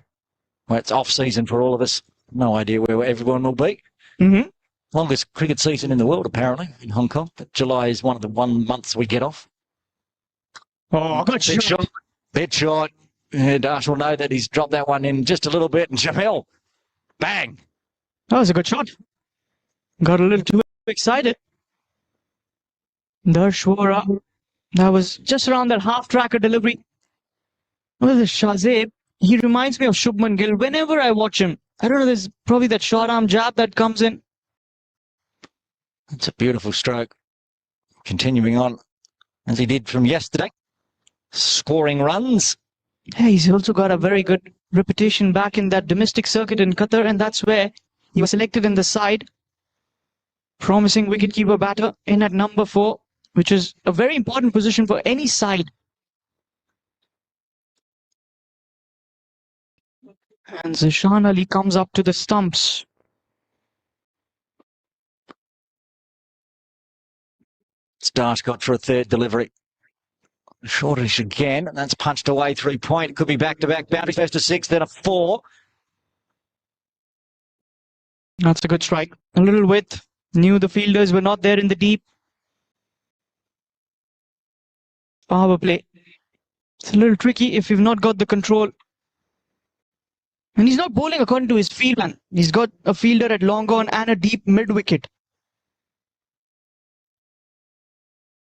Well, it's off-season for all of us. No idea where everyone will be. Mm-hmm. Longest cricket season in the world, apparently, in Hong Kong. But July is one of the 1 months we get off. Oh, good shot. Bit short. Dash will know that he's dropped that one in just a little bit. And Jamil, bang. That was a good shot. Got a little too excited. Darsh Vora. That was just around that half-tracker delivery. Well, this Shazib, he reminds me of Shubman Gill whenever I watch him. I don't know, there's probably that short arm jab that comes in. It's a beautiful stroke. Continuing on, as he did from yesterday. Scoring runs. Yeah, he's also got a very good reputation back in that domestic circuit in Qatar, and that's where he was selected in the side. Promising wicketkeeper batter in at number 4, which is a very important position for any side. And Zishan Ali comes up to the stumps. Dash got for a third delivery. Shortish again, and that's punched away 3 point. It could be back-to-back boundaries. First a 6, then a 4. That's a good strike. A little width. Knew the fielders were not there in the deep. Power play. It's a little tricky if you've not got the control. And he's not bowling according to his field plan. He's got a fielder at long on and a deep mid-wicket.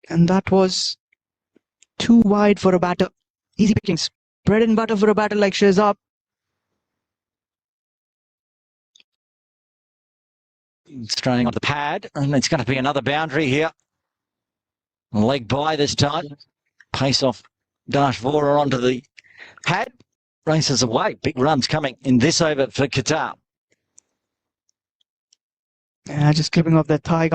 And that was too wide for a batter. Easy pickings. Bread and butter for a batter like Shehzab. Straying on the pad, and it's going to be another boundary here. Leg by this time. Pace off Dash Vora onto the pad. Races away. Big runs coming in this over for Qatar. Yeah, just clipping off that thigh.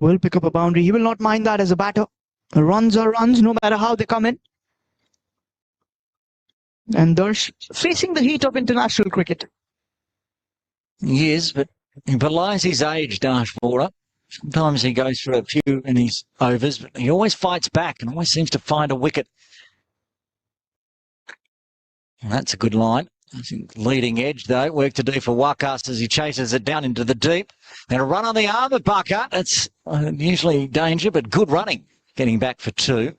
Will pick up a boundary. He will not mind that as a batter. Runs are runs, no matter how they come in. And Darsh facing the heat of international cricket. He is, but he belies his age, Dash Vora. Sometimes he goes for a few in his overs, but he always fights back and always seems to find a wicket. And that's a good line. Leading edge, though. Work to do for Wakas as he chases it down into the deep. And a run on the arm of Bucker. It's usually danger, but good running. Getting back for 2.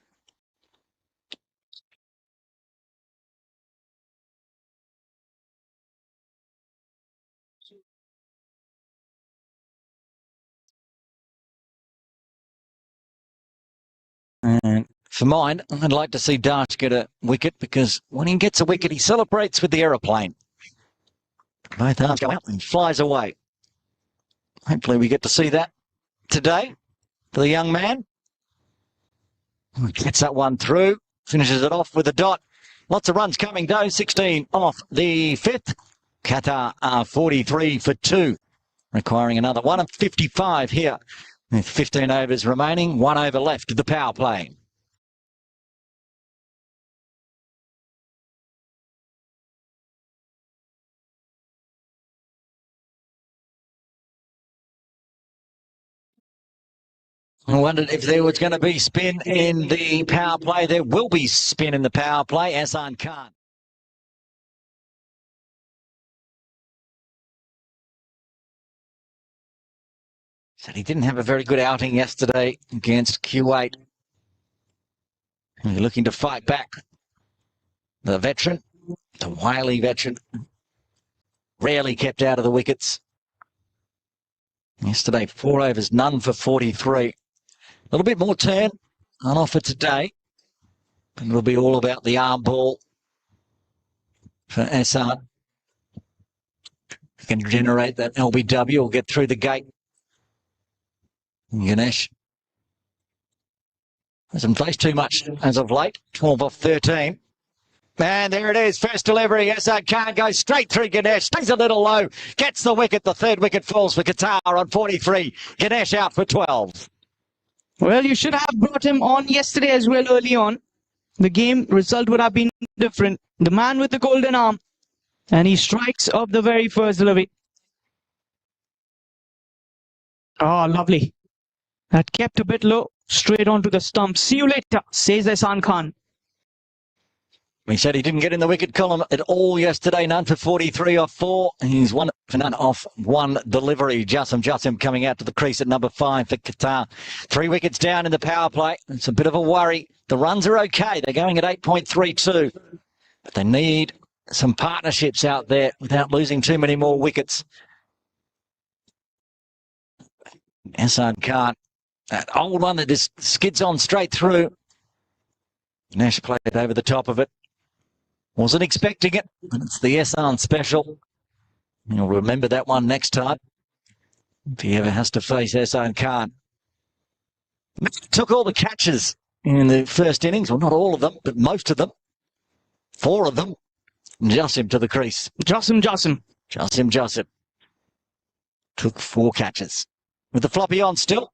And for mine, I'd like to see Dash get a wicket, because when he gets a wicket, he celebrates with the aeroplane. Both arms go out and flies away. Hopefully we get to see that today for the young man. Gets that one through, finishes it off with a dot. Lots of runs coming, though. 16 off the 5th. Qatar are 43 for 2, requiring another 155 here. With 15 overs remaining, 1 over left of the power play. I wondered if there was going to be spin in the power play. There will be spin in the power play. Ahsan Khan. Said he didn't have a very good outing yesterday against Kuwait. He's looking to fight back. The veteran, the wily veteran, rarely kept out of the wickets. Yesterday, 4 overs, none for 43. A little bit more turn on offer today. And it'll be all about the arm ball for Ahsan. He can generate that LBW or get through the gate. Ganesh hasn't faced too much as of late. 12 off 13. And there it is. First delivery. Ahsan Khan goes straight through Ganesh. Stays a little low. Gets the wicket. The 3rd wicket falls for Qatar on 43. Ganesh out for 12. Well, you should have brought him on yesterday as well early on. The game result would have been different. The man with the golden arm. And he strikes off the very first delivery. Oh, lovely. That kept a bit low. Straight onto the stump. See you later, says Ahsan Khan. He said he didn't get in the wicket column at all yesterday. None for 43 off 4. He's 1 for none off 1 delivery. Jasim coming out to the crease at number 5 for Qatar. 3 wickets down in the power play. It's a bit of a worry. The runs are okay. They're going at 8.32. But they need some partnerships out there without losing too many more wickets. Ahsan Khan, that old one that just skids on straight through. Nash played over the top of it. Wasn't expecting it, but it's the Ahsan special. You'll remember that one next time, if he ever has to face Ahsan Khan. Took all the catches in the first innings. Well, not all of them, but most of them. 4 of them. Jasim to the crease. Jasim. Took 4 catches. With the floppy on still.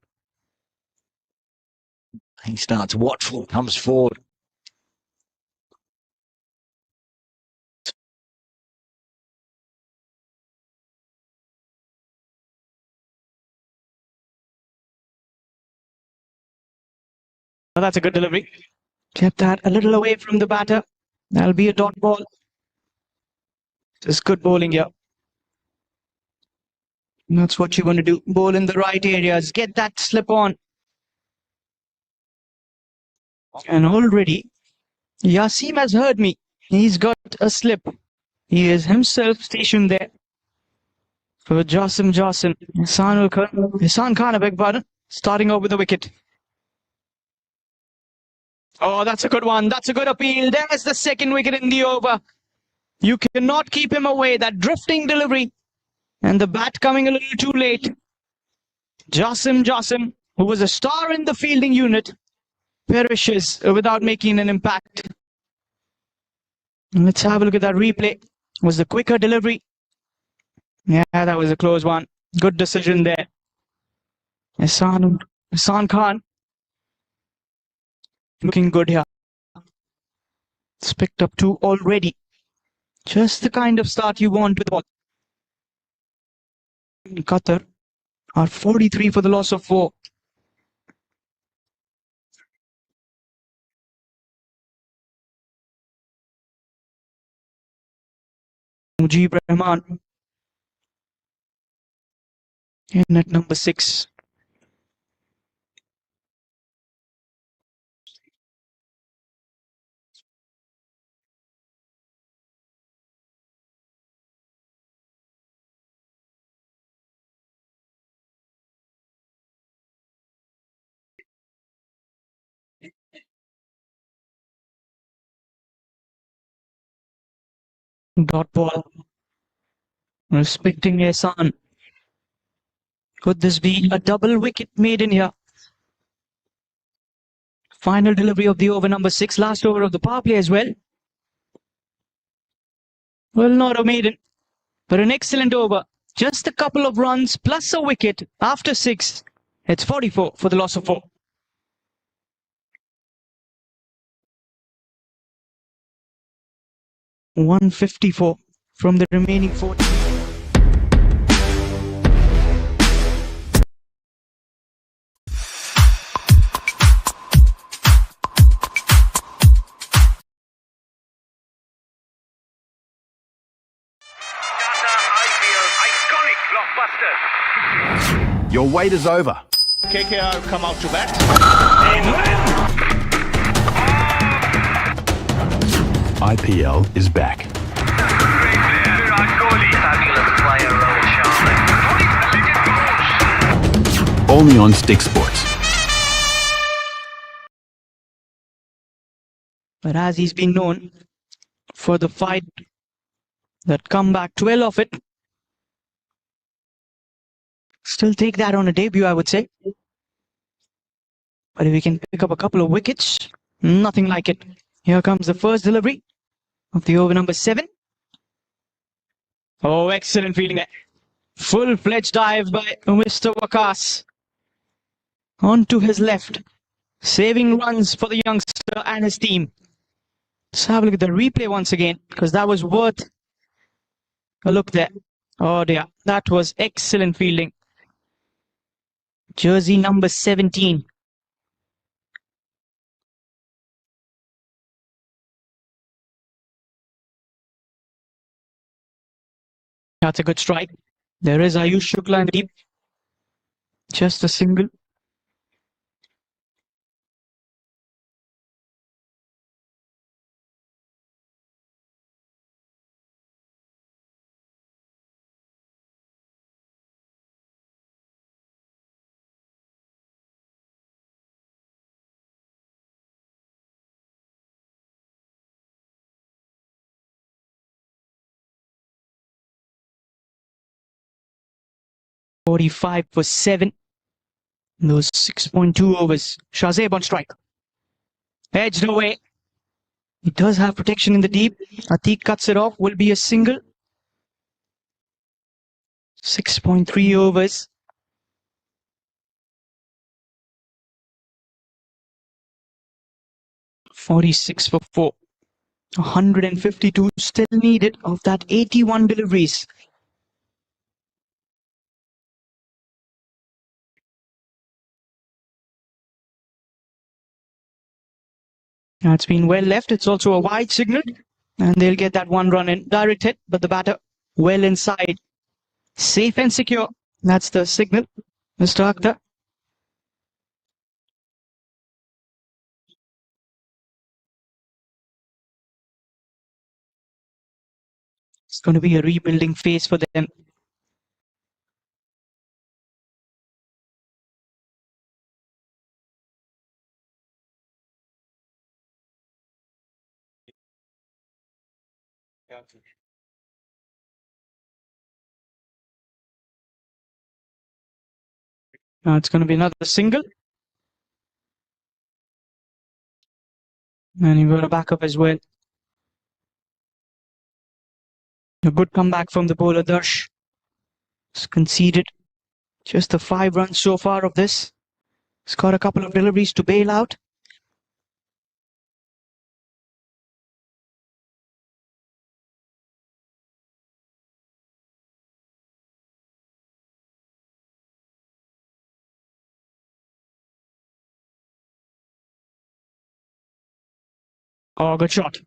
He starts watchful, comes forward. Oh, that's a good delivery. Kept that a little away from the batter. That'll be a dot ball. Just good bowling here. And that's what you want to do. Bowl in the right areas. Get that slip on. And already, Yasim has heard me. He's got a slip. He is himself stationed there. For Jasim. Ahsan Khan, a big pardon. Starting out with the wicket. Oh, that's a good one. That's a good appeal. There's the 2nd wicket in the over. You cannot keep him away. That drifting delivery. And the bat coming a little too late. Jasim, who was a star in the fielding unit, perishes without making an impact. Let's have a look at that replay. Was the quicker delivery. Yeah, that was a close one. Good decision there. Ahsan Khan. Looking good here. It's picked up 2 already. Just the kind of start you want with the ball. Qatar are 43 for the loss of 4. Mujib Rahman in at number 6. Dot ball. Respecting Ehsan. Could this be a double wicket made in here? Final delivery of the over number 6. Last over of the power play as well. Well, not a maiden, but an excellent over. Just a couple of runs plus a wicket after 6. It's 44 for the loss of 4. $154 from the remaining 40. Your wait is over. KKR come out to bat. IPL is back. Only on StyxSports. But as he's been known for the fight that comeback 12 of it, still take that on a debut, I would say. But if we can pick up a couple of wickets, nothing like it. Here comes the first delivery of the over number 7. Oh, excellent fielding there. Full-fledged dive by Mr. Wakas. Onto his left. Saving runs for the youngster and his team. Let's have a look at the replay once again, because that was worth a look there. Oh dear, that was excellent fielding. Jersey number 17. That's a good strike. There is Ayush Shukla in the deep. Just a single. $45 for 7. Those 6.2 overs. Shazeb on strike. Edged away. He does have protection in the deep. Atiq cuts it off. Will be a single. 6.3 overs. $46 for 4. 152 still needed of that 81 deliveries. That's been well left. It's also a wide signal. And they'll get that one run in. Direct hit, but the batter well inside. Safe and secure. That's the signal. Mr. Akhtar. It's going to be a rebuilding phase for them. Now it's going to be another single. And you've got a backup as well. A good comeback from the bowler Darsh. It's conceded just the 5 runs so far of this. He's got a couple of deliveries to bail out. Oh, good shot.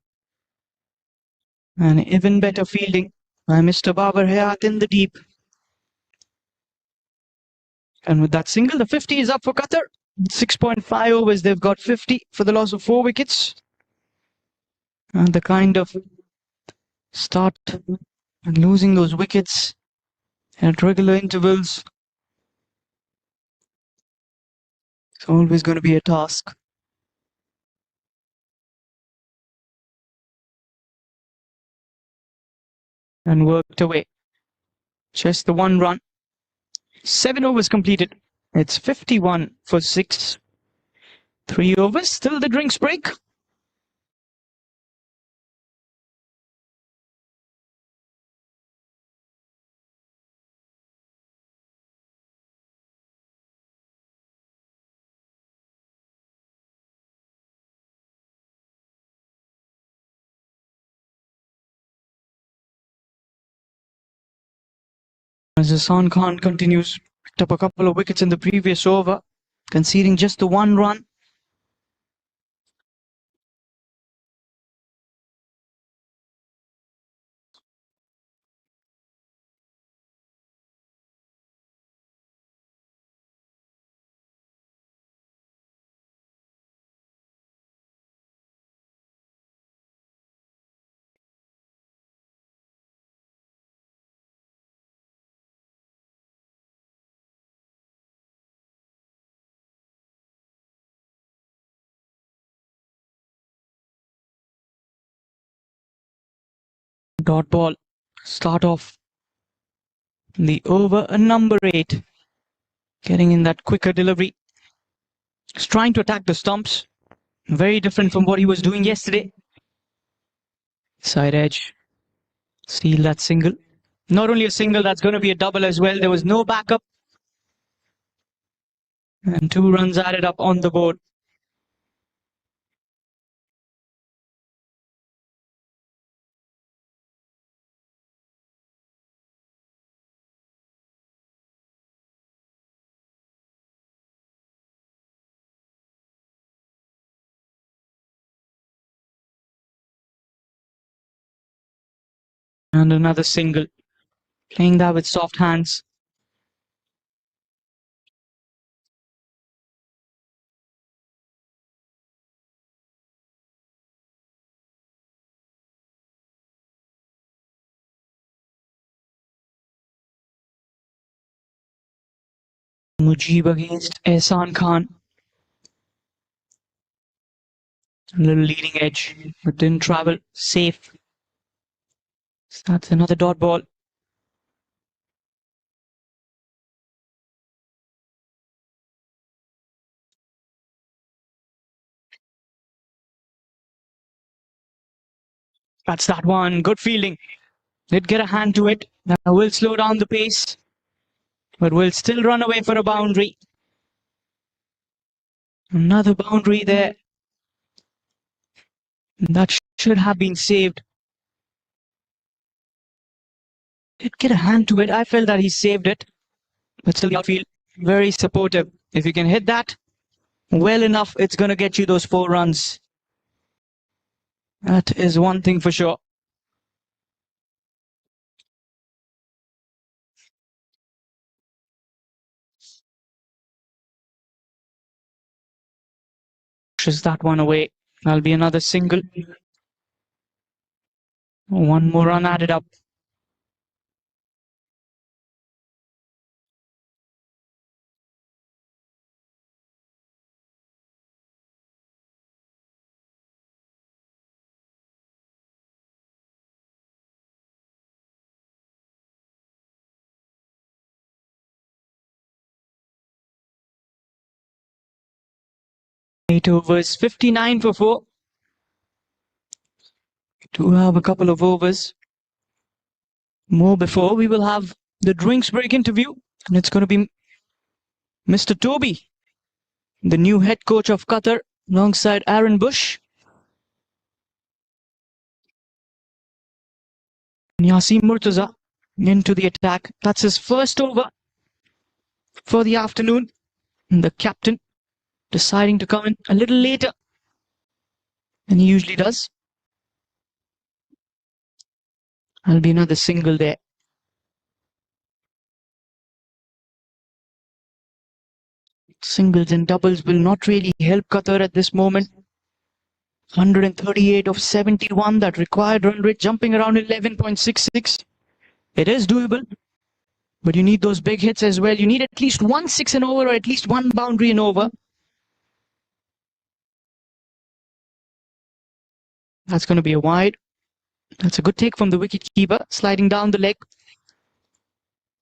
And even better fielding by Mr. Babar Hayat in the deep. And with that single, the 50 is up for Qatar. 6.5 overs, they've got 50 for the loss of 4 wickets. And the kind of start and losing those wickets at regular intervals, it's always going to be a task. And worked away. Just the 1 run. 7 overs completed. It's 51 for 6. 3 overs, still the drinks break. As Hassan Khan continues, picked up a couple of wickets in the previous over, conceding just the 1 run. Dot ball, start off the over number 8, getting in that quicker delivery. He's trying to attack the stumps, very different from what he was doing yesterday. Side edge, steal that single. Not only a single, that's going to be a double as well. There was no backup. And 2 runs added up on the board. And another single. Playing that with soft hands. Mujib against Ehsan Khan. A little leading edge, but didn't travel. Safe. So that's another dot ball. That's that one. Good fielding. Did get a hand to it. Now will slow down the pace, but will still run away for a boundary. Another boundary there. That should have been saved. Did get a hand to it. I felt that he saved it, but still the outfield very supportive. If you can hit that well enough, it's going to get you those 4 runs. That is one thing for sure. Pushes that one away. That'll be another single. 1 more run added up. Eight overs, 59 for 4. We do have a couple of overs more before we will have the drinks break interview, and it's going to be Mr. Toby, the new head coach of Qatar, alongside Aaron Bush. Yasin Murtaza into the attack. That's his first over for the afternoon. And the captain deciding to come in a little later than he usually does. That'll be another single there. Singles and doubles will not really help Qatar at this moment. 138 of 71, that required run rate jumping around 11.66. It is doable, but you need those big hits as well. You need at least 1 6 and over, or at least 1 boundary and over. That's going to be a wide. That's a good take from the wicket-keeper, sliding down the leg.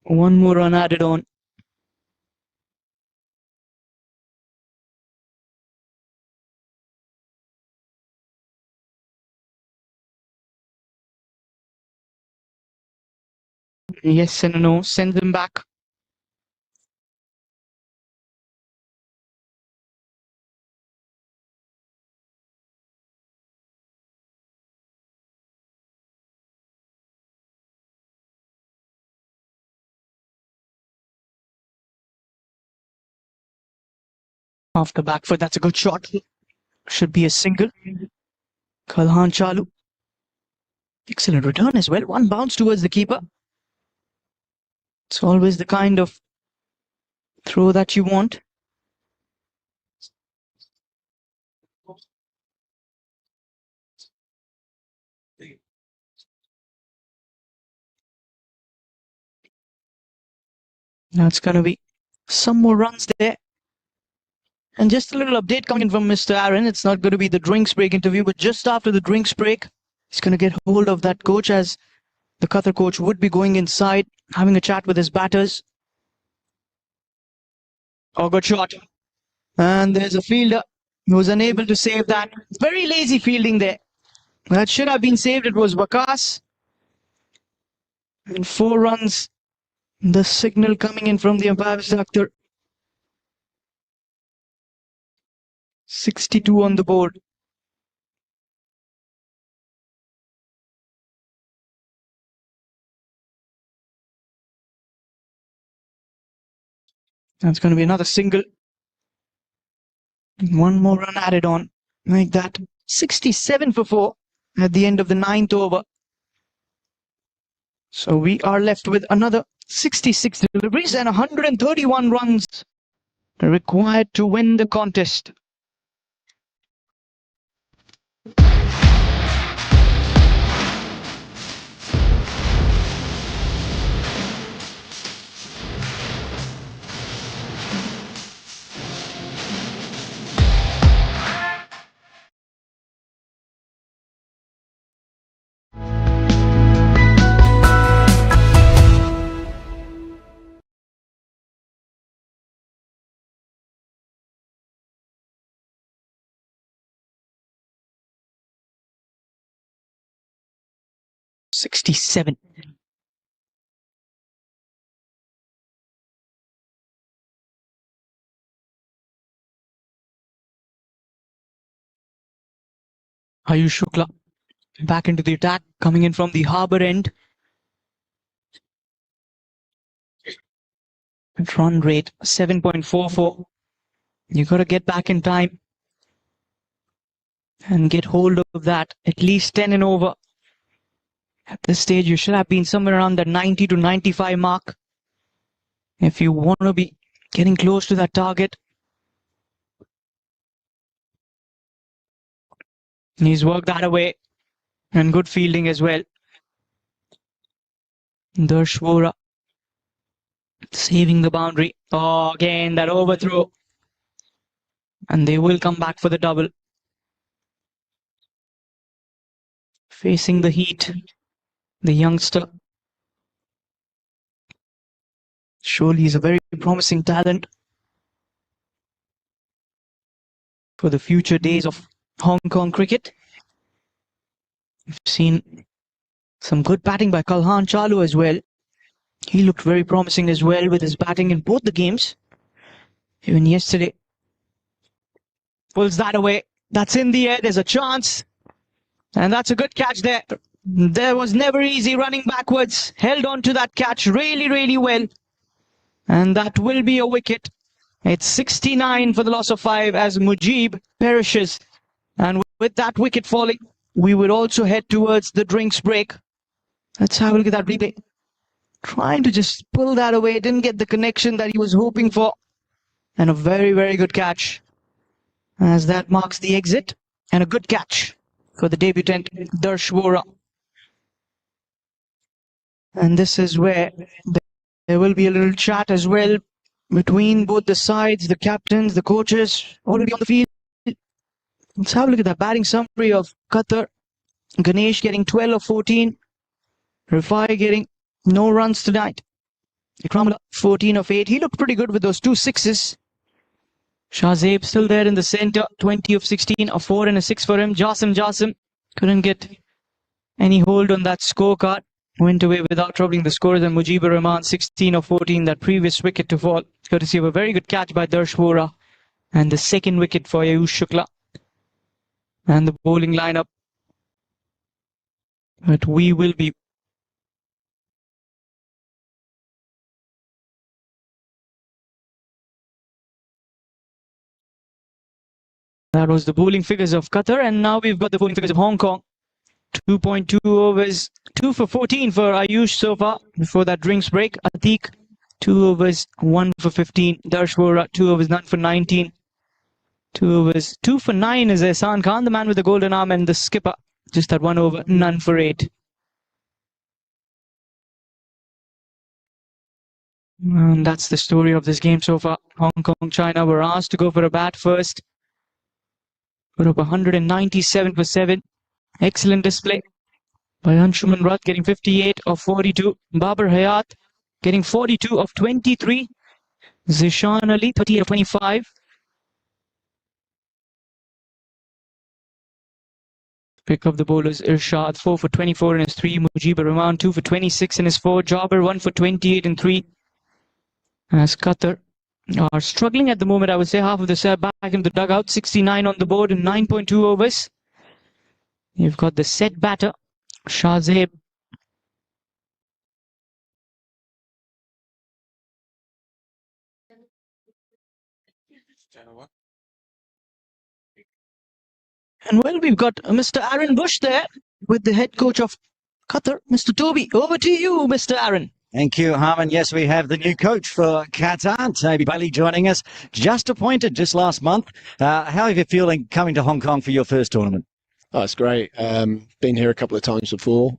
1 more run added on. Yes and a no, send them back. Off the back foot, that's a good shot. Should be a single. Kalhan Chalu. Excellent return as well. 1 bounce towards the keeper. It's always the kind of throw that you want. Now it's going to be some more runs there. And just a little update coming from Mr. Aaron. It's not going to be the drinks break interview, but just after the drinks break, he's going to get hold of that coach, as the Qatar coach would be going inside, having a chat with his batters. Oh, good shot. And there's a fielder who was unable to save that. Very lazy fielding there. That should have been saved. It was Waqas. And 4 runs. The signal coming in from the umpire, Mr. Akhtar. 62 on the board. That's going to be another single. 1 more run added on. Make that 67 for 4 at the end of the 9th over. So we are left with another 66 deliveries and 131 runs required to win the contest. $67. Ayush Shukla back into the attack, coming in from the harbour end. Run rate 7.44. You got to get back in time and get hold of that. At least 10 and over. At this stage, you should have been somewhere around that 90 to 95 mark if you want to be getting close to that target. He's worked that away, and good fielding as well. Darsh Vora saving the boundary. Oh, again, that overthrow. And they will come back for the double. Facing the heat, the youngster. Surely he's a very promising talent for the future days of Hong Kong cricket. We've seen some good batting by Kalhan Chalu as well. He looked very promising as well with his batting in both the games. Even yesterday. Pulls that away. That's in the air. There's a chance. And that's a good catch there. There was never easy running backwards. Held on to that catch really, really well. And that will be a wicket. It's 69 for the loss of 5 as Mujib perishes. And with that wicket falling, we will also head towards the drinks break. Let's have a look at that replay. Trying to just pull that away. Didn't get the connection that he was hoping for. And a very, very good catch. As that marks the exit. And a good catch for the debutant, Darsh Vora. And this is where there will be a little chat as well between both the sides, the captains, the coaches, already on the field. Let's have a look at the batting summary of Qatar. Ganesh getting 12 of 14. Rifai getting no runs tonight. Ikramullah 14 of 8. He looked pretty good with those 2 sixes. Shahzaib still there in the center. 20 of 16. A 4 and a 6 for him. Jasim couldn't get any hold on that scorecard. Went away without troubling the scores. And Mujibur Rahman 16 of 14. That previous wicket to fall. Courtesy of a very good catch by Darsh Vora. And the second wicket for Ayush Shukla. And the bowling lineup. But we will be that was the bowling figures of Qatar, and now we've got the bowling figures of Hong Kong. 2.2 overs, 2 for 14 for Ayush so far before that drinks break. Atiq, 2 overs, 1 for 15. Darsh Vora, 2 overs, none for 19. 2 overs, 2 for 9 is Ehsan Khan, the man with the golden arm, and the skipper. Just that 1 over, none for 8. And that's the story of this game so far. Hong Kong, China were asked to go for a bat first. Put up 197 for 7. Excellent display by Anshuman Rath, getting 58 of 42. Babar Hayat getting 42 of 23. Zishan Ali 38 of 25. Pick up the bowlers. Irshad 4 for 24 in his 3. Mujibur Rahman 2 for 26 in his 4. Jabir 1 for 28 in 3. As Qatar are struggling at the moment, I would say. Half of the set back in the dugout. 69 on the board in 9.2 overs. You've got the set batter, Shahzaib. And well, we've got Mr. Aaron Bush there with the head coach of Qatar, Mr. Toby. Over to you, Mr. Aaron. Thank you, Harman. Yes, we have the new coach for Qatar, Toby Bailey, joining us. Just appointed just last month. How are you feeling coming to Hong Kong for your first tournament? Oh, it's great. Been here a couple of times before.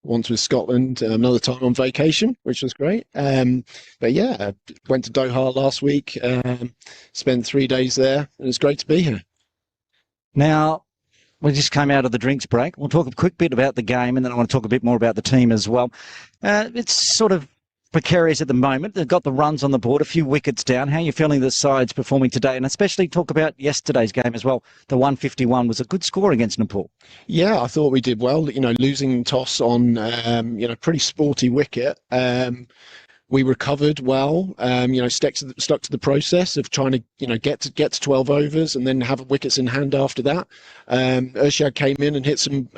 Once with Scotland, another time on vacation, which was great. But yeah, went to Doha last week, spent 3 days there, and it's great to be here. Now, we just came out of the drinks break. We'll talk a quick bit about the game, and then I want to talk a bit more about the team as well. It's sort of precarious at the moment. They've got the runs on the board, a few wickets down. How are you feeling the side's performing today? And especially talk about yesterday's game as well. The 151 was a good score against Nepal. Yeah, I thought we did well. You know, losing toss on, pretty sporty wicket. We recovered well, stuck to the process of trying to, get to 12 overs and then have wickets in hand after that. Urshad came in and hit some,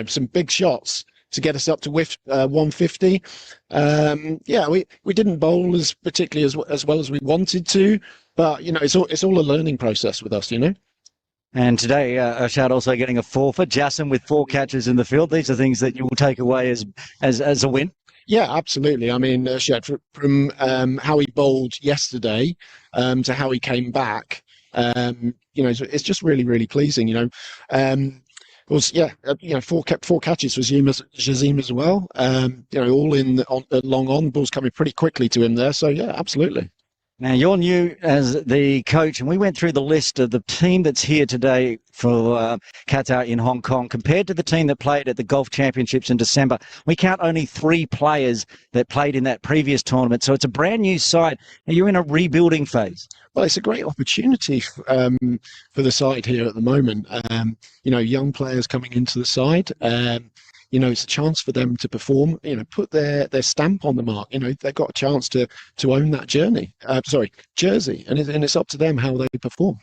some big shots to get us up to 150. We didn't bowl as particularly as well as we wanted to, but it's all a learning process with us, And today, Urshad also getting a 4 for Jasim with 4 catches in the field. These are things that you will take away as a win. Yeah, absolutely. I mean, Urshad, from how he bowled yesterday to how he came back, it's just really, really pleasing. Four catches for Jazim as well. All long on, balls coming pretty quickly to him there. So yeah, absolutely. Now, you're new as the coach, and we went through the list of the team that's here today for Qatar in Hong Kong compared to the team that played at the Golf Championships in December. We count only 3 players that played in that previous tournament, so it's a brand new side. Now, you're in a rebuilding phase. Well, it's a great opportunity for the side here at the moment. Young players coming into the side. It's a chance for them to perform, put their stamp on the mark. They've got a chance to own that jersey, and it's up to them how they perform.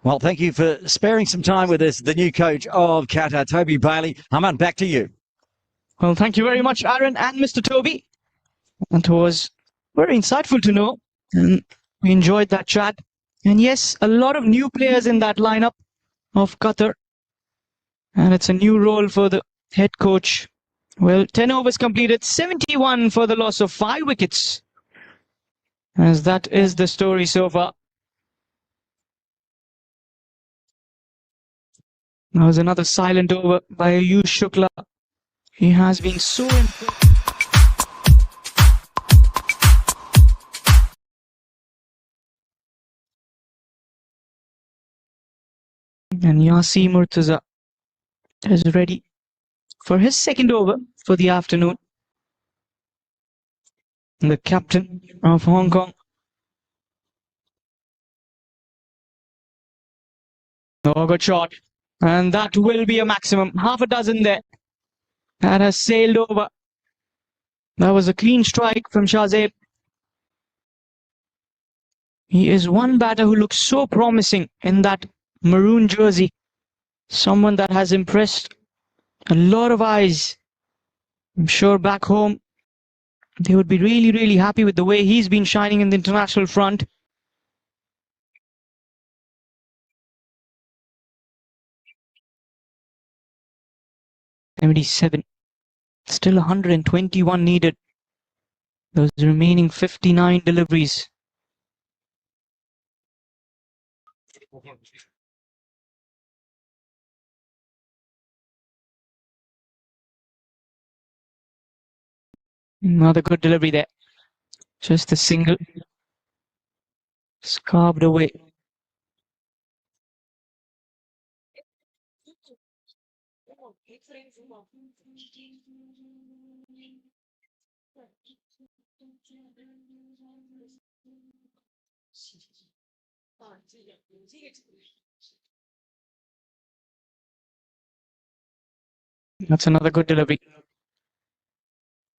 Well, thank you for sparing some time with us, the new coach of Qatar, Toby Bailey. Haman, back to you. Well, thank you very much, Aaron and Mr. Toby. It was very insightful to know, and we enjoyed that chat. And yes, a lot of new players in that lineup of Qatar, and it's a new role for the head coach, Well, 10 overs completed, 71 for the loss of 5 wickets. As that is the story so far. That was another silent over by Ayush Shukla. He has been so impressive. And Yasir Murtaza is ready for his second over for the afternoon. The captain of Hong Kong. Oh, good shot. And that will be a maximum. Half a dozen there. That has sailed over. That was a clean strike from Shahzeb. He is one batter who looks so promising in that maroon jersey. Someone that has impressed a lot of eyes. I'm sure back home they would be really, really happy with the way he's been shining in the international front. .77. Still 121 needed. Those remaining 59 deliveries. Another good delivery there. Just a single. Scarved away. That's another good delivery.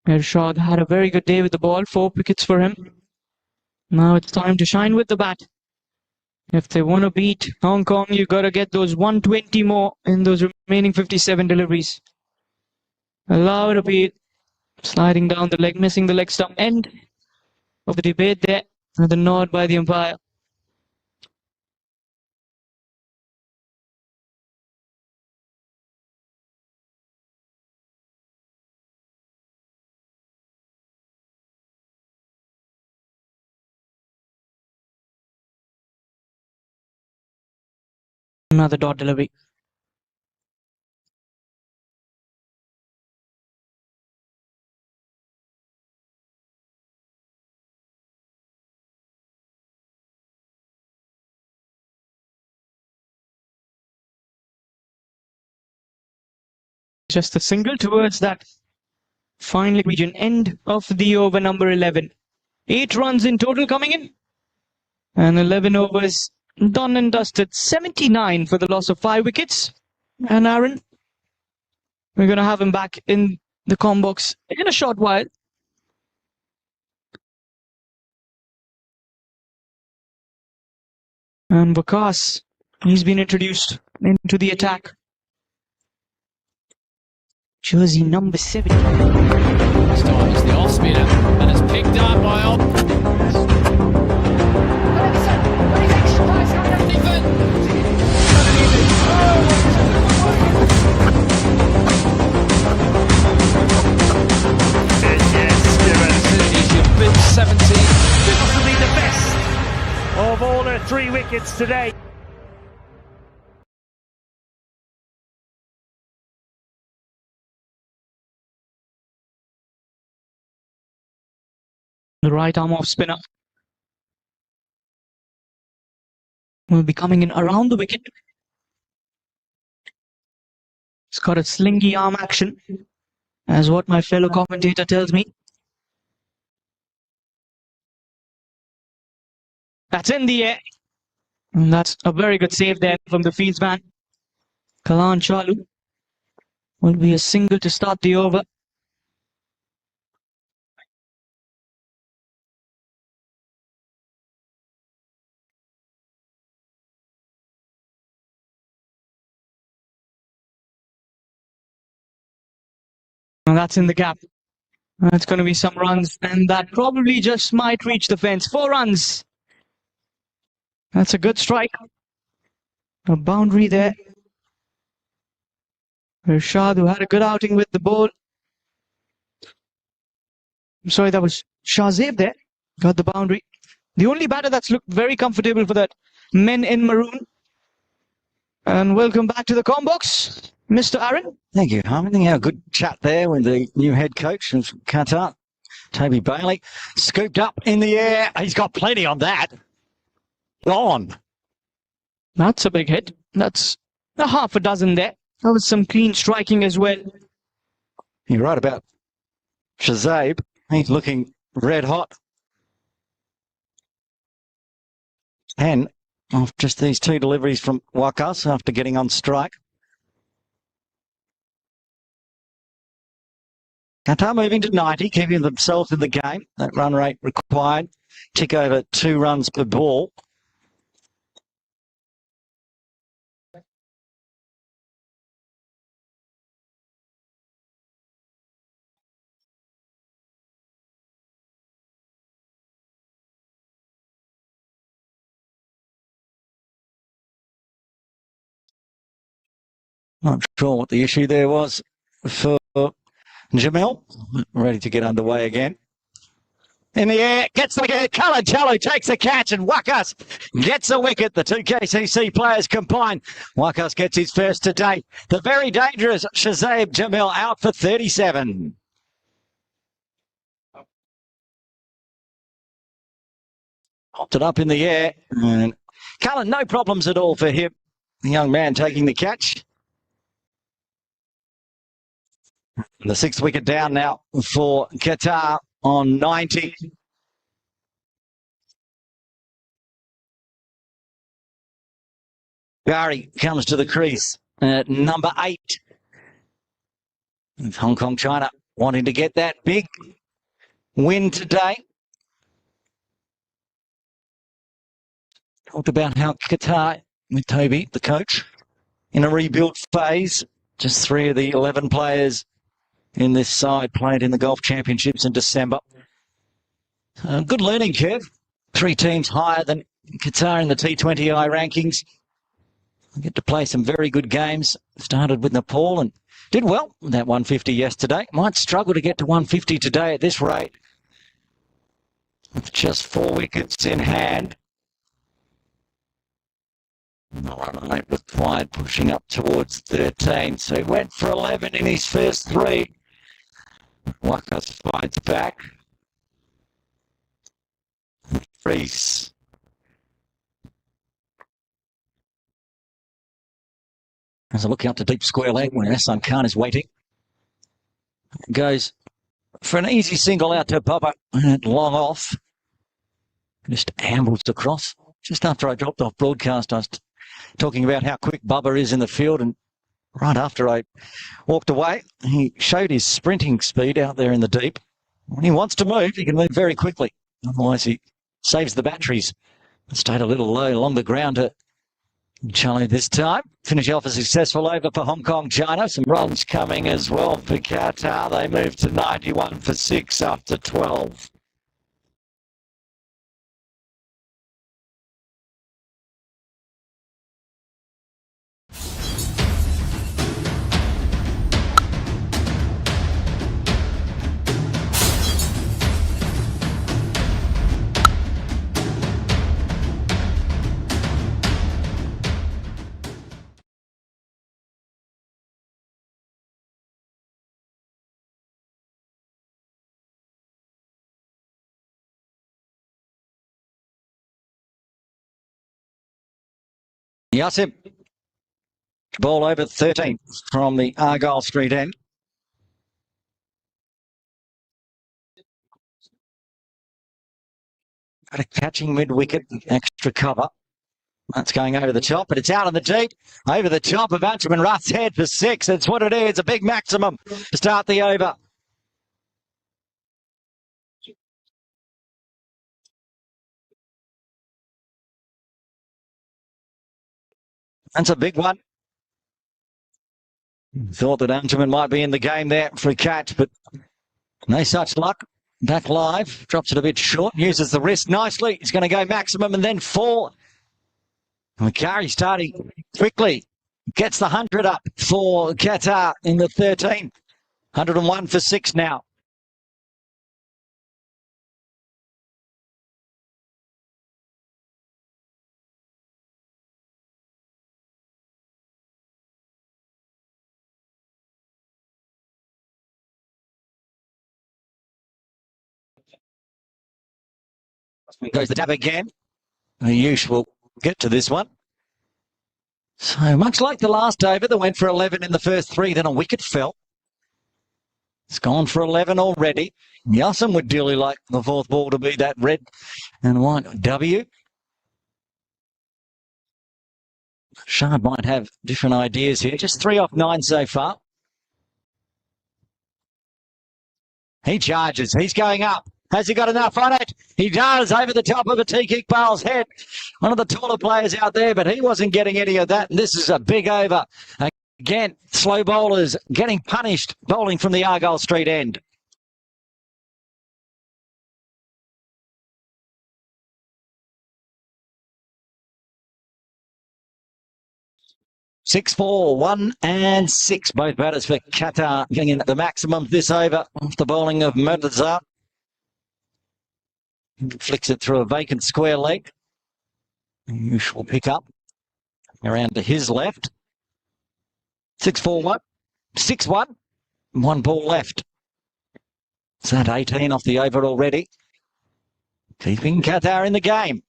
Irshad had a very good day with the ball. 4 wickets for him. Now it's time to shine with the bat. If they want to beat Hong Kong, you've got to get those 120 more in those remaining 57 deliveries. Allowed a beat. Sliding down the leg, missing the leg stump. End of the debate there. And the nod by the umpire. Another dot delivery. Just a single towards that final region. End of the over number 11. 8 runs in total coming in. And 11 overs done and dusted. 79 for the loss of 5 wickets. And Aaron, we're going to have him back in the comm box in a short while. And Vakas, he's been introduced into the attack. Jersey number 7. This time it's the off spinner and it's picked up by Possibly the best of all her 3 wickets today. The right arm off spinner will be coming in around the wicket. It's got a slingy arm action, as what my fellow commentator tells me. That's in the air. And that's a very good save there from the fieldsman. Kalan Chalu will be a single to start the over. And that's in the gap. That's going to be some runs, and that probably just might reach the fence. 4 runs. That's a good strike. A boundary there. Irshad, who had a good outing with the ball, Sorry, that was Shahzeb there. Got the boundary. The only batter that's looked very comfortable for that men in maroon. And welcome back to the Combox, Mr. Aaron. Thank you, Harmony. A good chat there with the new head coach of Qatar, Toby Bailey. Scooped up in the air. He's got plenty on that. Gone. That's a big hit. That's a half a dozen there. That was some clean striking as well. You're right about Shahzeb. He's looking red hot. 10 off just these 2 deliveries from Wakas after getting on strike. Qatar moving to 90, keeping themselves in the game. That run rate required. Tick over 2 runs per ball. Not sure what the issue there was for Jamil. Ready to get underway again. In the air, gets the wicket. Chalu takes the catch and Wakas gets a wicket. The 2 KCC players combine. Wakas gets his first today. The very dangerous Shahzeb Jamil out for 37. Popped it up in the air. And Cullen, no problems at all for him. The young man taking the catch. The 6th wicket down now for Qatar on 90. Gary comes to the crease at number 8. With Hong Kong, China wanting to get that big win today. Talked about how Qatar, with Toby, the coach, in a rebuild phase. Just 3 of the 11 players in this side played in the Golf Championships in December. Good learning curve. 3 teams higher than Qatar in the T20I rankings. I get to play some very good games. Started with Nepal and did well with that 150 yesterday. Might struggle to get to 150 today at this rate. With just 4 wickets in hand. The run rate required pushing up towards 13. So he went for 11 in his first 3. Wakas fights back. Reese. As I look out to deep square leg where Hassan Khan is waiting. Goes for an easy single out to Bubba and long off. Just ambles across. Just after I dropped off broadcast, I was talking about how quick Bubba is in the field, and right after I walked away, he showed his sprinting speed out there in the deep. When he wants to move, he can move very quickly. Otherwise, he saves the batteries. Stayed a little low along the ground to Chalu this time. Finish off a successful over for Hong Kong, China. Some runs coming as well for Qatar. They move to 91 for 6 after 12. Yassib, ball over 13 from the Argyle Street end. Got a catching mid-wicket, extra cover. That's going over the top, but it's out on the deep. Over the top of Anjuman Ruth's head for 6. That's what it is, a big maximum to start the over. That's a big one. Thought that Anjuman might be in the game there for a catch, but no such luck. Back live, drops it a bit short, uses the wrist nicely. He's going to go maximum and then fall. Macari starting quickly. Gets the 100 up for Qatar in the 13. 101 for 6 now. Goes the dab again. Ayush will get to this one. So much like the last over that went for 11 in the first 3, then a wicket fell. It's gone for 11 already. Yassam would dearly like the 4th ball to be that red and white W. Shard might have different ideas here. Just 3 off 9 so far. He charges. He's going up. Has he got enough on it? He does, over the top of a T-kick Bale's head. One of the taller players out there, but he wasn't getting any of that. And this is a big over. Again, slow bowlers getting punished, bowling from the Argyle Street end. Six, 4, 1 and 6. Both batters for Qatar getting in at the maximum this over off the bowling of Murtaza. Flicks it through a vacant square leg. Yush will pick up around to his left. 6-4-1. 6-1. 1 ball left. It's at 18 off the over already. Keeping Qatar in the game.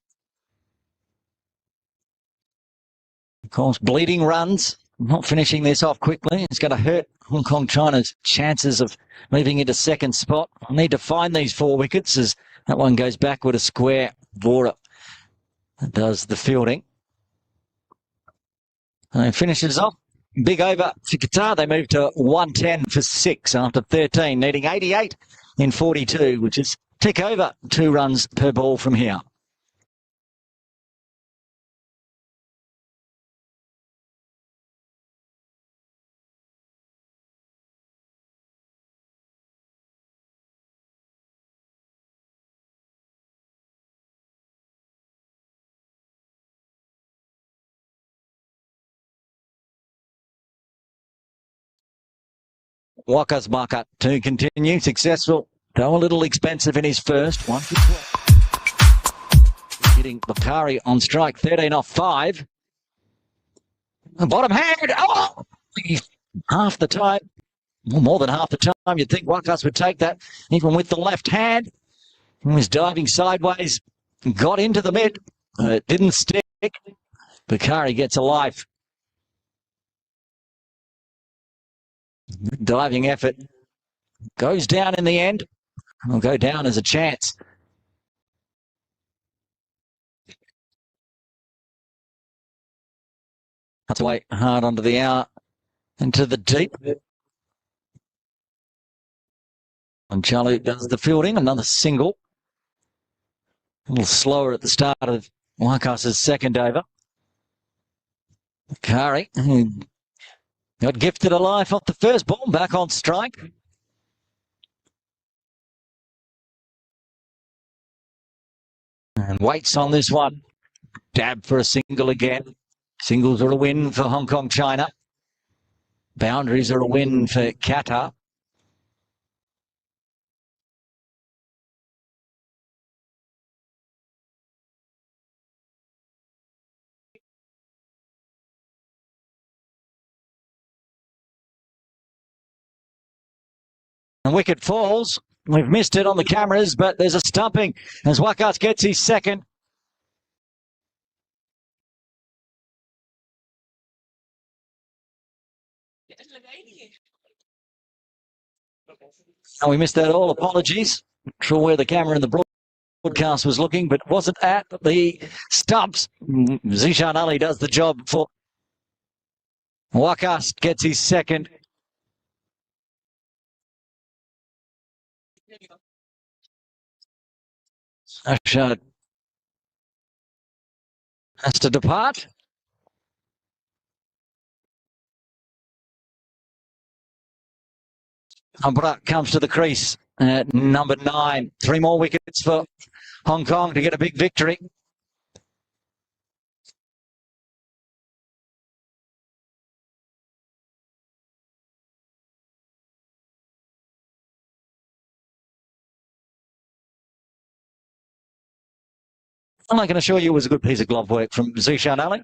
Of course, bleeding runs. Not finishing this off quickly. It's going to hurt Hong Kong China's chances of moving into second spot. I'll need to find these 4 wickets as that one goes backward a square. Vora does the fielding. And it finishes off. Big over for Qatar. They move to 110 for 6 after 13, needing 88 in 42, which is tick over 2 runs per ball from here. Waka's marker to continue. Successful, though a little expensive in his first. 1 for 12. Hitting Bakari on strike, 13 off 5. The bottom hand. Oh! Half the time, well, more than half the time, you'd think Wakas would take that, even with the left hand. He was diving sideways, got into the mid. It didn't stick. Bakari gets a life. Diving effort goes down in the end. Will go down as a chance. Cuts away hard onto the hour into the deep. And Chalu does the fielding. Another single. A little slower at the start of Wakas's second over. Kari got gifted a life off the first ball, back on strike. And waits on this one. Dab for a single again. Singles are a win for Hong Kong, China. Boundaries are a win for Qatar. And wicket falls. We've missed it on the cameras, but there's a stumping as Wakas gets his second. And we missed that all. Apologies. Not sure where the camera in the broadcast was looking, but it wasn't at the stumps. Zishan Ali does the job for Wakas, gets his second. Ashad has to depart. Ambra comes to the crease at number 9. 3 more wickets for Hong Kong to get a big victory. And I can assure you it was a good piece of glove work from Zishan Ali.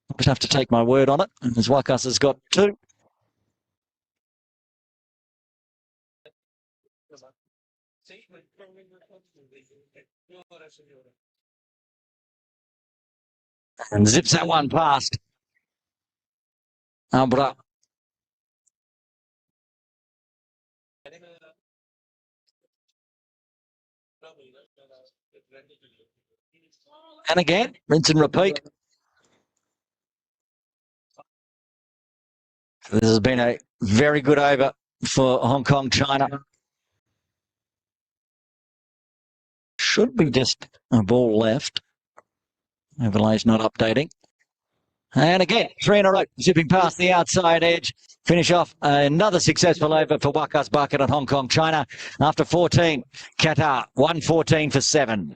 I'll just have to take my word on it. And as Wakas has got 2. And zips that one past. Abra. And again, rinse and repeat. This has been a very good over for Hong Kong, China. Should be just a ball left. Overlay's not updating. And again, 3 in a row, zipping past the outside edge. Finish off another successful over for Wakas Bucket at Hong Kong, China. After 14, Qatar, 114 for 7.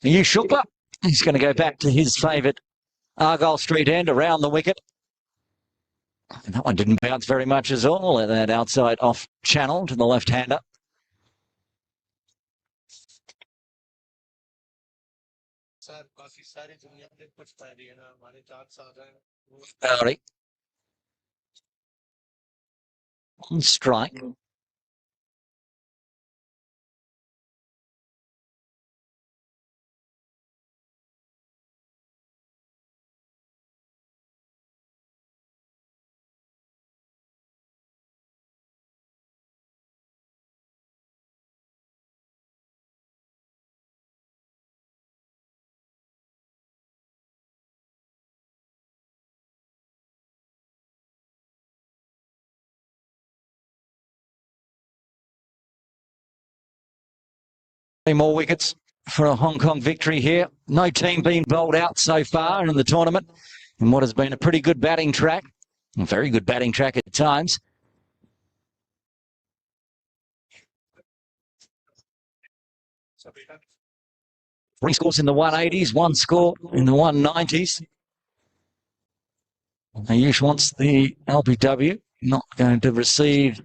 You Shukla, he's going to go back to his favourite Argyle Street end around the wicket. And that one didn't bounce very much at all. That outside off channel to the left-hander. Barry. On strike. More wickets for a Hong Kong victory here. No team been bowled out so far in the tournament in what has been a pretty good batting track. A very good batting track at times. Three scores in the 180s, one score in the 190s. Ayush wants the LBW, not going to receive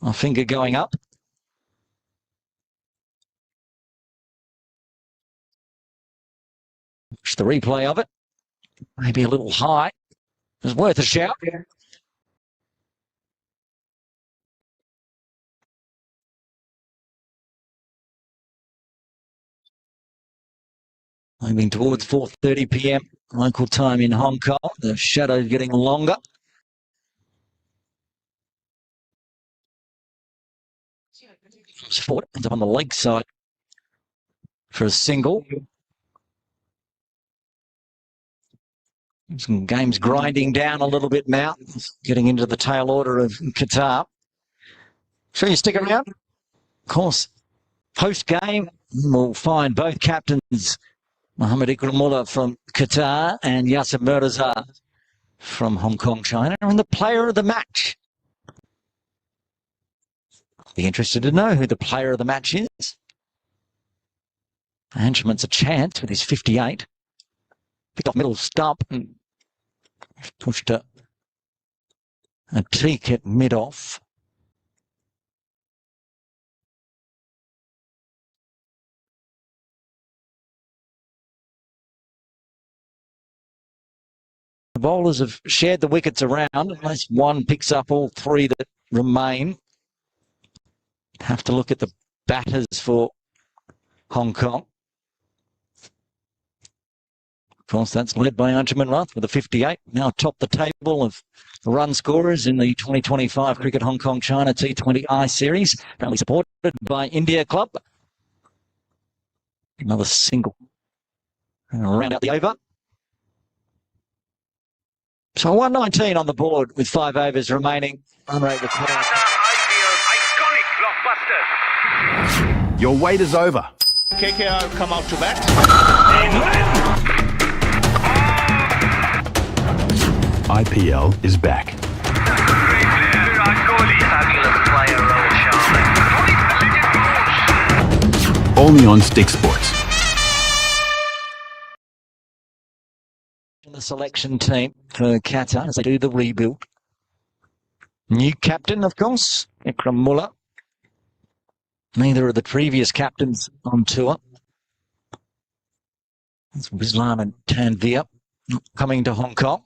a finger going up. The replay of it, maybe a little high. It's worth a shout. Moving towards 4:30 p.m. local time in Hong Kong. The shadow's getting longer. Sport ends up on the leg side for a single. Some games grinding down a little bit now, getting into the tail order of Qatar. Sure you stick around? Of course, post-game, we'll find both captains, Mohammad Ikramullah from Qatar and Yasser Mirza from Hong Kong, China, and the player of the match. Be interested to know who the player of the match is. Angelman's a chance with his 58. Picked off middle stump and pushed a teak at mid-off. The bowlers have shared the wickets around unless one picks up all three that remain. Have to look at the batters for Hong Kong. Of course, that's led by Anjuman Rath with a 58. Now top the table of run scorers in the 2025 Cricket Hong Kong China T20 I Series. Apparently supported by India Club. Another single. And round out the over. So 119 on the board with 5 overs remaining. Run rate required. Your wait is over. KKR come out to bat. IPL is back. Only on StyxSports. The selection team for Qatar as they do the rebuild. New captain, of course, Ikram Mullah. Neither of the previous captains on tour. That's Rizlan and Tanvir coming to Hong Kong.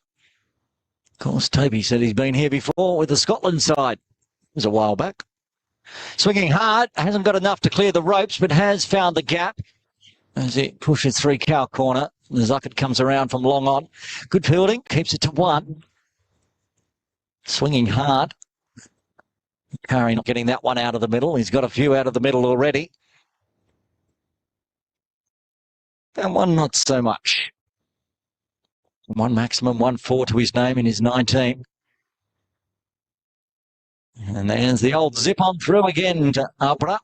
Of course, Toby said he's been here before with the Scotland side. It was a while back. Swinging hard, hasn't got enough to clear the ropes, but has found the gap as it pushes 3 cow corner. The Zuckett comes around from long on. Good fielding, keeps it to 1. Swinging hard. Curry not getting that one out of the middle. He's got a few out of the middle already. And one not so much. One maximum, 1-4 to his name in his 19. And there's the old zip on through again to Abra.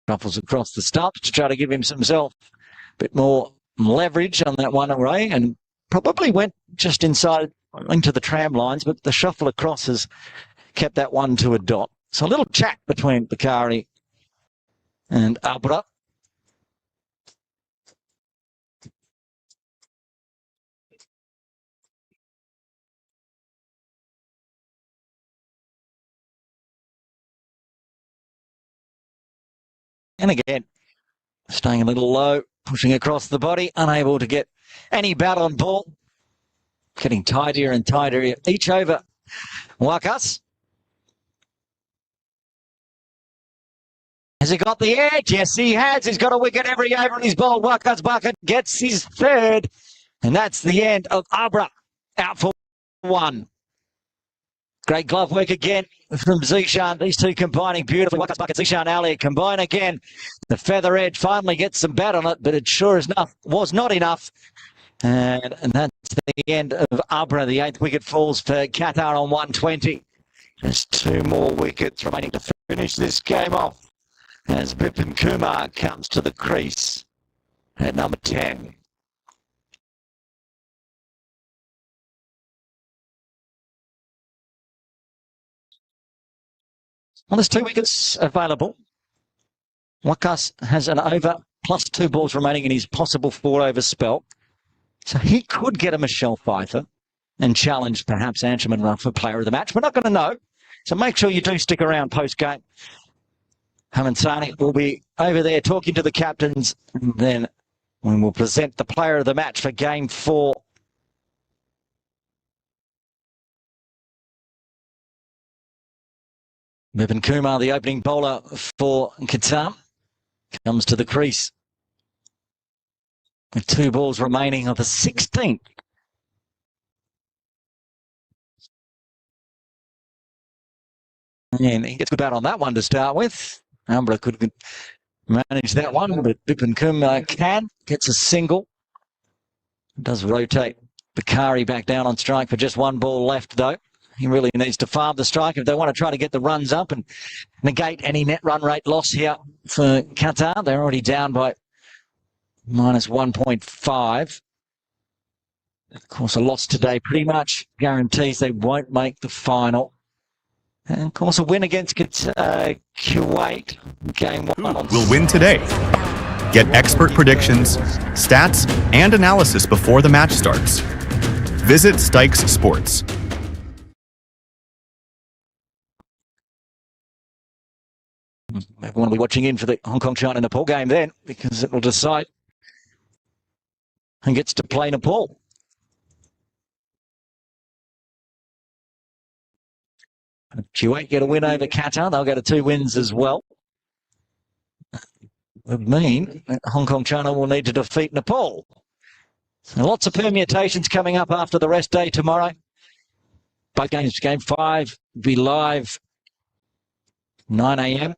Ruffles across the stumps to try to give himself a bit more leverage on that one array, and probably went just inside into the tram lines, but the shuffle across has kept that one to a dot. So a little chat between Bakari and Abra. And again, staying a little low, pushing across the body, unable to get any bat on ball. Getting tidier and tidier each over. Wakas. Has he got the edge? Yes, he has. He's got a wicket every over and he's bowled. Wakas bucket gets his 3rd. And that's the end of Abra. Out for 1. Great glove work again from Zishan. These two combining beautifully. Wakas bucket, Zishan Ali combine again. The feather edge finally gets some bat on it, but it sure as enough was not enough. And that's the end of Abra. The 8th wicket falls for Qatar on 120. Just 2 more wickets remaining to finish this game off as Bipin Kumar comes to the crease at number 10. Well, there's 2 wickets available. Wakas has an over plus 2 balls remaining in his possible 4-over spell. So he could get a Michelle Pfeiffer and challenge perhaps Anshuman Ruff for player of the match. We're not going to know. So make sure you do stick around post-game. Hamid Sani will be over there talking to the captains. And then we will present the player of the match for game 4. Bipin Kumar, the opening bowler for Qatar, comes to the crease with 2 balls remaining of the 16th. And he gets good bat on that one to start with. Ambra could manage that one, but Bipin Kumar gets a single. Does rotate Bakari back down on strike for just 1 ball left, though. He really needs to farm the strike if they want to try to get the runs up and negate any net run rate loss here for Qatar. They're already down by minus 1.5. Of course, a loss today pretty much guarantees they won't make the final. And of course, a win against Kuwait, game 1. Will win today. Get expert predictions, stats, and analysis before the match starts. Visit StyxSports. Everyone will be watching in for the Hong Kong, China, Nepal game then, because it will decide who gets to play Nepal. If Kuwait get a win over Qatar, they'll go to 2 wins as well. It would mean that Hong Kong, China will need to defeat Nepal. So lots of permutations coming up after the rest day tomorrow. both games. Game 5 will be live 9 a.m.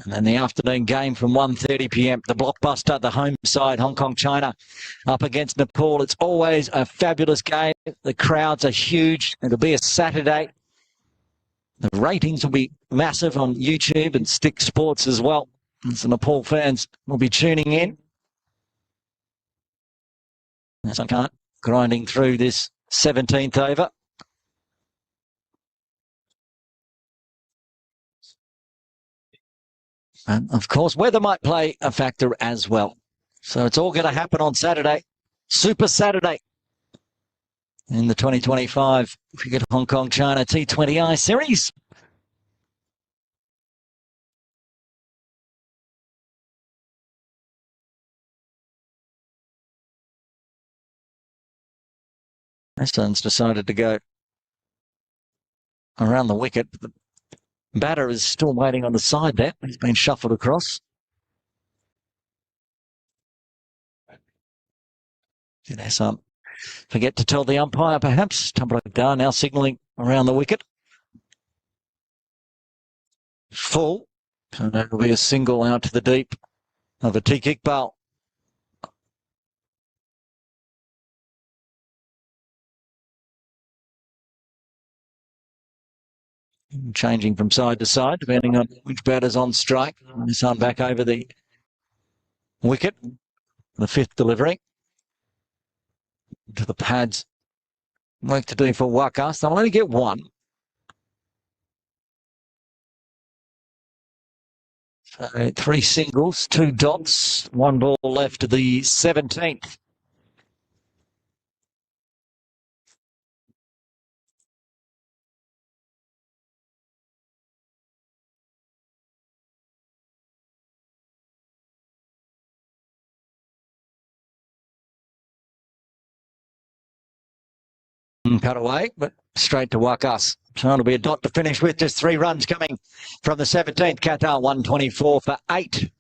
And then the afternoon game from 1:30 p.m. The blockbuster, the home side, Hong Kong, China, up against Nepal. It's always a fabulous game. The crowds are huge. It'll be a Saturday. The ratings will be massive on YouTube and StyxSports as well. And so Nepal fans will be tuning in. As I can't grinding through this 17th over. And of course, weather might play a factor as well. So it's all going to happen on Saturday. Super Saturday in the 2025 Cricket Hong Kong China T20I series. Sun's decided to go around the wicket. The batter is still waiting on the side there. He's been shuffled across. There's some. Forget to tell the umpire, perhaps. Tabrakdar now signalling around the wicket. Full. So that'll be a single out to the deep of Atiq Iqbal. Changing from side to side, depending on which batter's on strike. This one back over the wicket. The 5th delivery. To the pads. Work to do for Wakas. They'll only get one. So 3 singles, 2 dots, 1 ball left to the 17th. Cut away, but straight to Wakas. So it'll be a dot to finish with. Just 3 runs coming from the 17th. Qatar 124 for 8.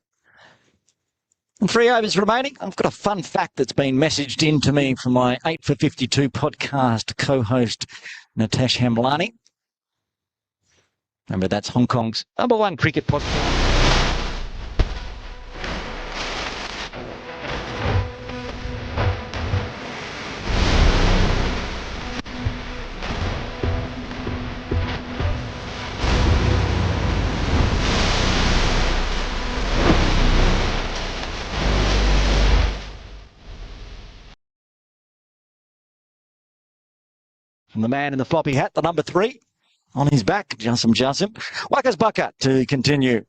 And 3 overs remaining. I've got a fun fact that's been messaged in to me from my 8 for 52 podcast co-host Nitesh Hamlani. Remember, that's Hong Kong's #1 cricket podcast. And the man in the floppy hat, the number 3, on his back, Jasim. Wakas Bucker to continue.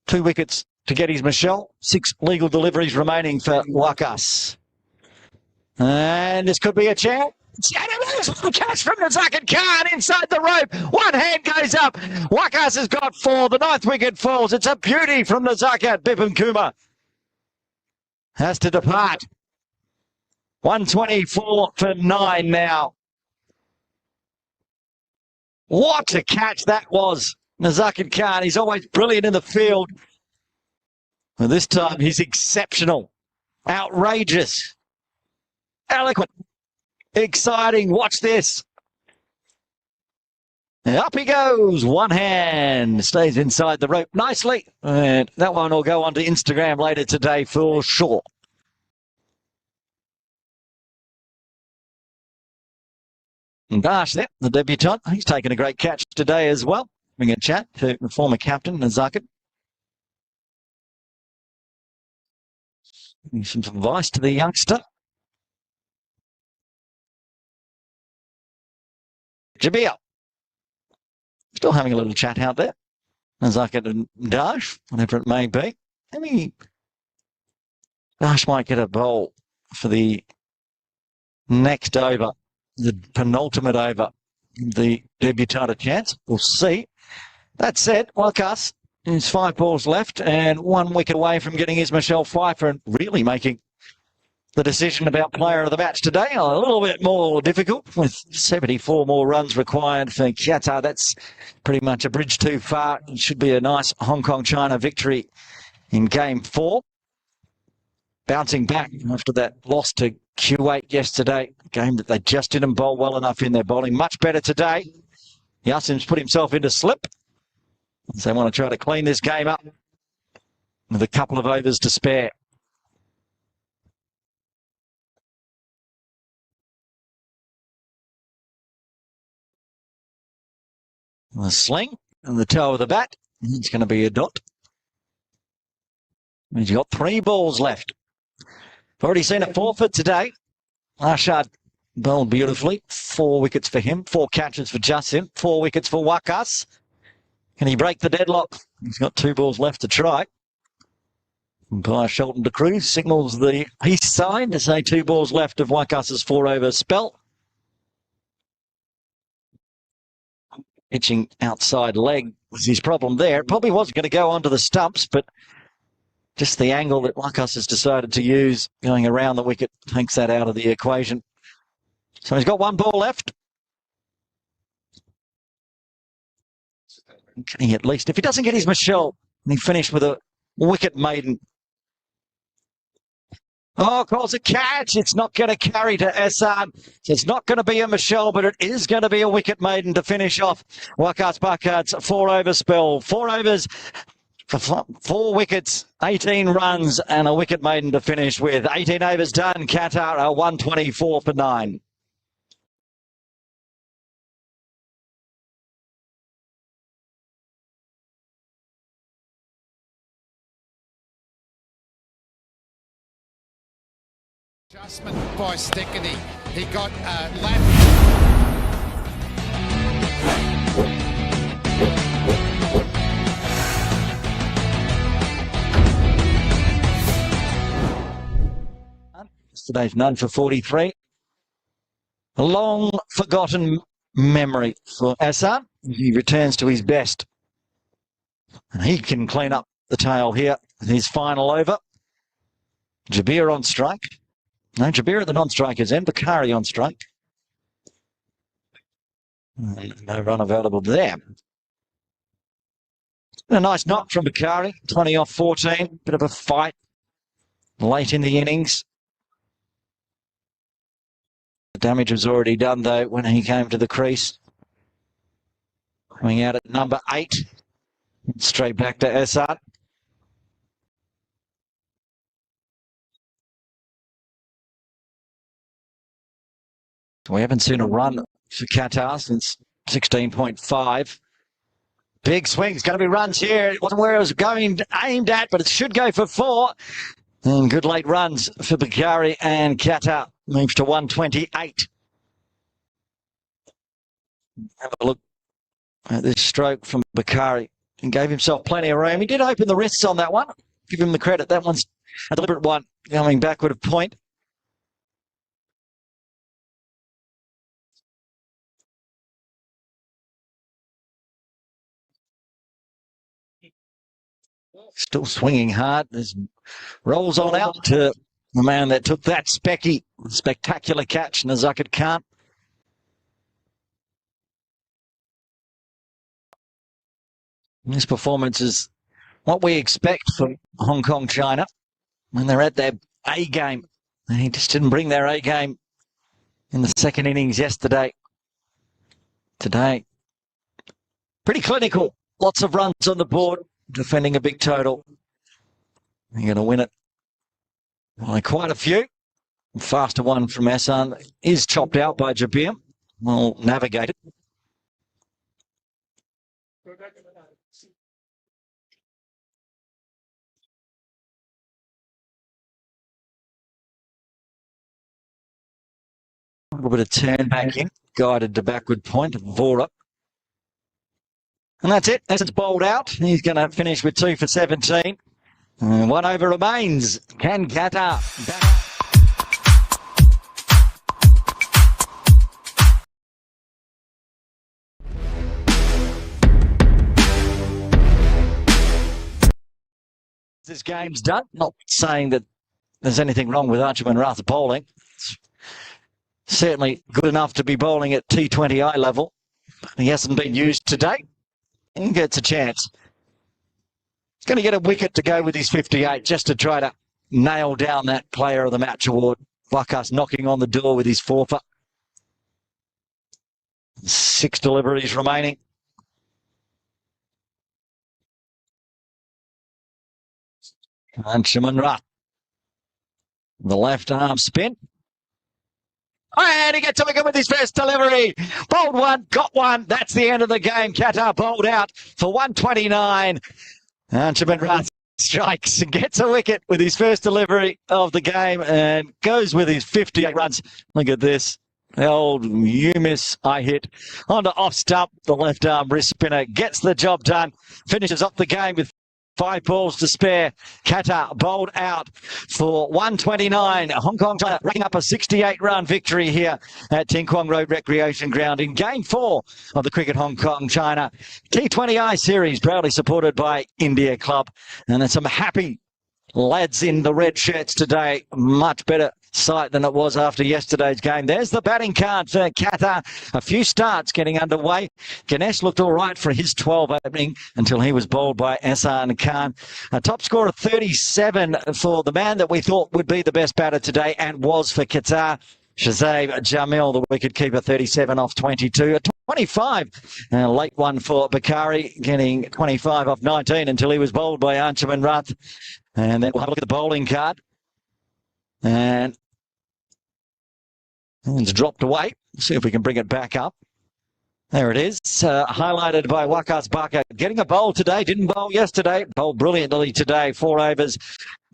2 wickets to get his Michelle. 6 legal deliveries remaining for Wakas. And this could be a chance. Catch from the Zakat Khan inside the rope. One hand goes up. Wakas has got 4. The 9th wicket falls. It's a beauty from the Zakat. Bipin Kumar has to depart. 124 for 9 now. What a catch that was. Nazakat Khan, he's always brilliant in the field. Well, this time he's exceptional. Outrageous. Eloquent. Exciting. Watch this. And up he goes. One hand. Stays inside the rope nicely. And that one will go onto Instagram later today for sure. And Dash there, the debutant, he's taken a great catch today as well. Bring a chat to the former captain, Nazakat. Some advice to the youngster. Jabir. Still having a little chat out there. Nazakat and Dash, whatever it may be. Maybe Dash might get a bowl for the next over. The penultimate over, the debutant a chance. We'll see. That said, Wakas is 5 balls left and 1 wicket away from getting his Michelle Pfeiffer and really making the decision about player of the match today a little bit more difficult with 74 more runs required for Qatar. That's pretty much a bridge too far. It should be a nice Hong Kong-China victory in Game 4. bouncing back after that loss to Kuwait yesterday. A game that they just didn't bowl well enough in their bowling. Much better today. Yasim's put himself into slip. So they want to try to clean this game up with a couple of overs to spare. The sling and the toe of the bat. It's going to be a dot. He's got 3 balls left. Already seen a forfeit today. Arshad bowled beautifully. 4 wickets for him. 4 catches for Jasim. 4 wickets for Waqas. Can he break the deadlock? He's got 2 balls left to try. Umpire Shelton de Cruz signals the east side to say 2 balls left of Waqas's 4-over spell. Pitching outside leg was his problem there. It probably wasn't going to go onto the stumps, but just the angle that Waqas has decided to use going around the wicket takes that out of the equation. So he's got 1 ball left. Can he at least, if he doesn't get his Michelle, and he finished with a wicket maiden. Oh, calls a catch. It's not going to carry to Essad. It's not going to be a Michelle, but it is going to be a wicket maiden to finish off Waqas Bakard's 4-over spell. 4 overs for 4 wickets, 18 runs, and a wicket maiden to finish with. 18 overs done. Qatar are 124 for 9. Adjustment by Stickety. He got lap. Yesterday's none for 43. A long forgotten memory for Assad. He returns to his best. And he can clean up the tail here with his final over. Jabir on strike. No, Jabir at the non-strikers end. Bakari on strike. No run available there. A nice knock from Bakari. 20 off 14. Bit of a fight late in the innings. The damage was already done, though, when he came to the crease. Coming out at number 8. Straight back to Essad. We haven't seen a run for Qatar since 16.5. Big swing. It's going to be runs here. It wasn't where it was going aimed at, but it should go for 4. And good late runs for Bakari, and Qatar moves to 128. Have a look at this stroke from Bakari. And gave himself plenty of room. He did open the wrists on that one. Give him the credit. That one's a deliberate one, going backward of point. Still swinging hard. There's rolls on out to the man that took that spectacular catch, Nazakat Khan. This performance is what we expect from Hong Kong, China, when they're at their A game. They just didn't bring their A game in the second innings yesterday. Today, pretty clinical. Lots of runs on the board, defending a big total. They're going to win it by quite a few. Faster one from Hassan is chopped out by Jabir. Well navigated. A little bit of turn back in, guided to backward point of Vora. And that's it. As it's bowled out, he's going to finish with 2 for 17. 1 over remains. Can Qatar back? This game's done. Not saying that there's anything wrong with Archibald Rath bowling. It's certainly good enough to be bowling at T20I level. He hasn't been used today. He gets a chance. He's going to get a wicket to go with his 58 just to try to nail down that Player of the Match award. Wakas knocking on the door with his forfeit. 6 deliveries remaining. Anshuman Rath. The left arm spin. And he gets a wicket with his first delivery. Bowled one, got one. That's the end of the game. Qatar bowled out for 129. Anshuman Rath strikes and gets a wicket with his first delivery of the game and goes with his 58 runs. Look at this. The old you miss, I hit. Onto off stump. The left arm wrist spinner gets the job done. Finishes off the game with 5 balls to spare. Qatar bowled out for 129. Hong Kong China racking up a 68-run victory here at Ting Kwong Road Recreation Ground in Game 4 of the Cricket Hong Kong China T20I series, proudly supported by India Club. And there's some happy lads in the red shirts today. Much better sight than it was after yesterday's game. There's the batting card for Qatar. A few starts getting underway. Ganesh looked all right for his 12 opening until he was bowled by Ahsan Khan. A top score of 37 for the man that we thought would be the best batter today and was for Qatar. Shazab Jamil, the wicketkeeper, 37 off 22. A 25, a late one for Bakari, getting 25 off 19 until he was bowled by Anshuman Rath. And then we'll have a look at the bowling card. And it's dropped away. See if we can bring it back up. There it is, highlighted by Wakas Barker. Getting a bowl today, didn't bowl yesterday. Bowled brilliantly today, 4 overs.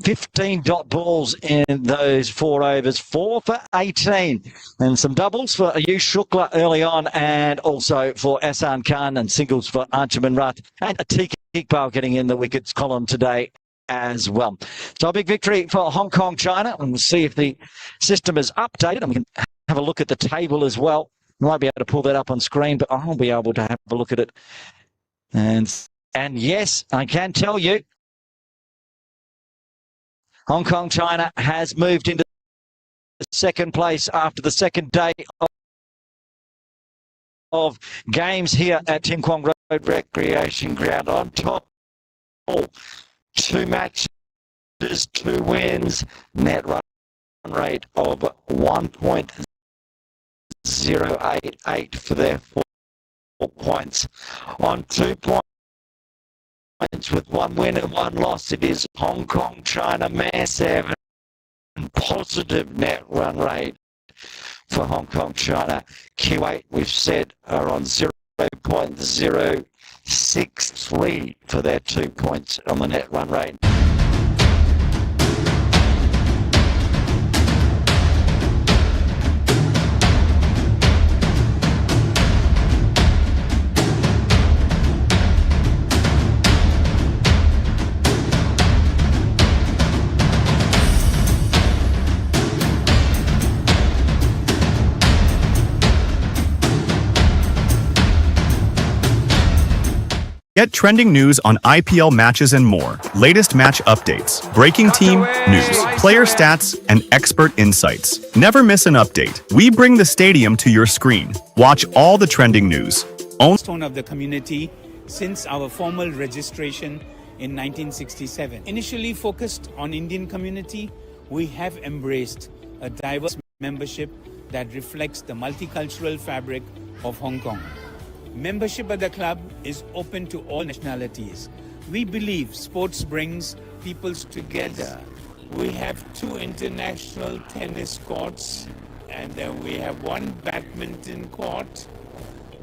15 dot balls in those 4 overs, 4 for 18. And some doubles for Ayush Shukla early on and also for Ahsan Khan and singles for Anshuman Rath. And Atiq Iqbal getting in the wickets column today as well. So a big victory for Hong Kong China, and we'll see if the system is updated and we can have a look at the table as well. We won't be able to pull that up on screen, but I'll be able to have a look at it. And yes, I can tell you, Hong Kong China has moved into second place after the second day of games here at Ting Kwong Road Recreation Ground. On top, 2 matches, 2 wins, net run rate of 1.088 for their 4 points. On 2 points with 1 win and 1 loss, it is Hong Kong China massive positive net run rate for Hong Kong China. Q8, we've said, are on 0.063 for their 2 points on the net run rate. Get trending news on IPL matches and more. Latest match updates, breaking team news, player stats, and expert insights. Never miss an update. We bring the stadium to your screen. Watch all the trending news. Cornerstone of the community since our formal registration in 1967. Initially focused on Indian community, we have embraced a diverse membership that reflects the multicultural fabric of Hong Kong. Membership at the club is open to all nationalities. We believe sports brings peoples together. We have 2 international tennis courts, and then we have 1 badminton court.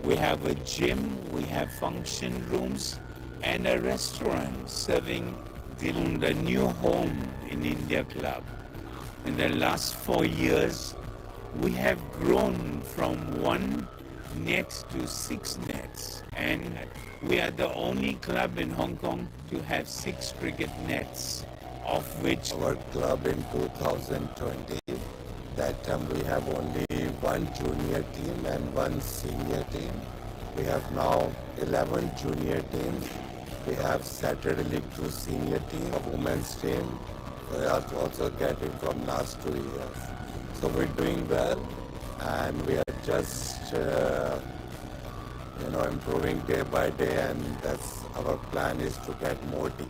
We have a gym, we have function rooms, and a restaurant serving the new home in India Club. In the last 4 years, we have grown from 1 net to 6 nets, and we are the only club in Hong Kong to have 6 cricket nets, of which our club in 2020, that time we have only 1 junior team and 1 senior team. We have now 11 junior teams. We have Saturday League 2 senior team, a women's team. We are also getting from last 2 years. So we're doing well, and we are just improving day by day, and that's our plan, is to get more teams.